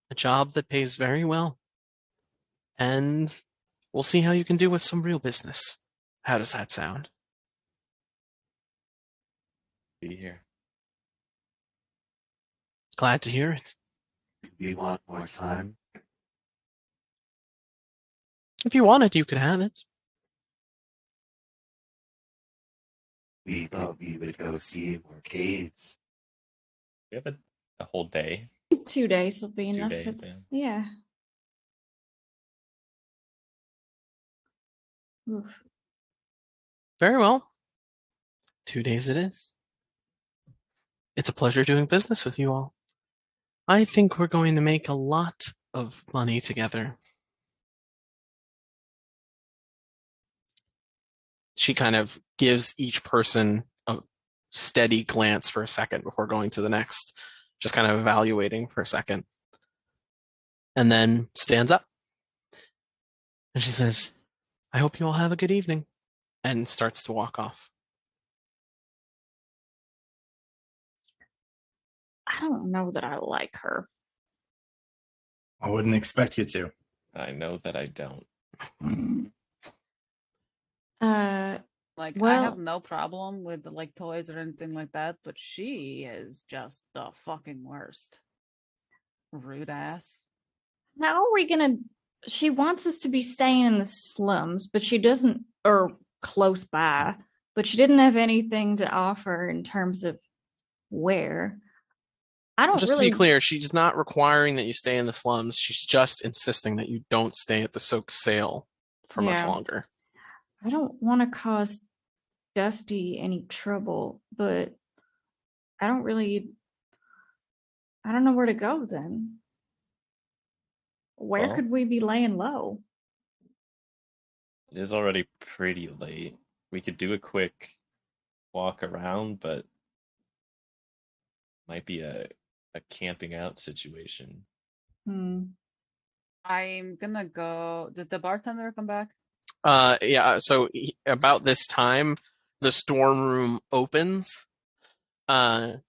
that pays very well, and we'll see how you can do with some real business. How does that sound? Be here. Glad to hear it. We want more time. If you want it, you could have it. We thought we would go see more caves. We have a whole day. 2 days will be 2 enough. days. For Yeah. yeah. Oof. Very well. 2 days it is. It's a pleasure doing business with you all. I think we're going to make a lot of money together. She kind of gives each person a steady glance for a second before going to the next, just kind of evaluating for a second. And then stands up. And she says, "I hope you all have a good evening," and starts to walk off. I don't know that I like her. I wouldn't expect you to. I know that I don't. Like, I Well- have no problem with like toys or anything like that, but she is just the fucking worst. Rude ass. How are we gonna? She wants us to be staying in the slums, but she doesn't, or close by, but she didn't have anything to offer in terms of where. I don't Just really. to be clear, she's not requiring that you stay in the slums. She's just insisting that you don't stay at the Soak Sail for much Yeah. longer. I don't want to cause Dusty any trouble, but I don't know where to go then. Where Well- could we be laying low? It is already pretty late. We could do a quick walk around, but might be a camping out situation. I'm gonna go. Did the bartender come back? Yeah, so about this time, the storm room opens, and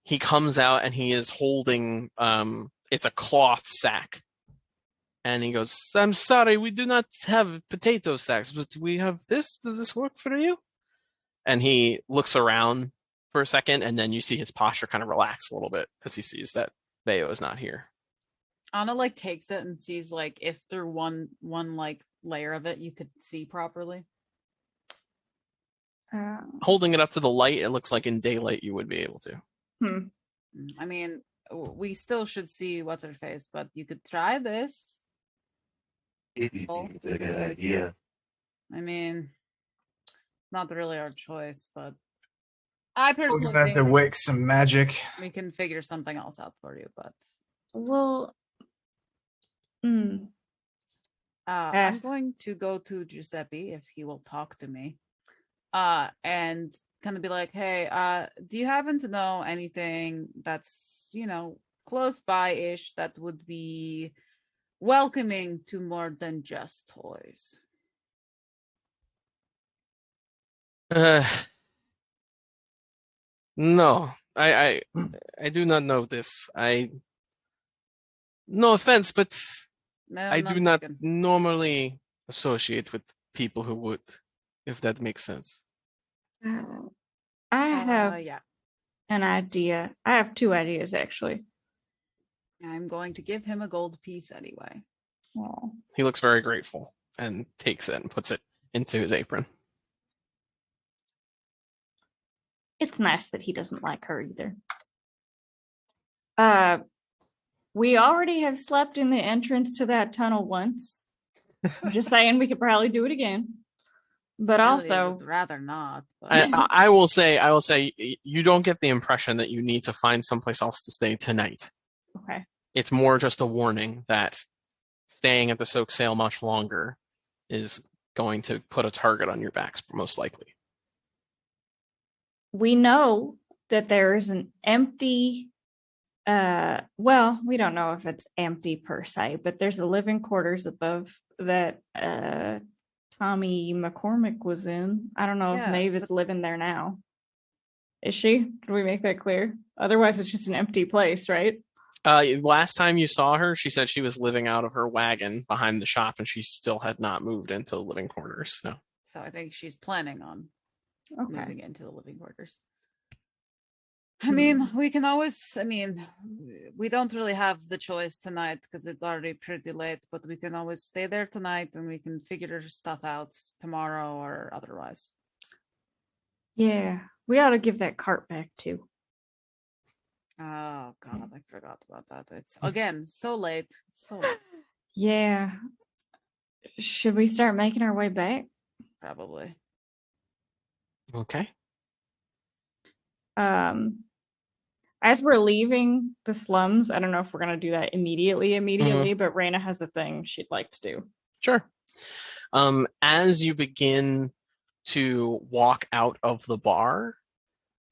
he comes out and he is holding, it's a cloth sack. And he goes, "I'm sorry, we do not have potato sacks, but we have this. Does this work for you?" And he looks around for a second, and then you see his posture kind of relax a little bit as he sees that Bayo is not here. Anna like takes it and sees like if through one like layer of it you could see properly. Holding it up to the light, it looks like in daylight you would be able to. I mean, we still should see what's her face, but you could try this. If you think it's a good idea. I mean, not really our choice, but I We're personally gonna have to think wake some magic. we can figure something else out for you. But Well, I'm going to go to Giuseppe if he will talk to me, and kind of be like, "Hey, do you happen to know anything that's close by-ish that would be welcoming to more than just toys?" No, I do not know this. No offense, but No, I none do not taken. normally associate with people who would, if that makes sense. I have Yeah. an idea. I have 2 ideas actually. I'm going to give him a gold piece anyway. Oh. He looks very grateful and takes it and puts it into his apron. It's nice that he doesn't like her either. We already have slept in the entrance to that tunnel once. I'm just saying we could probably do it again. But Really also, would rather not. But I will say, you don't get the impression that you need to find someplace else to stay tonight. okay. It's more just a warning that staying at the Soak Sail much longer is going to put a target on your backs, most likely. We know that there is an empty, well, we don't know if it's empty per se, but there's a living quarters above that Tommy McCormick was in. I don't know if Yeah, Maeve is living there now. Is she? Did we make that clear? Otherwise, it's just an empty place, right? Last time you saw her, she said she was living out of her wagon behind the shop, and she still had not moved into the living quarters. No. so I think she's planning on Okay. moving into the living quarters. I mean, we can always, we don't really have the choice tonight because it's already pretty late, but we can always stay there tonight and we can figure stuff out tomorrow or otherwise. Yeah, we ought to give that cart back too. Oh, God, I forgot about that. It's, again, so late. So late, Yeah. Should we start making our way back? probably. Okay. As we're leaving the slums, I don't know if we're gonna do that immediately, but Raina has a thing she'd like to do. Sure. As you begin to walk out of the bar,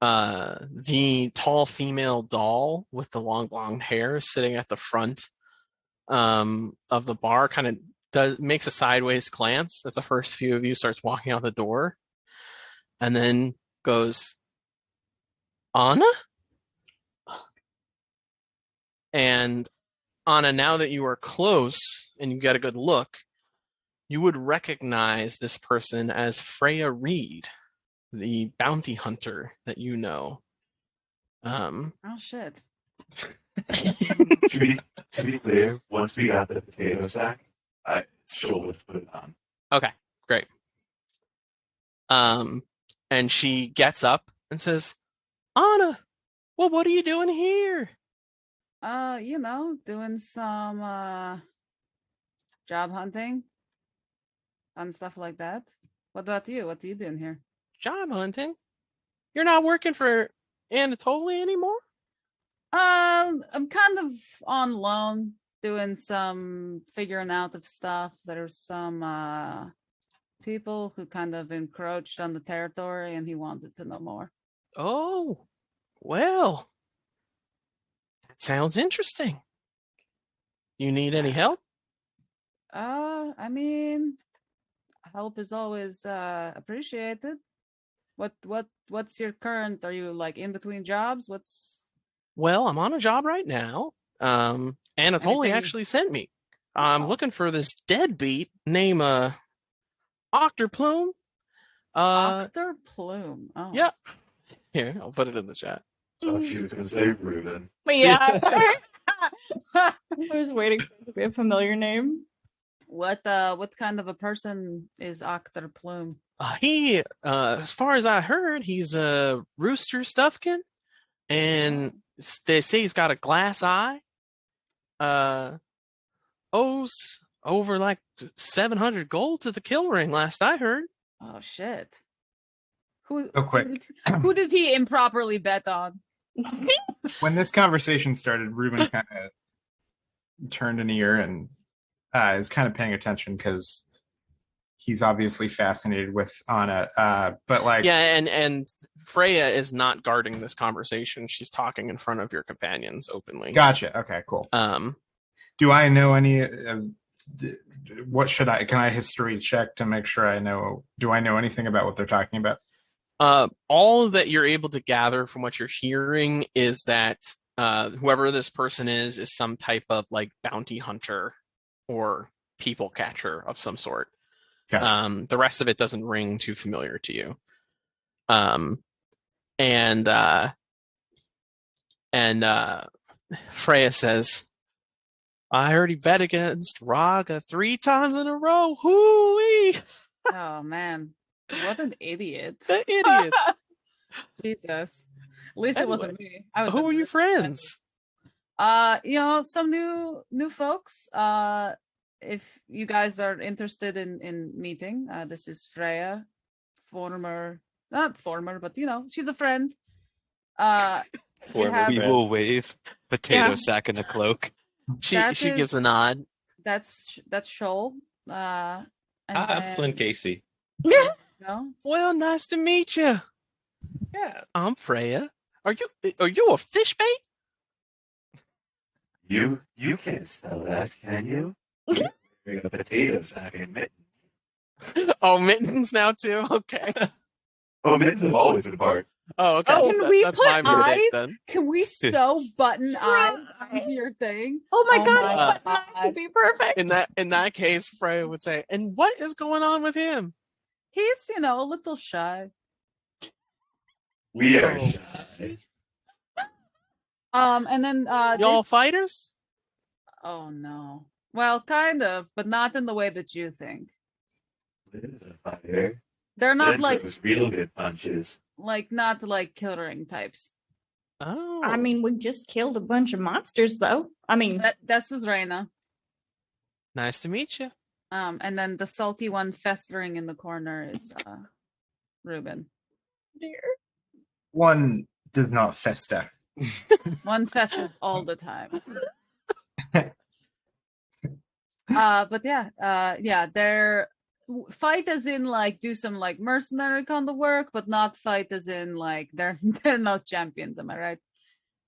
the tall female doll with the long blonde hair sitting at the front of the bar kind of makes a sideways glance as the first few of you starts walking out the door, and then goes, Anna? And Anna, now that you are close and you get a good look, you would recognize this person as Freya Reed, the bounty hunter that you know. Oh, shit. To be clear, once we got the potato sack, I sure would put it on. Okay, great. And she gets up and says, Anna, well, what are you doing here? Doing some job hunting and stuff like that. What about you? What are you doing here? Job hunting? You're not working for Anatoly anymore? I'm kind of on loan, doing some figuring out of stuff. There's some people who kind of encroached on the territory, and he wanted to know more. Oh, well, that sounds interesting. You need any help? Help is always appreciated. What's your current? Are you like in between jobs? Well, I'm on a job right now. Anatoly Anything- actually sent me. I'm looking for this deadbeat named Octoplume. Octor Plume. Oh. Yeah. Here, I'll put it in the chat. Thought she was gonna say Ruben. But yeah, I was waiting for it to be a familiar name. What kind of a person is Octor Plume? He, as far as I heard, he's a rooster stuffkin, and they say he's got a glass eye. Owes over like 700 gold to the kill ring, last I heard. Oh shit! Who? Real quick. Who did he improperly bet on? When this conversation started, Ruben kind of turned an ear and is kind of paying attention because he's obviously fascinated with Anna. But like, Yeah, and Freya is not guarding this conversation. She's talking in front of your companions openly. gotcha. Okay, cool. Do I know any? What should I? Can I history check to make sure I know? Do I know anything about what they're talking about? All that you're able to gather from what you're hearing is that whoever this person is some type of like bounty hunter or people catcher of some sort. Gotcha. The rest of it doesn't ring too familiar to you. And Freya says, I heard he bet against Raga 3 times in a row. Hoo-wee! Oh man, what an idiot! The idiots. Jesus. At least it wasn't me. I would Who are have you been friends? some new folks. If you guys are interested in meeting, this is Freya, not former, but she's a friend. We Former have We friend. will wave potato Yeah. sack in a cloak. She That gives a is- nod. that's Shoal. And I'm Flynn then, Casey. Well, nice to meet you. Yeah. I'm Freya. Are you a fish bait? You can't spell that, can you? Wearing a potato sack and mittens. Oh, mittens now too. Okay. Oh, mittens have always been part. Oh, okay. Oh, can we That's put my mistake eyes? then. Can we sew button eyes Try. onto your thing? Oh my Oh god, my what God. nice would be perfect. In that case, Freya would say, "And what is going on with him?" He's a little shy. We are Oh. shy. And then Y'all fighters? oh no. Well, kind of, but not in the way that you think. Lynn is a fighter. They're not Lynn like throws real good punches. not like killering types. Oh. I mean, we just killed a bunch of monsters, though. I mean, That's is Reina. nice to meet you. And then the salty one festering in the corner is Ruben. dear. One does not fester. One festers all the time. But yeah, they're fight as in like do some like mercenary kind of work, but not fight as in like they're not champions. Am I right?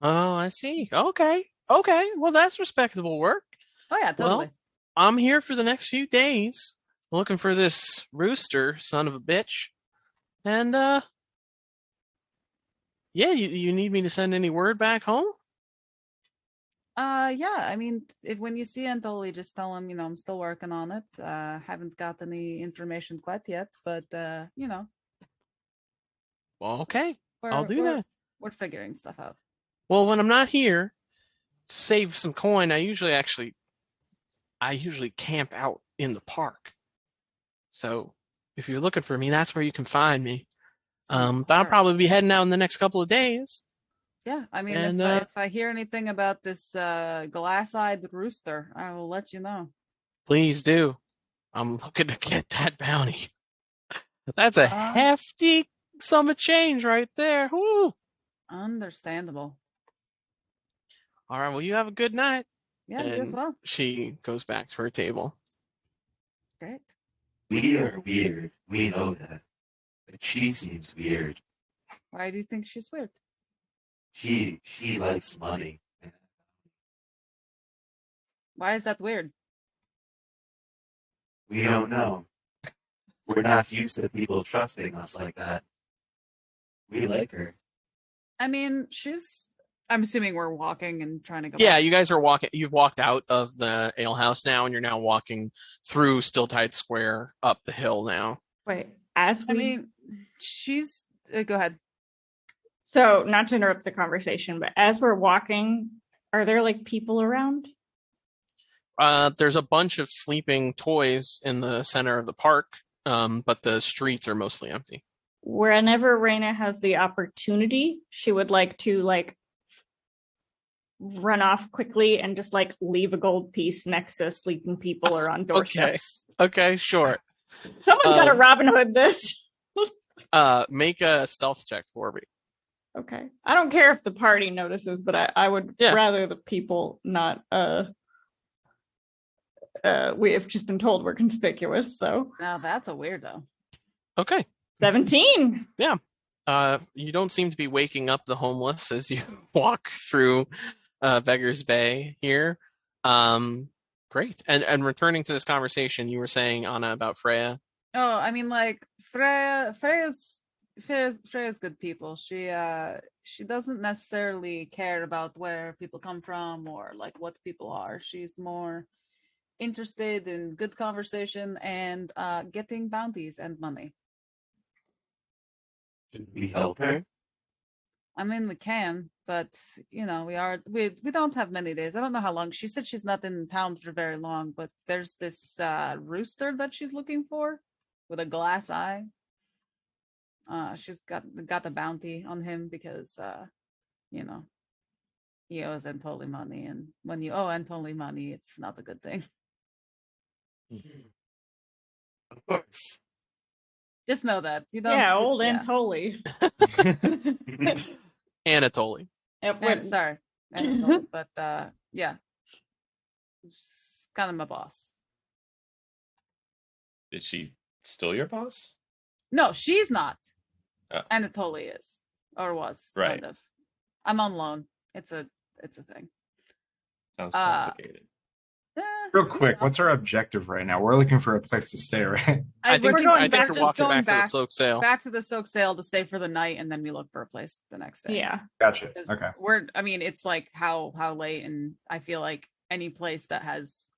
Oh, I see. Okay. Okay. Well, that's respectable work. Oh yeah, totally. Well, I'm here for the next few days, looking for this rooster, son of a bitch. And yeah, you need me to send any word back home? Yeah, I mean, when you see Antoli, just tell him, I'm still working on it. Haven't got any information quite yet, but Well, okay. we're, I'll do we're, that. We're figuring stuff out. Well, when I'm not here to save some coin, I usually camp out in the park. So if you're looking for me, that's where you can find me. But I'll Alright. probably be heading out in the next couple of days. Yeah, I mean, And, if I hear anything about this glass-eyed rooster, I will let you know. Please do. I'm looking to get that bounty. That's a hefty sum of change right there. Woo! Understandable. All right, well, you have a good night. Yeah, you as And well. she goes back to her table. Great. We are weird. We know that. But she seems weird. Why do you think she's weird? She likes money. Why is that weird? We don't know. We're not used to people trusting us like that. We like her. I mean, I'm assuming we're walking and trying to go Yeah, back. you guys are walking. You've walked out of the ale house now, and you're now walking through Stilltide Square up the hill now. Wait, as we. I mean, she's... go ahead. So, not to interrupt the conversation, but as we're walking, are there like people around? There's a bunch of sleeping toys in the center of the park, but the streets are mostly empty. Whenever Reina has the opportunity, she would like to run off quickly and just leave a gold piece next to sleeping people or on doorsteps. Okay, sure. Someone's got to Robin Hood this. Make a stealth check for me. Okay. I don't care if the party notices, but I would rather the people not we have just been told we're conspicuous, so Now that's a weirdo. Okay. 17. You don't seem to be waking up the homeless as you walk through Beggar's Bay here. Great. And returning to this conversation, you were saying, Anna, about Freya. Oh, I mean, like Freya's good people. She doesn't necessarily care about where people come from or like what people are. She's more interested in good conversation and getting bounties and money. Should we help her? I mean, we can, but we don't have many days. I don't know how long. She said she's not in town for very long, but there's this rooster that she's looking for with a glass eye. She's got the bounty on him because he owes Antoli money, and when you owe Antoli money, it's not a good thing. Of course. Just know that you don't. Yeah, old Antoli. Anatoly. Sorry, Antoli, but yeah, it's kind of my boss. Is she still your boss? No, she's not. Oh. Anatoly is or was Right. kind of. I'm on loan. It's a thing. Sounds complicated. Real quick, what's our objective right now? We're looking for a place to stay, right? I think we're you're going back, walking back to the soak sail. back to the soak sail to stay for the night, and then we look for a place the next day. Yeah. Gotcha. 'Cause Okay. it's like how late, and I feel like any place that has,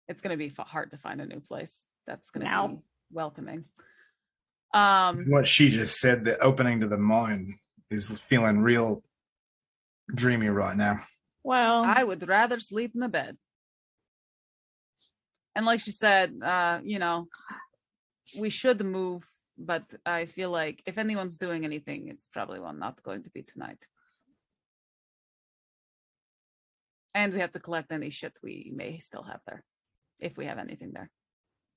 it's going to be hard to find a new place that's going to be welcoming. What she just said, the opening to the mind is feeling real dreamy right now. Well, I would rather sleep in the bed. And like she said, we should move, but I feel like if anyone's doing anything, it's probably not going to be tonight. And we have to collect any shit we may still have there, if we have anything there.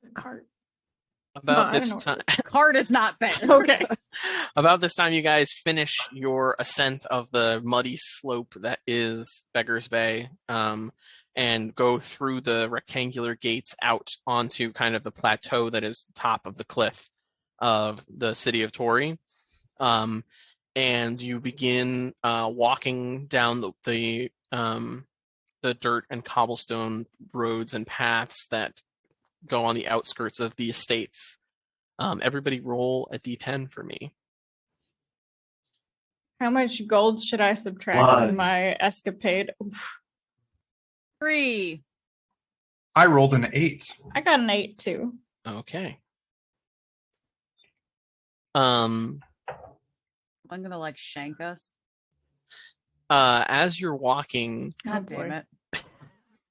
the cart. About I this don't know. time, Card is not bad. Okay. about this time, you guys finish your ascent of the muddy slope that is Beggar's Bay, and go through the rectangular gates out onto kind of the plateau that is the top of the cliff of the city of Toraigh. And you begin walking down the dirt and cobblestone roads and paths that go on the outskirts of the estates. Everybody roll a d10 for me. How much gold should I subtract One. from my escapade? Oof. 3. I rolled an 8. I got an 8 too. Okay. I'm gonna shank us. As you're walking, God boy. damn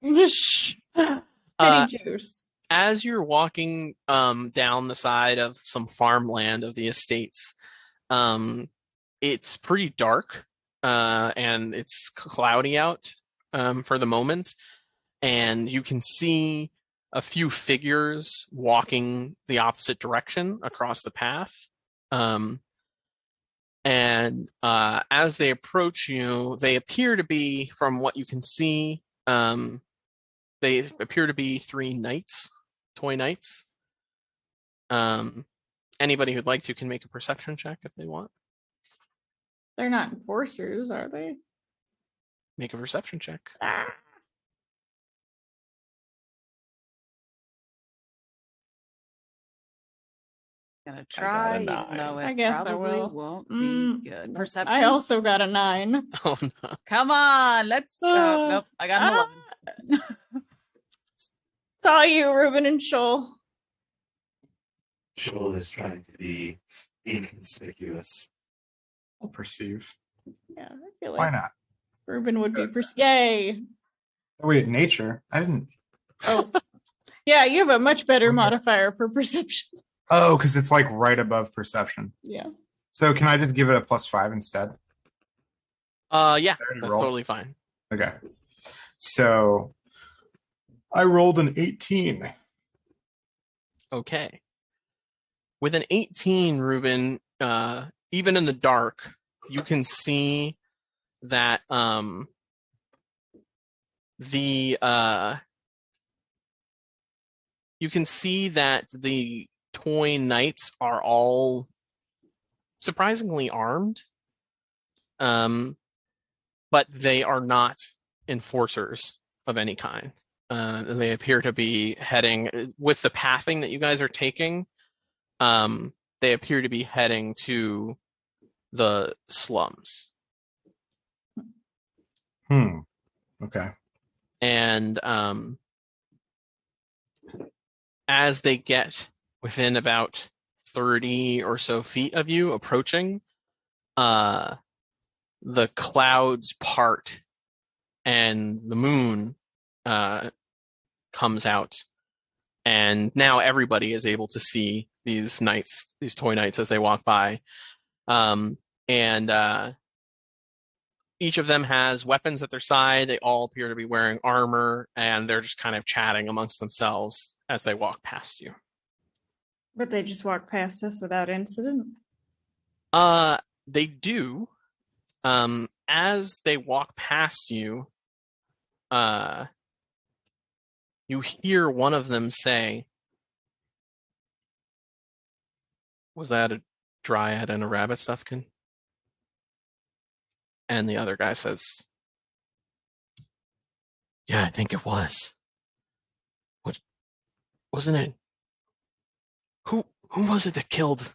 it. City juice. as you're walking down the side of some farmland of the estates, it's pretty dark and it's cloudy out for the moment, and you can see a few figures walking the opposite direction across the path. And as they approach you, they appear to be, from what you can see, they appear to be 3 knights, toy knights. Anybody who'd like to can make a perception check if they want. They're not enforcers, are they? Make a perception check. Ah. Gonna try, a even 9. though it I guess I probably will. won't Mm, be good. Perception. I also got a 9. Oh no. Come on, let's. Nope, I got an 11. Saw you, Ruben and Shoal. Shoal is trying to be inconspicuous. I'll perceive. Yeah, I feel Why like not? Ruben would be Yay. Oh, wait, nature. I didn't. Oh, yeah, you have a much better Okay. modifier for perception. Oh, because it's right above perception. Yeah. So can I just give it a +5 instead? Yeah, already that's rolled. totally fine. Okay. So I rolled an 18. Okay. With an 18, Ruben, even in the dark, you can see that the toy knights are all surprisingly armed, but they are not enforcers of any kind. They appear to be heading, with the pathing that you guys are taking, they appear to be heading to the slums. Okay. And as they get within about 30 or so feet of you approaching, the clouds part and the moon comes out, and now everybody is able to see these knights, these toy knights, as they walk by. And each of them has weapons at their side. They all appear to be wearing armor, and they're just kind of chatting amongst themselves as they walk past you. But they just walk past us without incident. They do. As they walk past you, you hear one of them say, "Was that a dryad and a rabbit stuffkin?" And the other guy says, "Yeah, I think it was. What wasn't it? Who was it that killed?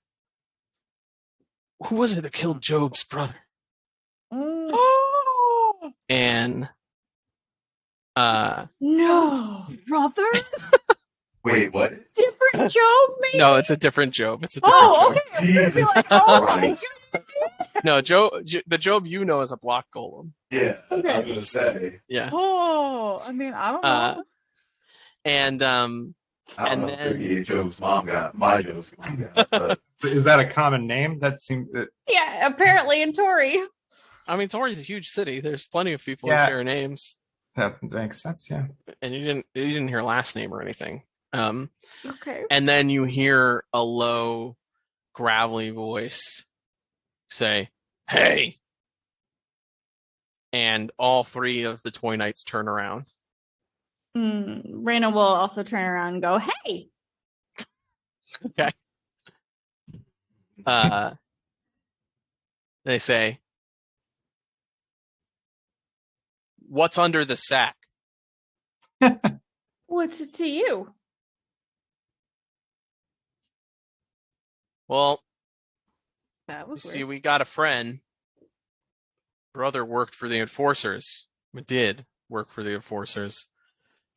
Who was it that killed Job's brother?" And No, Brother? Wait, what? different Job, maybe. no, it's a different Job. It's a different Oh, Job. okay. I was gonna be Jesus like, oh my Christ. No, the Job you know is a block golem. Yeah, I Okay. was gonna say. Yeah. Oh, I mean, I don't know. And I don't And know if then- maybe Joe's mom got my Joe's mom got, but Is that a common name? That seems. Yeah, apparently in Tory. I mean, Torrey's a huge city. There's plenty of people Yeah. who share names, That makes sense. Yeah. and you didn't hear last name or anything. Okay. And then you hear a low, gravelly voice say, "Hey!" And all three of the toy knights turn around. Raina will also turn around and go, "Hey!" Okay. They say, "What's under the sack?" What's it to you? Well, That you was see, weird. we got a friend. Brother worked for the enforcers. Did work for the enforcers.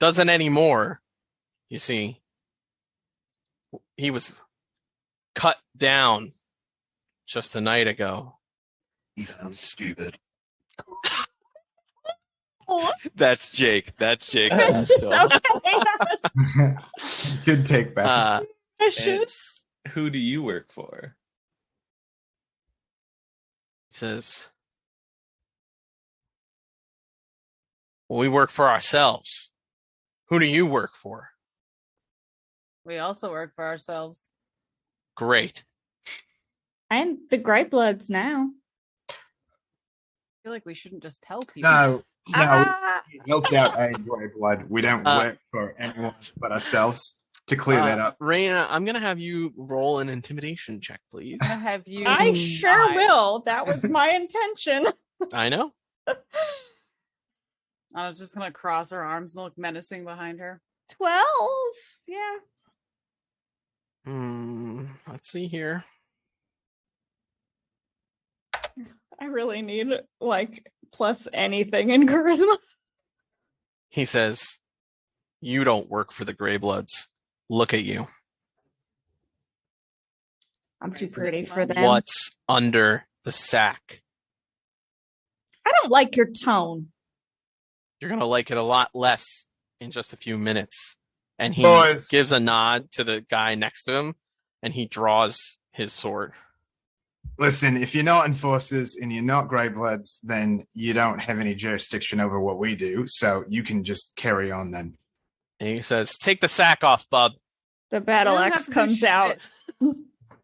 Doesn't anymore. You see, he was cut down just a night ago. he sounds stupid. That's Jake. That's Jake. It's okay. Good take back. Precious. Who do you work for? He says, "Well, we work for ourselves. Who do you work for?" We also work for ourselves. Great. I'm the Greybloods now. I feel like we shouldn't just tell people. No, Ah, we helped out a grey blood. We don't work for anyone but ourselves. To clear that up. Raina, I'm going to have you roll an intimidation check, please. I'm gonna have you. I sure lie. will. That was my intention. I know. I was just gonna cross her arms and look menacing behind her. 12. Yeah. Let's see here. I really need like plus anything in charisma. He says, "You don't work for the Greybloods. Look at you. I'm too Racist pretty for mom. them. What's under the sack?" I don't like your tone. You're going to like it a lot less in just a few minutes. And he Boys. gives a nod to the guy next to him, and he draws his sword. Listen, if you're not enforcers and you're not Greybloods, then you don't have any jurisdiction over what we do. So you can just carry on then. And he says, "Take the sack off, bub." The battle You don't have axe to do comes out. shit.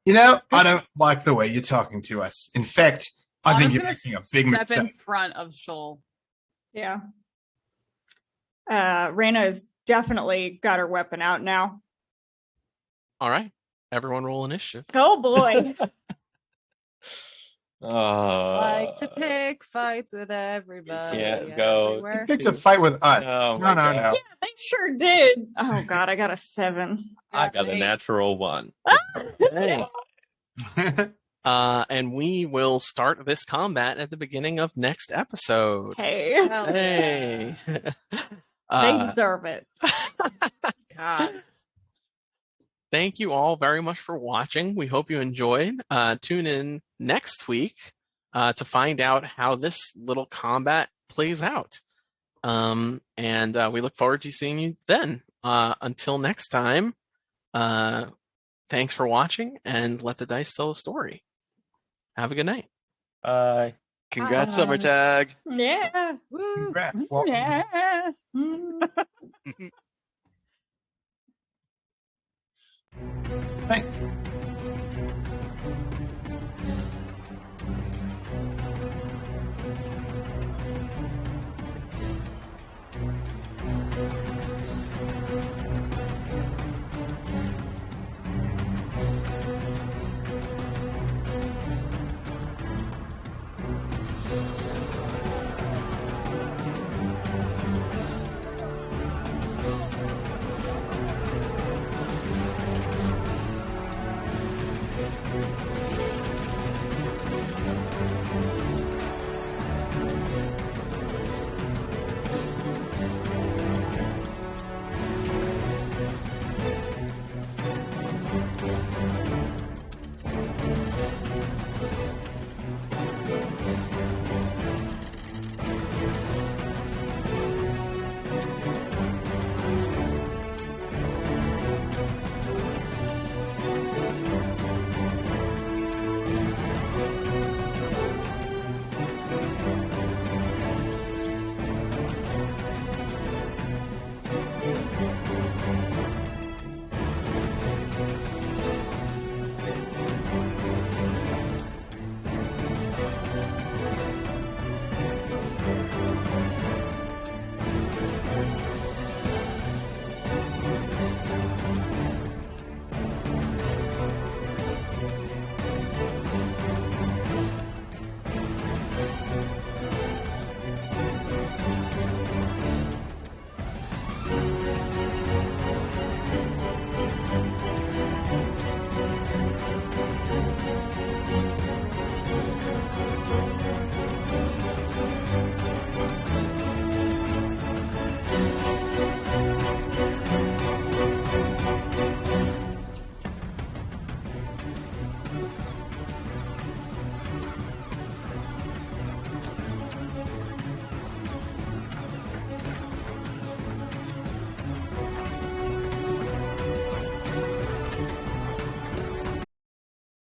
You know, I don't like the way you're talking to us. In fact, I think Anna's you're gonna making a big step in mistake. front of Shoal. Yeah. Raina has definitely got her weapon out now. All right. Everyone roll initiative. Oh boy. Like to pick fights with everybody. can't go. everywhere. You picked a fight with us. Oh, no, my no. God. They sure did. Oh god, I got a 7. I got a Hey, natural 1. Hey. And we will start this combat at the beginning of next episode. Hey. hell Hey. They deserve it. God. Thank you all very much for watching. We hope you enjoyed. Tune in next week to find out how this little combat plays out. And we look forward to seeing you then. Until next time, thanks for watching, and let the dice tell a story. Have a good night. Bye. Congrats, Summer Tag. Yeah. Woo. Congrats. Welcome. Yeah. Thanks.